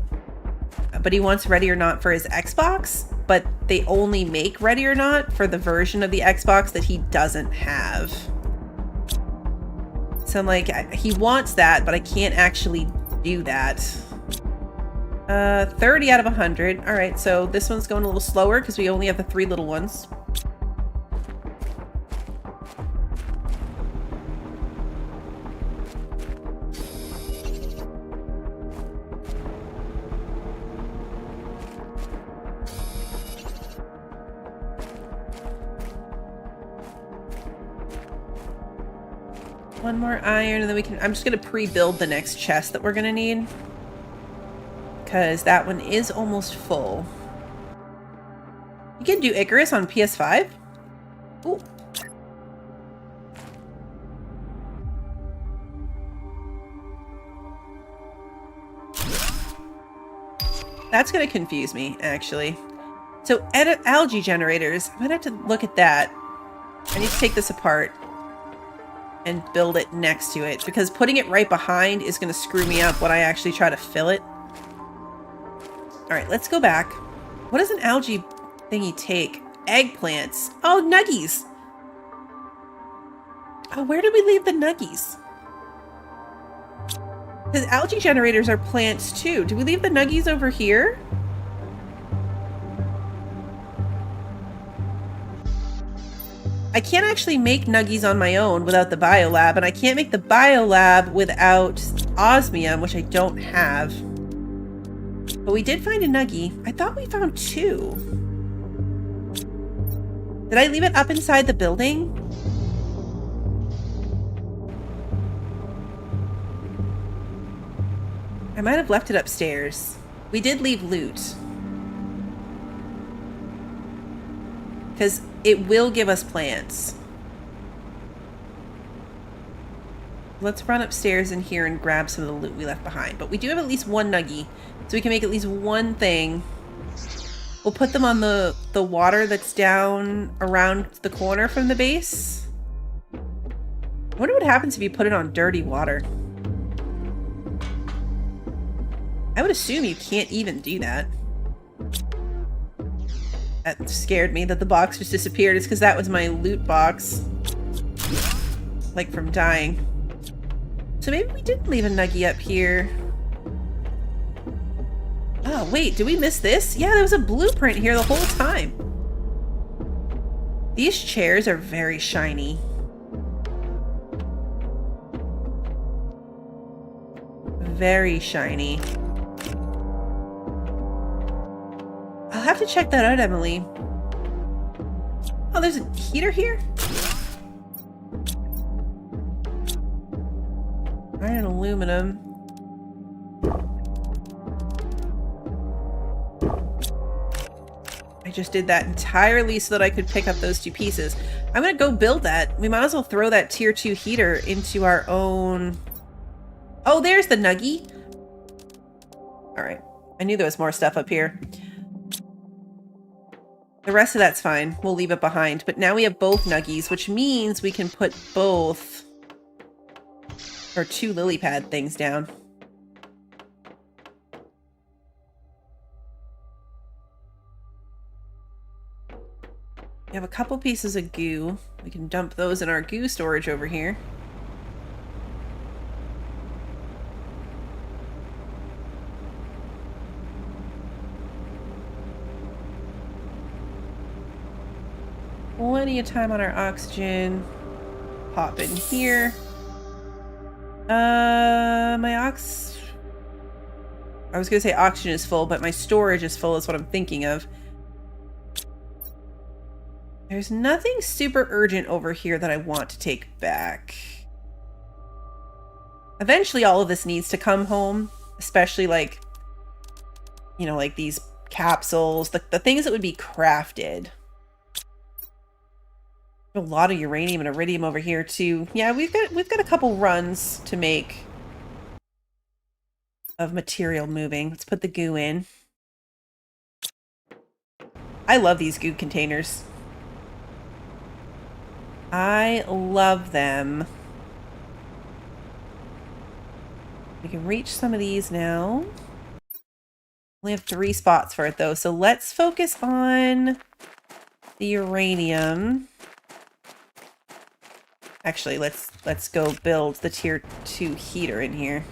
but he wants Ready or Not for his Xbox, but they only make Ready or Not for the version of the Xbox that he doesn't have. So I'm like, he wants that, but I can't actually do that. 30 out of 100. All right, so this one's going a little slower because we only have the 3 little ones. One more iron, and then we can... I'm just going to pre-build the next chest that we're going to need, because that one is almost full. You can do Icarus on PS5? Ooh. That's going to confuse me, actually. So, algae generators. I'm going to have to look at that. I need to take this apart and build it next to it, because putting it right behind is going to screw me up when I actually try to fill it. Alright, let's go back. What does an algae thingy take? Eggplants. Oh, nuggies. Oh, where did we leave the nuggies? Because algae generators are plants too. Do we leave the nuggies over here? I can't actually make nuggies on my own without the biolab, and I can't make the biolab without osmium, which I don't have. But we did find a nuggie. I thought we found 2. Did I leave it up inside the building? I might have left it upstairs. We did leave loot. Because it will give us plants. Let's run upstairs in here and grab some of the loot we left behind. But we do have at least 1 nuggie, so we can make at least 1 thing. We'll put them on the water that's down around the corner from the base. I wonder what happens if you put it on dirty water. I would assume you can't even do that. That scared me that the box just disappeared. It's because that was my loot box. Like from dying. So maybe we did leave a nuggie up here. Oh, wait, did we miss this? Yeah, there was a blueprint here the whole time. These chairs are very shiny. Very shiny. I'll have to check that out, Emily. Oh, there's a heater here? Iron and aluminum. I just did that entirely so that I could pick up those 2 pieces. I'm gonna go build that. We might as well throw that tier 2 heater into our own... Oh, there's the nuggie. All right. I knew there was more stuff up here. The rest of that's fine. We'll leave it behind. But now we have both nuggies, which means we can put both... or 2 lily pad things down. We have a couple pieces of goo. We can dump those in our goo storage over here. Plenty of time on our oxygen. Pop in here. I was gonna say oxygen is full, but my storage is full is what I'm thinking of. There's nothing super urgent over here that I want to take back. Eventually all of this needs to come home, especially like, you know, like these capsules, the things that would be crafted. A lot of uranium and iridium over here too. Yeah, we've got a couple runs to make of material moving. Let's put the goo in. I love these goo containers. I love them. We can reach some of these now. We have 3 spots for it though, so let's focus on the uranium. Actually, let's go build the tier 2 heater in here.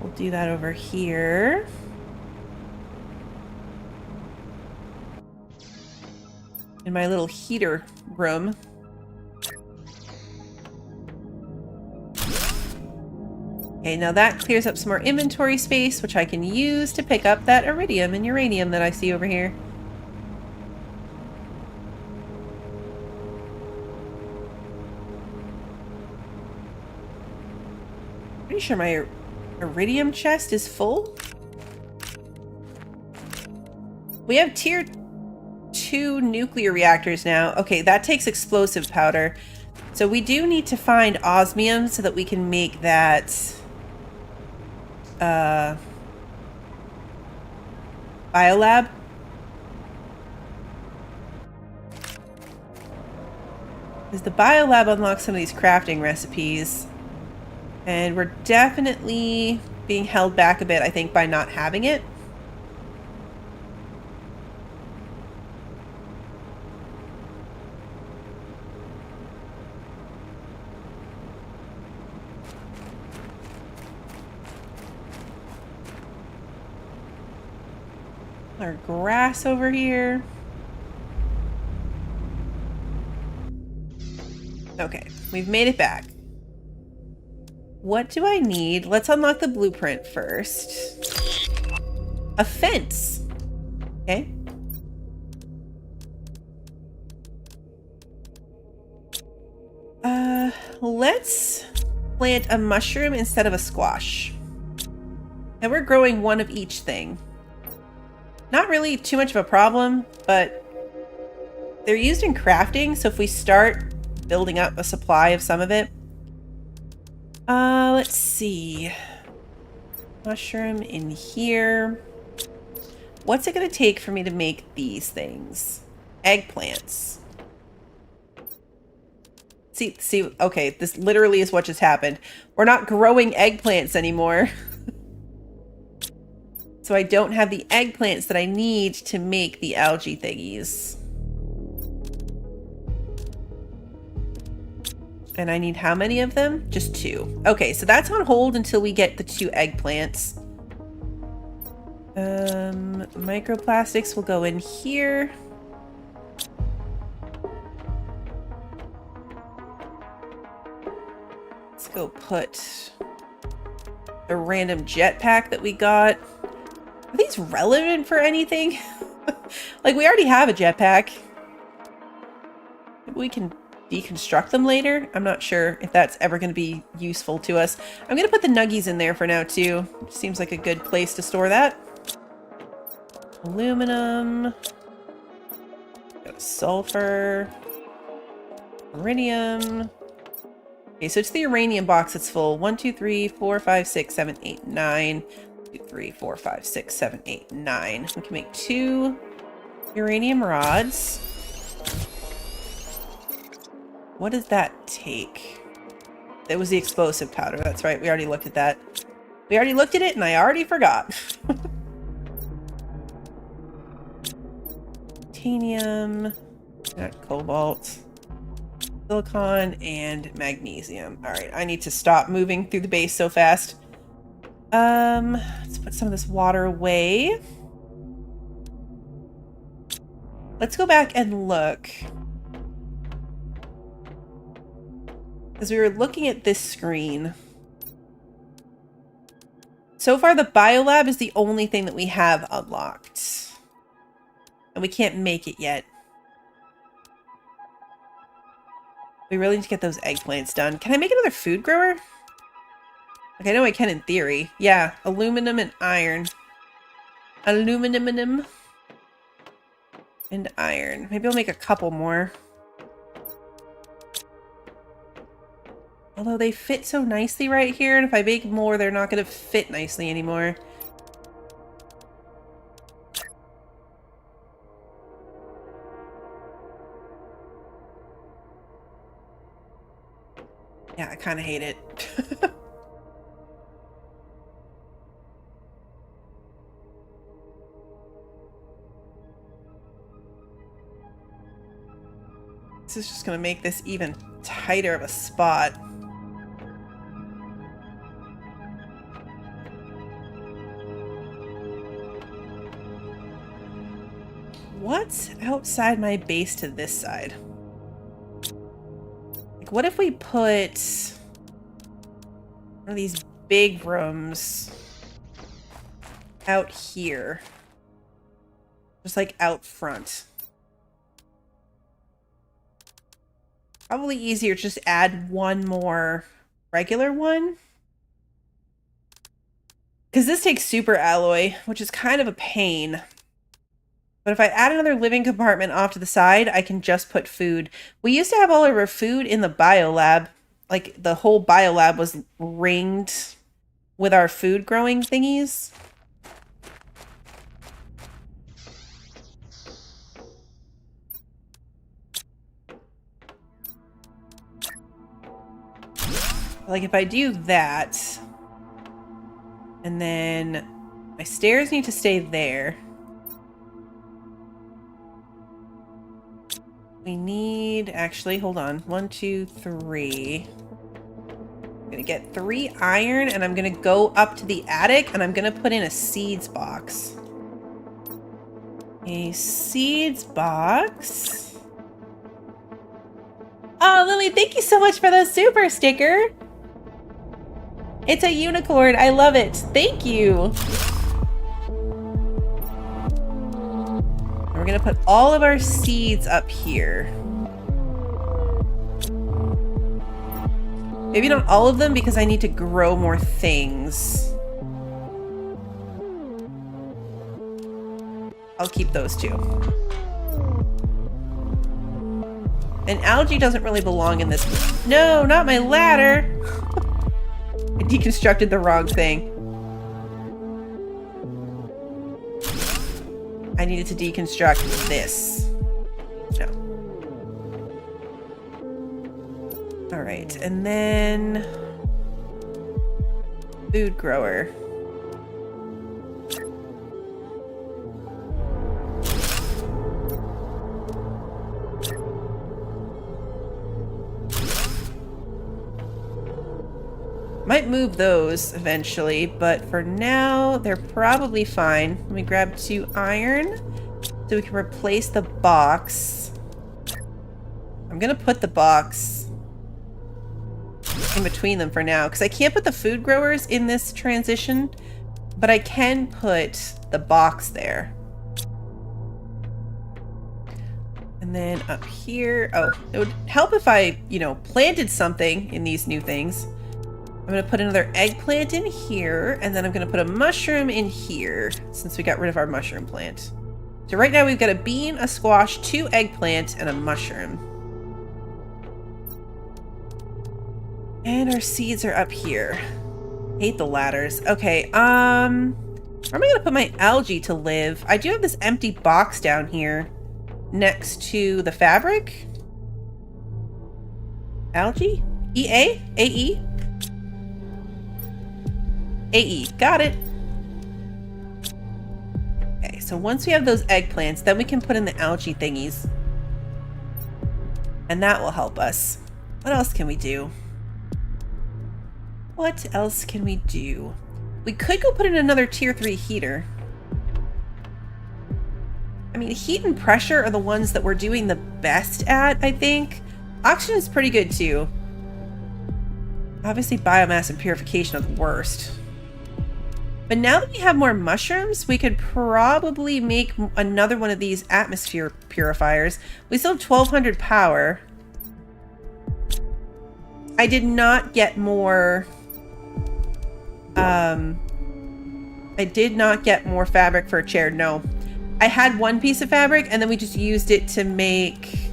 We'll do that over here. In my little heater room. Okay, now that clears up some more inventory space, which I can use to pick up that iridium and uranium that I see over here. Pretty sure my iridium chest is full. We have tier 2 nuclear reactors now. Okay, that takes explosive powder. So we do need to find osmium so that we can make that biolab. Because the biolab unlocks some of these crafting recipes. And we're definitely being held back a bit, I think, by not having it. Our grass over here. Okay, we've made it back. What do I need? Let's unlock the blueprint first. A fence. Okay. Let's plant a mushroom instead of a squash. And we're growing one of each thing. Not really too much of a problem, but they're used in crafting, so if we start building up a supply of some of it. Let's see. Mushroom in here. What's it going to take for me to make these things? Eggplants. See, okay, this literally is what just happened. We're not growing eggplants anymore. So I don't have the eggplants that I need to make the algae thingies. And I need how many of them? Just 2. Okay, so that's on hold until we get the 2 eggplants. Microplastics will go in here. Let's go put a random jetpack that we got. Are these relevant for anything? Like, we already have a jetpack. Maybe we can deconstruct them later. I'm not sure if that's ever going to be useful to us. I'm going to put the nuggies in there for now too. Seems like a good place to store that. Aluminum. Got sulfur. Iridium. Okay, so it's the uranium box that's full. 1, 2, 3, 4, 5, 6, 7, 8, 9. 2, 3, 4, 5, 6, 7, 8, 9. We can make 2 uranium rods. What does that take? That was the explosive powder. That's right. We already looked at that. We already looked at it and I already forgot. Titanium. Got cobalt. Silicon and magnesium. Alright, I need to stop moving through the base so fast. Let's put some of this water away. Let's go back and look. As we were looking at this screen. So far, the biolab is the only thing that we have unlocked. And we can't make it yet. We really need to get those eggplants done. Can I make another food grower? Like, I know I can in theory. Yeah, aluminum and iron. Aluminum and iron. Maybe I'll make a couple more. Although they fit so nicely right here, and if I make more, they're not going to fit nicely anymore. Yeah, I kind of hate it. This is just going to make this even tighter of a spot. What's outside my base to this side? Like, what if we put one of these big rooms out here? Just like out front. Probably easier to just add one more regular one. Because this takes super alloy, which is kind of a pain. But if I add another living compartment off to the side, I can just put food. We used to have all of our food in the biolab. Like, the whole biolab was ringed with our food growing thingies. Like, if I do that, and then my stairs need to stay there. We need, actually, hold on. 1, 2, 3. I'm gonna get 3 iron, and I'm gonna go up to the attic, and I'm gonna put in a seeds box. A seeds box. Oh, Lily, thank you so much for the super sticker. It's a unicorn. I love it. Thank you. We're gonna put all of our seeds up here. Maybe not all of them because I need to grow more things. I'll keep those too. And algae doesn't really belong in this. No, not my ladder. I deconstructed the wrong thing. I needed to deconstruct this. No. Alright, and then food grower. Might move those eventually, but for now, they're probably fine. Let me grab 2 iron so we can replace the box. I'm gonna put the box in between them for now, because I can't put the food growers in this transition, but I can put the box there. And And then up here, oh, it would help if I, planted something in these new things. I'm gonna put another eggplant in here, and then I'm gonna put a mushroom in here, since we got rid of our mushroom plant. So right now we've got a bean, a squash, 2 eggplants, and a mushroom. And our seeds are up here. Hate the ladders. Okay, where am I gonna put my algae to live? I do have this empty box down here next to the fabric. Algae? EA? AE? AE. Got it. Okay, so once we have those eggplants, then we can put in the algae thingies. And that will help us. What else can we do? What else can we do? We could go put in another tier 3 heater. I mean, heat and pressure are the ones that we're doing the best at, I think. Oxygen is pretty good too. Obviously, biomass and purification are the worst. But now that we have more mushrooms, we could probably make another one of these atmosphere purifiers. We still have 1200 power. I did not get more... I did not get more fabric for a chair, no. I had one piece of fabric, and then we just used it to make...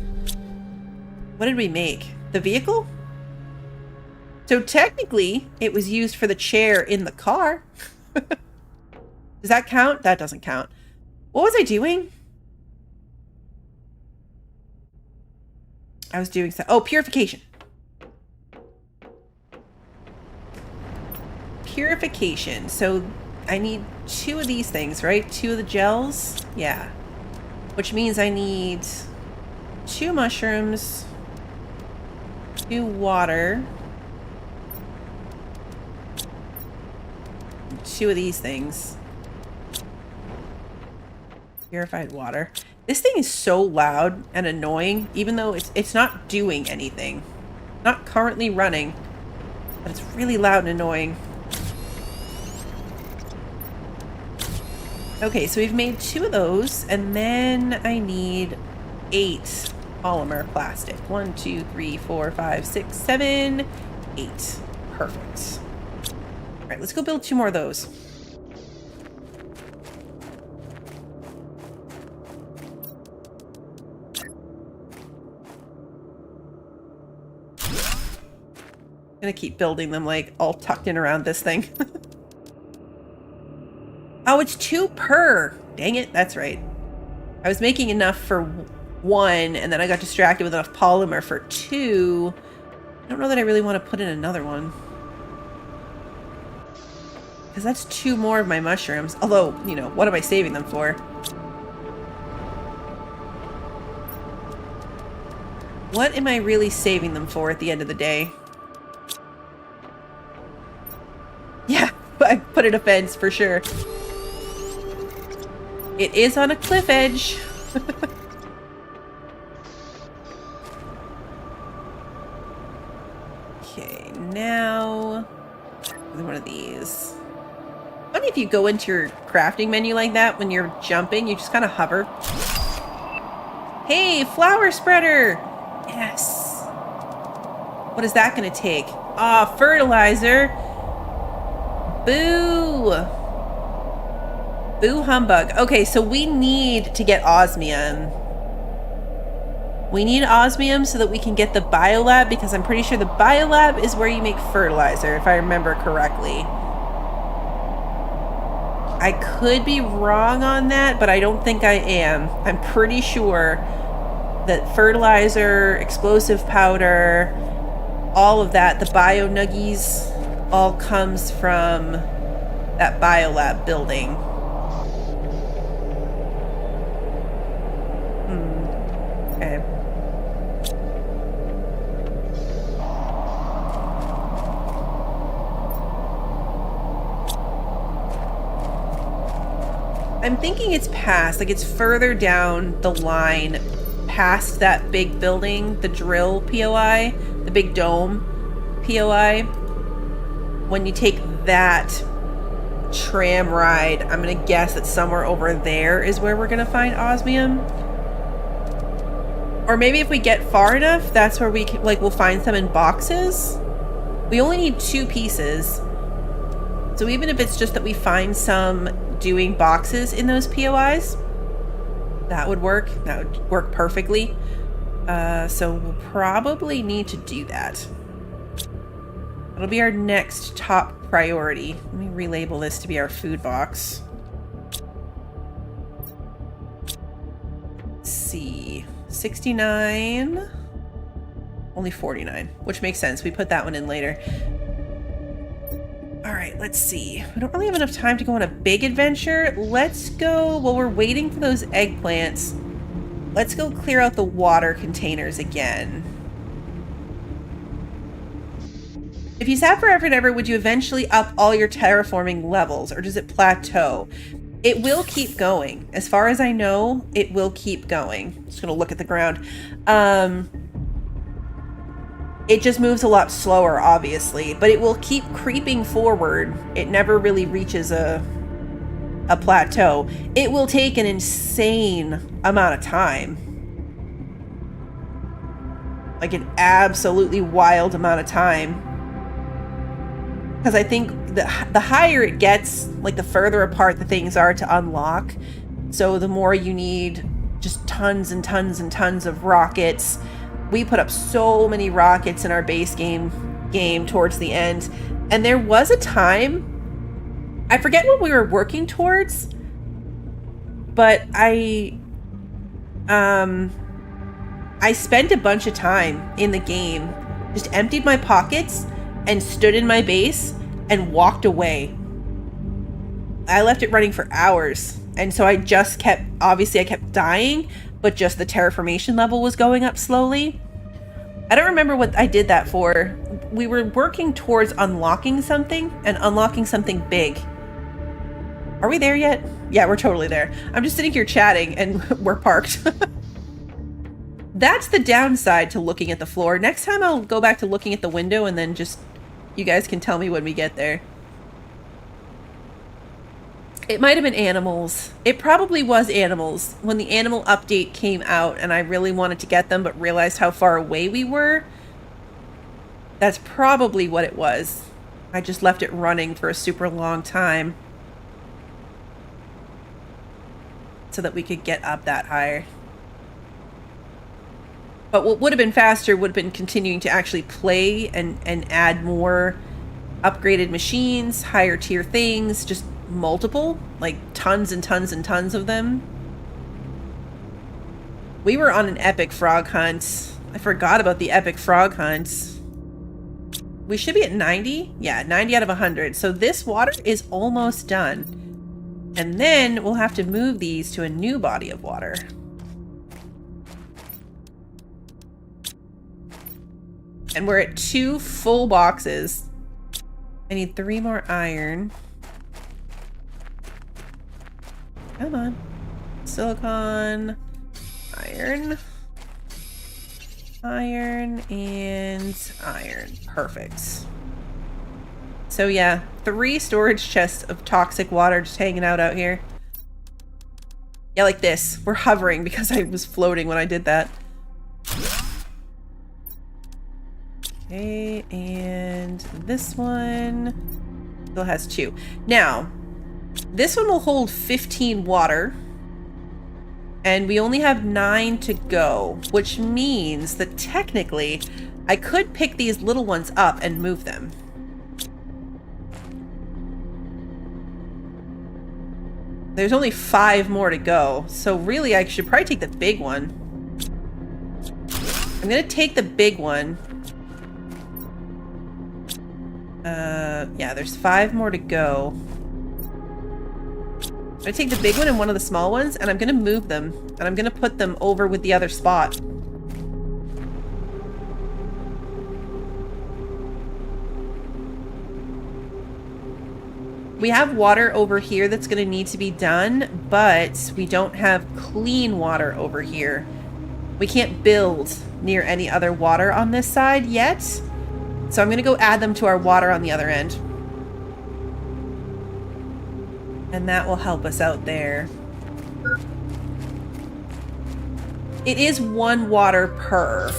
What did we make? The vehicle? So technically, it was used for the chair in the car. Does that count? That doesn't count. What was I doing? I was doing so. Oh, purification. Purification. So I need 2 of these things, right? 2 of the gels. Yeah. Which means I need 2 mushrooms, 2 water, 2 of these things. Purified water. This thing is so loud and annoying, even though it's not doing anything. Not currently running, but it's really loud and annoying. Okay, so we've made 2 of those, and then I need 8 polymer plastic. 1, 2, 3, 4, 5, 6, 7, 8. Perfect. All right, let's go build 2 more of those. I'm gonna keep building them like all tucked in around this thing. Oh, it's 2 per. Dang it, that's right. I was making enough for 1, and then I got distracted with enough polymer for 2. I don't know that I really want to put in another one. Because that's 2 more of my mushrooms. Although, what am I saving them for? What am I really saving them for at the end of the day? Yeah, I put in a fence for sure. It is on a cliff edge. Okay, now one of these. Funny if you go into your crafting menu like that when you're jumping, you just kind of hover. Hey, flower spreader! Yes. What is that going to take? Ah, fertilizer. Boo! Boo humbug. Okay, so we need to get osmium. We need osmium so that we can get the biolab, because I'm pretty sure the biolab is where you make fertilizer, if I remember correctly. I could be wrong on that, but I don't think I am. I'm pretty sure that fertilizer, explosive powder, all of that, the bio nuggies, all comes from that biolab building. Okay. I'm thinking it's past, like it's further down the line, past that big building, the drill POI, the big dome POI. When you take that tram ride, I'm gonna guess that somewhere over there is where we're gonna find osmium. Or maybe if we get far enough, that's where we can, like, we'll find some in boxes. We only need 2 pieces. So even if it's just that we find some doing boxes in those POIs, that would work. That would work perfectly. So we'll probably need to do that. It'll be our next top priority. Let me relabel this to be our food box. Let's see. 69. Only 49, which makes sense. We put that one in later. All right, let's see. We don't really have enough time to go on a big adventure. Let's go, while we're waiting for those eggplants, let's go clear out the water containers again. If you sat forever and ever, would you eventually up all your terraforming levels, or does it plateau? It will keep going. As far as I know, it will keep going. I'm just gonna look at the ground. It just moves a lot slower, obviously, but it will keep creeping forward. It never really reaches a plateau. It will take an insane amount of time. Like an absolutely wild amount of time. Because I think the higher it gets, like the further apart the things are to unlock. So the more you need just tons and tons and tons of rockets. We put up so many rockets in our base game towards the end. And there was a time, I forget what we were working towards, but I spent a bunch of time in the game, just emptied my pockets and stood in my base and walked away. I left it running for hours. And so I just kept, obviously I kept dying, but just the terraformation level was going up slowly. I don't remember what I did that for. We were working towards unlocking something and unlocking something big. Are we there yet? Yeah, we're totally there. I'm just sitting here chatting and we're parked. That's the downside to looking at the floor. Next time I'll go back to looking at the window and then just, you guys can tell me when we get there. It might have been animals. It probably was animals. When the animal update came out and I really wanted to get them but realized how far away we were, that's probably what it was. I just left it running for a super long time so that we could get up that higher. But what would have been faster would have been continuing to actually play and add more upgraded machines, higher tier things, just multiple, like tons and tons and tons of them. We were on an epic frog hunt. I forgot about the epic frog hunt. We should be at 90. Yeah, 90 out of 100. So this water is almost done. And then we'll have to move these to a new body of water. And we're at 2 full boxes. I need 3 more iron. Come on. Silicon, iron, iron, and iron. Perfect. So yeah, 3 storage chests of toxic water just hanging out here. Yeah, like this. We're hovering because I was floating when I did that. Okay, and this one still has 2. Now, this one will hold 15 water, and we only have 9 to go, which means that technically I could pick these little ones up and move them. There's only 5 more to go, so really I should probably take the big one. I'm gonna take the big one. Yeah, there's 5 more to go. I'm gonna take the big one and one of the small ones, and I'm gonna move them, and I'm gonna put them over with the other spot. We have water over here that's gonna need to be done, but we don't have clean water over here. We can't build near any other water on this side yet, so I'm gonna go add them to our water on the other end. And that will help us out there. It is 1 water per.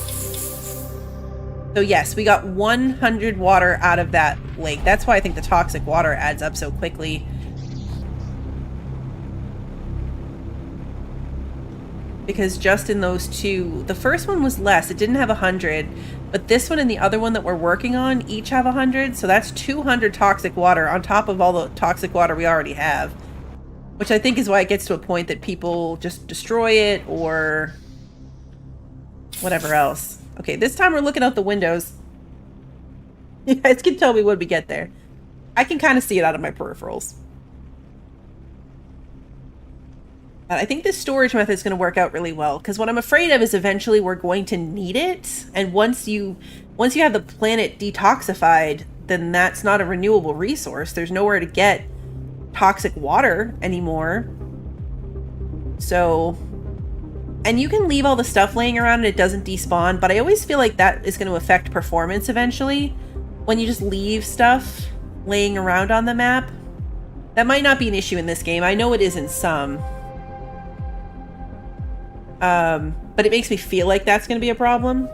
So yes, we got 100 water out of that lake. That's why I think the toxic water adds up so quickly. Because just in those two, the first one was less. It didn't have 100, but this one and the other one that we're working on each have 100. So that's 200 toxic water on top of all the toxic water we already have. Which I think is why it gets to a point that people just destroy it or whatever else. Okay, this time we're looking out the windows. You guys can tell me when we get there. I can kind of see it out of my peripherals. But I think this storage method is going to work out really well, because what I'm afraid of is eventually we're going to need it. And once you have the planet detoxified, then that's not a renewable resource. There's nowhere to get toxic water anymore. So, and you can leave all the stuff laying around and it doesn't despawn, but I always feel like that is going to affect performance eventually. When you just leave stuff laying around on the map. That might not be an issue in this game. I know it is in some. But it makes me feel like that's going to be a problem.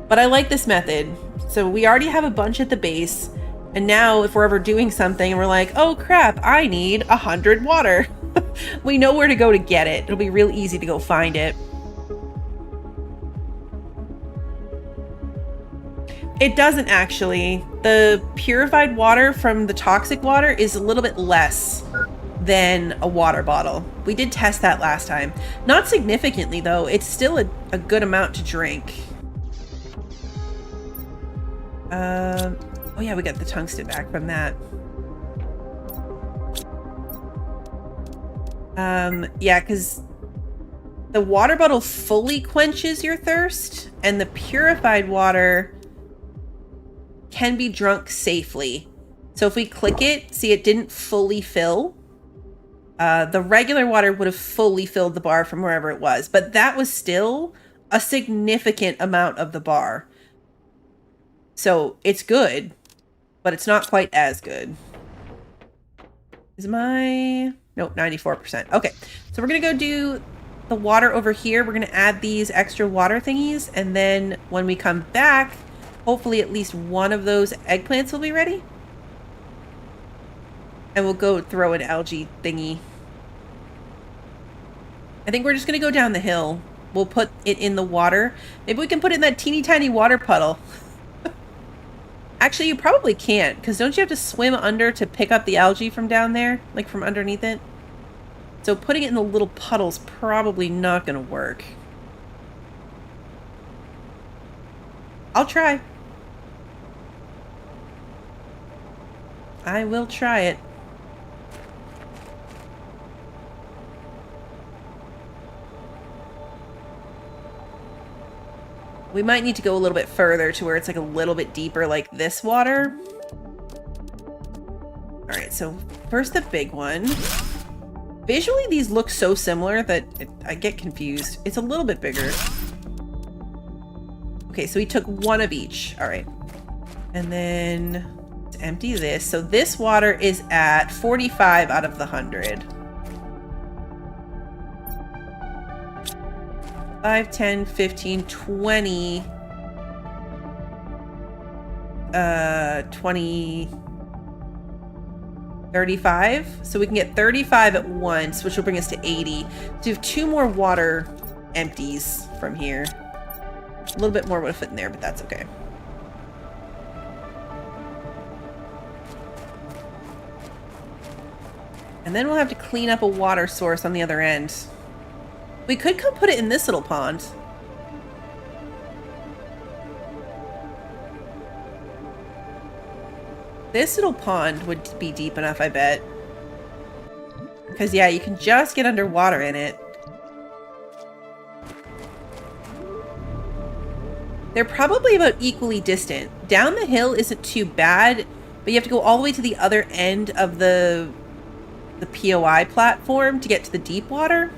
But I like this method. So we already have a bunch at the base. And now if we're ever doing something and we're like, oh crap, I need 100 water. We know where to go to get it. It'll be real easy to go find it. It doesn't actually. The purified water from the toxic water is a little bit less than a water bottle. We did test that last time. Not significantly though. It's still a good amount to drink. Oh yeah, we got the tungsten back from that. Yeah, because the water bottle fully quenches your thirst, and the purified water can be drunk safely. So if we click it, see it didn't fully fill. The regular water would have fully filled the bar from wherever it was, but that was still a significant amount of the bar. So it's good, but it's not quite as good. Is my... Nope, 94%. Okay, so we're going to go do the water over here. We're going to add these extra water thingies, and then when we come back, hopefully at least one of those eggplants will be ready. And we'll go throw an algae thingy. I think we're just going to go down the hill. We'll put it in the water. Maybe we can put it in that teeny tiny water puddle. Actually, you probably can't, because don't you have to swim under to pick up the algae from down there? Like from underneath it? So putting it in the little puddle's probably not going to work. I'll try. I will try it. We might need to go a little bit further to where it's like a little bit deeper like this water. All right, so first the big one. Visually, these look so similar that I get confused. It's a little bit bigger. Okay, so we took one of each. All right. And then let's empty this. So this water is at 45 out of the 100. 5, 10, 15, 20, 20, 35. So we can get 35 at once, which will bring us to 80. So we have 2 more water empties from here. A little bit more would have fit in there, but that's okay. And then we'll have to clean up a water source on the other end. We could come put it in this little pond. This little pond would be deep enough, I bet. Because, yeah, you can just get underwater in it. They're probably about equally distant. Down the hill isn't too bad, but you have to go all the way to the other end of the POI platform to get to the deep water.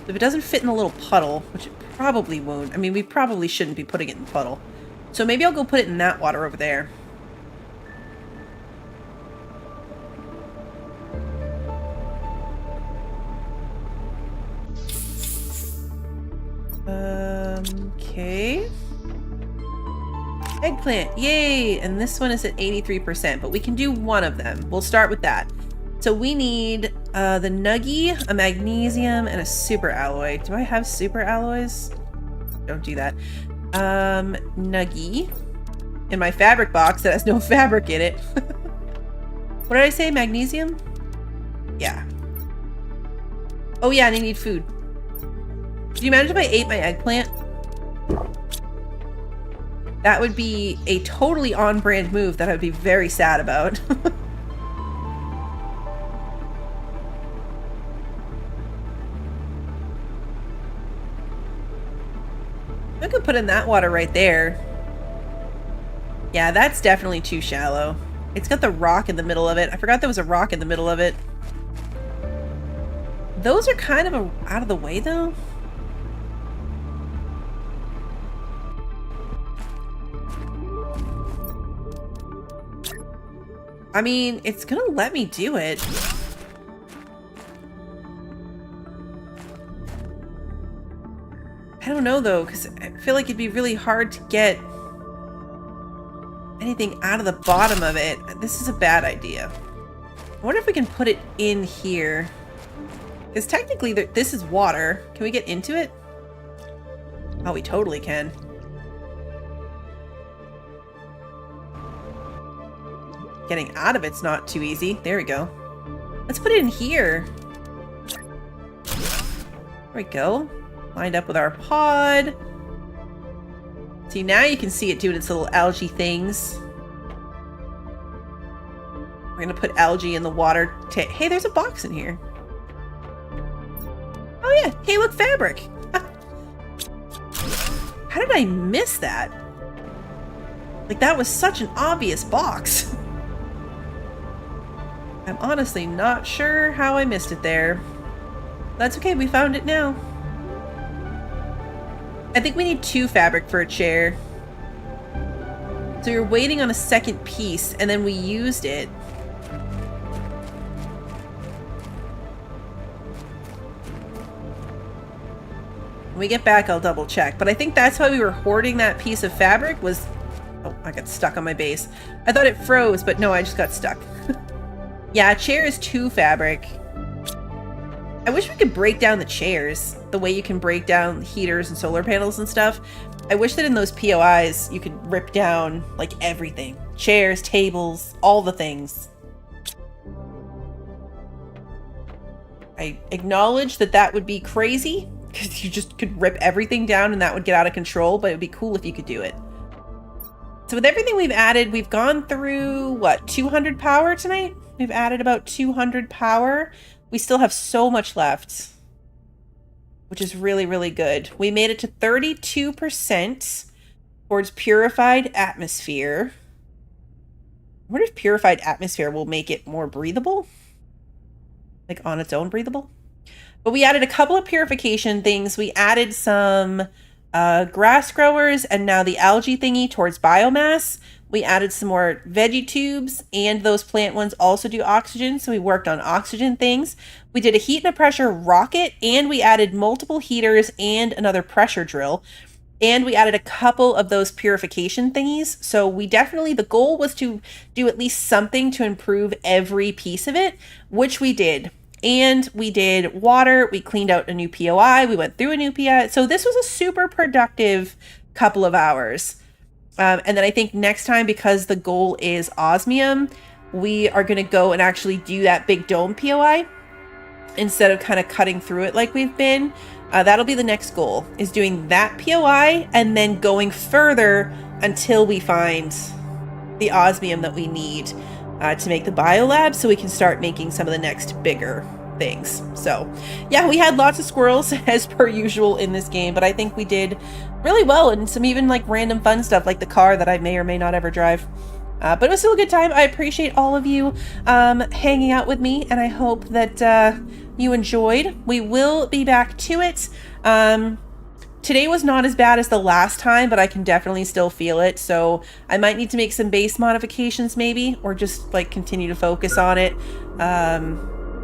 If it doesn't fit in the little puddle, which it probably won't. I mean, we probably shouldn't be putting it in the puddle. So maybe I'll go put it in that water over there. Okay. Eggplant, yay! And this one is at 83%, but we can do one of them. We'll start with that. So we need the nuggy, a magnesium, and a super alloy. Do I have super alloys? Don't do that. Nuggy. In my fabric box that has no fabric in it. What did I say? Magnesium? Yeah. Oh yeah, and I need food. Could you imagine if I ate my eggplant? That would be a totally on-brand move that I would be very sad about. I could put in that water right there. Yeah, that's definitely too shallow. It's got the rock in the middle of it. I forgot there was a rock in the middle of it. Those are kind of out of the way, though. I mean, it's gonna let me do it. I don't know, though, because I feel like it'd be really hard to get anything out of the bottom of it. This is a bad idea. I wonder if we can put it in here. Because technically, this is water. Can we get into it? Oh, we totally can. Getting out of it's not too easy. There we go. Let's put it in here. There we go. Lined up with our pod. See, now you can see it doing its little algae things. We're gonna put algae in the water. Hey, there's a box in here. Oh yeah, hey look, fabric. How did I miss that? Like, that was such an obvious box. I'm honestly not sure how I missed it there. That's okay, we found it now. I think we need 2 fabric for a chair. So we were waiting on a second piece, and then we used it. When we get back, I'll double check. But I think that's why we were hoarding that piece of fabric was... Oh, I got stuck on my base. I thought it froze, but no, I just got stuck. Yeah, a chair is 2 fabric. I wish we could break down the chairs the way you can break down heaters and solar panels and stuff. I wish that in those POIs you could rip down, like, everything. Chairs, tables, all the things. I acknowledge that that would be crazy, because you just could rip everything down and that would get out of control, but it would be cool if you could do it. So with everything we've added, we've gone through, what, 200 power tonight? We've added about 200 power. We still have so much left, which is really, really good. We made it to 32% towards purified atmosphere. I wonder if purified atmosphere will make it more breathable? Like on its own breathable? But we added a couple of purification things. We added some grass growers and now the algae thingy towards biomass. We added some more veggie tubes, and those plant ones also do oxygen, so we worked on oxygen things. We did a heat and a pressure rocket, and we added multiple heaters and another pressure drill. And we added a couple of those purification thingies. So we definitely, the goal was to do at least something to improve every piece of it, which we did. And we did water, we cleaned out a new POI, we went through a new POI. So this was a super productive couple of hours. And then I think next time, because the goal is osmium, we are going to go and actually do that big dome POI instead of kind of cutting through it like we've been. That'll be the next goal, is doing that POI and then going further until we find the osmium that we need to make the biolab, so we can start making some of the next bigger things. So yeah, we had lots of squirrels as per usual in this game, but I think we did really well, and some even like random fun stuff like the car that I may or may not ever drive. But it was still a good time. I appreciate all of you hanging out with me, and I hope that you enjoyed. We will be back to it. Today was not as bad as the last time, but I can definitely still feel it. So I might need to make some base modifications maybe, or just like continue to focus on it.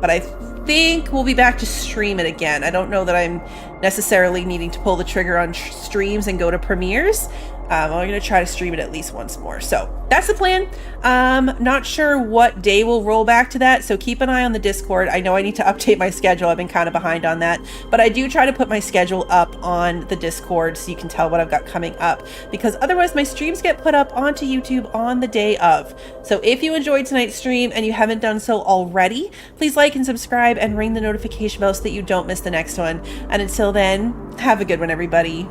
but I think we'll be back to stream it again. I don't know that I'm necessarily needing to pull the trigger on streams and go to premieres. I'm going to try to stream it at least once more. So that's the plan. Not sure what day we'll roll back to that. So keep an eye on the Discord. I know I need to update my schedule. I've been kind of behind on that, but I do try to put my schedule up on the Discord so you can tell what I've got coming up, because otherwise my streams get put up onto YouTube on the day of. So if you enjoyed tonight's stream and you haven't done so already, please like and subscribe and ring the notification bell so that you don't miss the next one. And until then, have a good one, everybody.